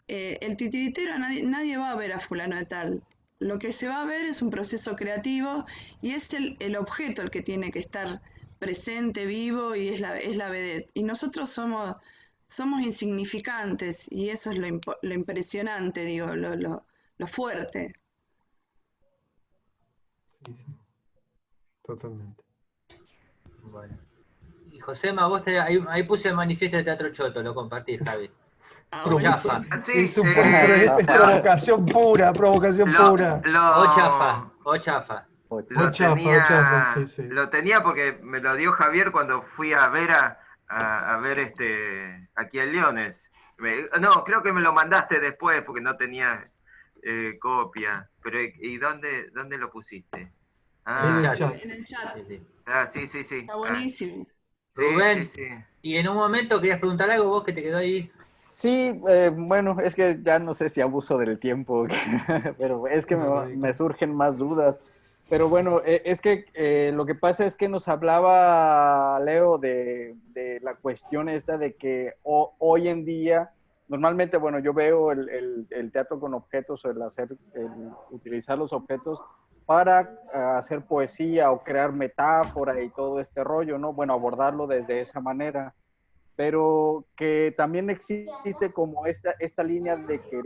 El titiritero, nadie va a ver a fulano de tal. Lo que se va a ver es un proceso creativo, y es el objeto el que tiene que estar presente, vivo, y es la vedette. Y nosotros somos insignificantes, y eso es lo impresionante, digo, lo fuerte. sí, totalmente. Bueno. Y Josema, ahí puse el manifiesto de teatro choto, lo compartís, Javi. O chafa. Es provocación pura, provocación pura. O chafa, o chafa. Lo tenía porque me lo dio Javier cuando fui a ver aquí en Leones. No, creo que me lo mandaste después porque no tenía copia. Pero ¿y dónde lo pusiste? En el chat. Sí. Está buenísimo. Rubén, y en un momento querías preguntar algo, vos que te quedó ahí. Sí, bueno, es que ya no sé si abuso del tiempo, pero es que me surgen más dudas. Pero bueno, es que lo que pasa es que nos hablaba Leo de la cuestión esta de que hoy en día, normalmente, bueno, yo veo el teatro con objetos, o el utilizar los objetos para hacer poesía o crear metáfora y todo este rollo, ¿no? Bueno, abordarlo desde esa manera. Pero que también existe como esta línea de que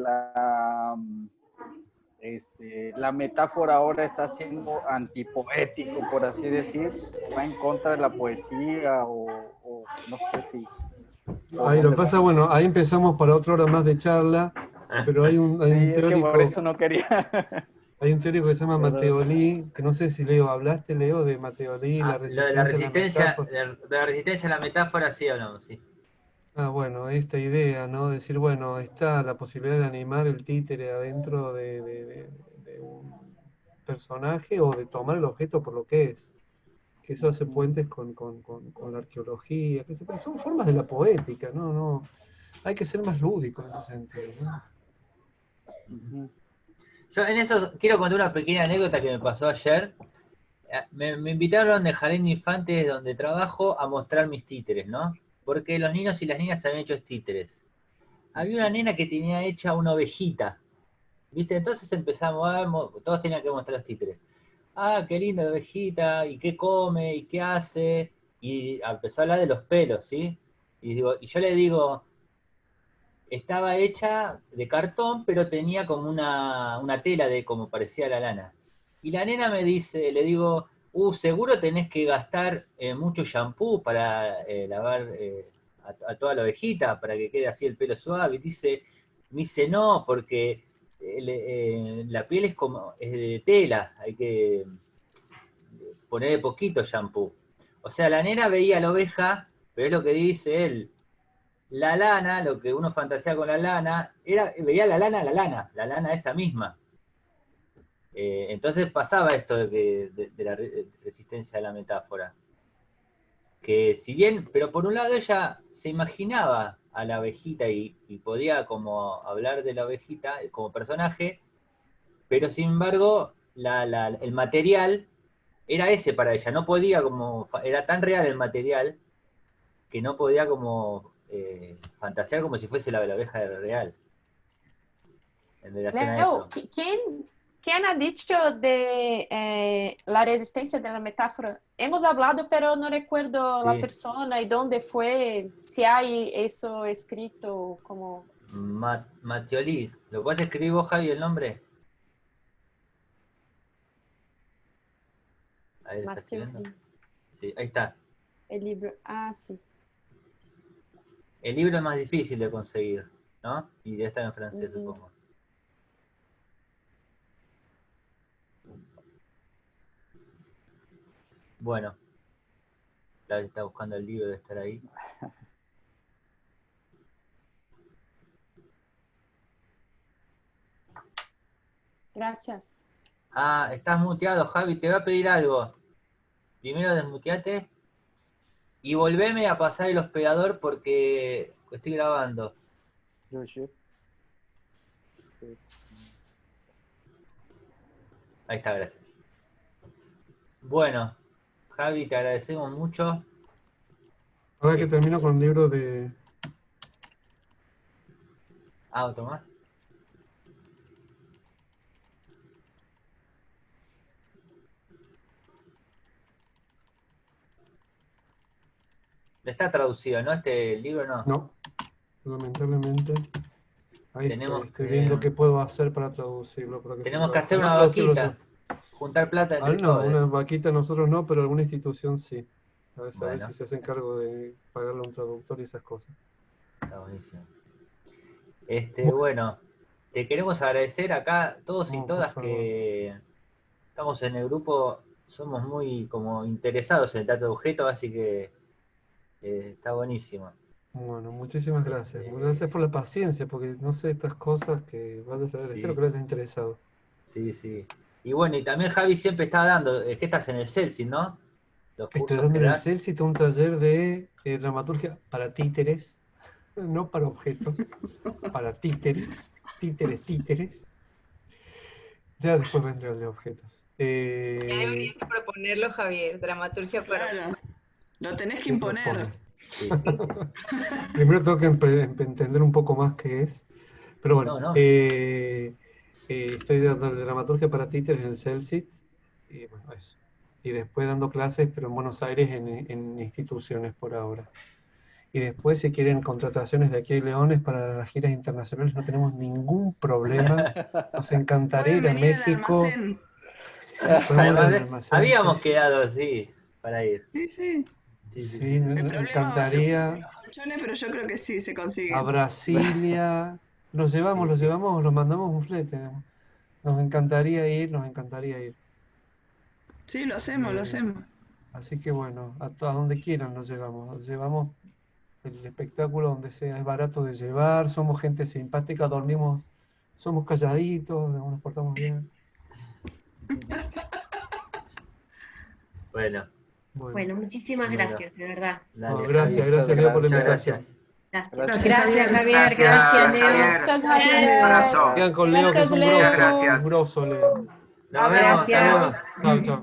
la metáfora ahora está siendo antipoético, por así decir, va en contra de la poesía, o no sé si... Ahí lo que pasa, bueno, ahí empezamos para otra hora más de charla, pero hay un teórico... Es que por eso no quería... Hay un teórico que se llama Matteoli, que no sé si hablaste, Leo, de Matteoli, la resistencia de la resistencia a la metáfora, sí o no, sí. Bueno, esta idea, ¿no? Decir, bueno, está la posibilidad de animar el títere adentro de un personaje, o de tomar el objeto por lo que es. Que eso hace puentes con la arqueología, pero son formas de la poética, ¿no? Hay que ser más lúdico en ese sentido, ¿no? Yo en eso quiero contar una pequeña anécdota que me pasó ayer. Me invitaron de Jardín de Infantes, donde trabajo, a mostrar mis títeres, ¿no? Porque los niños y las niñas habían hecho títeres. Había una nena que tenía hecha una ovejita, ¿viste? Entonces empezamos a ver, todos tenían que mostrar los títeres. Ah, qué linda la ovejita, y qué come, y qué hace, y empezó a hablar de los pelos, ¿sí? Y yo le digo, estaba hecha de cartón, pero tenía como una tela de como parecía la lana. Y la nena me dice, le digo, seguro tenés que gastar mucho shampoo para lavar a toda la ovejita, para que quede así el pelo suave. Y me dice, no, porque la piel es de tela, hay que ponerle poquito shampoo. O sea, la nena veía la oveja, pero es lo que dice él. La lana, lo que uno fantasea con la lana, veía la lana esa misma. Entonces pasaba esto de la resistencia de la metáfora. Que si bien, pero por un lado ella se imaginaba a la ovejita y podía como hablar de la ovejita como personaje, pero sin embargo el material era ese para ella, no podía como, era tan real el material que no podía como fantasear como si fuese la oveja real. En relación a Leo, eso. ¿quién ha dicho de la resistencia de la metáfora? Hemos hablado, pero no recuerdo la persona y dónde fue, si hay eso escrito como... Mattioli, ¿lo puedes escribir vos, Javi, el nombre? Ahí está escribiendo. Sí, ahí está. El libro, sí. El libro es más difícil de conseguir, ¿no? Y debe estar en francés, supongo. Bueno, Claudia está buscando el libro, debe estar ahí. Gracias. Estás muteado, Javi, te voy a pedir algo. Primero desmuteate y volveme a pasar el hospedador porque estoy grabando. Ahí está, gracias. Bueno, Javi, te agradecemos mucho. Ahora que termino con el libro de... Tomás. Está traducido, ¿no? Este libro no. No, lamentablemente. Ahí Tenemos estoy viendo qué puedo hacer para traducirlo. Tenemos que hacer una vaquita. Juntar plata entre todos. Una vaquita nosotros no, pero alguna institución sí. A ver Bueno. si se hacen cargo de pagarle a un traductor y esas cosas. Está buenísimo. Bueno, te queremos agradecer acá todos y todas que estamos en el grupo, somos muy como interesados en el teatro de objetos, así que está buenísimo. Bueno, muchísimas gracias. Gracias por la paciencia, porque no sé estas cosas que vas a saber. Espero que les haya interesado. Sí, sí. Y bueno, y también Javi siempre está dando, es que estás en el CELSI, ¿no? Estoy dando en el CELSI un taller de dramaturgia para títeres, no para objetos, para títeres. Ya después vendrá el de objetos. Ya deberías proponerlo, Javier, dramaturgia para... Claro, lo tenés que imponer. Sí. Primero tengo que entender un poco más qué es. Pero bueno, estoy dando dramaturgia para títeres en el CELSIT. Y bueno, eso. Y después dando clases, pero en Buenos Aires en instituciones por ahora. Y después, si quieren contrataciones de aquí a Leones para las giras internacionales, no tenemos ningún problema. Nos encantaría ir a México. Habíamos quedado así para ir. Sí. Sí, nos encantaría. Pero yo creo que sí se consigue. A Brasilia. Los llevamos, los mandamos un flete. Nos encantaría ir. Sí, lo hacemos. Así que bueno, a donde quieran nos llevamos. Llevamos el espectáculo donde sea, es barato de llevar, somos gente simpática, dormimos, somos calladitos, nos portamos bien. Bueno, muchísimas gracias, de verdad. Gracias, Leo, por la invitación. Gracias, Javier. Gracias, Leo. Gracias, Javier. Quedan con Leo, que es un grosso, Leo. Nos vemos. Gracias. Chao.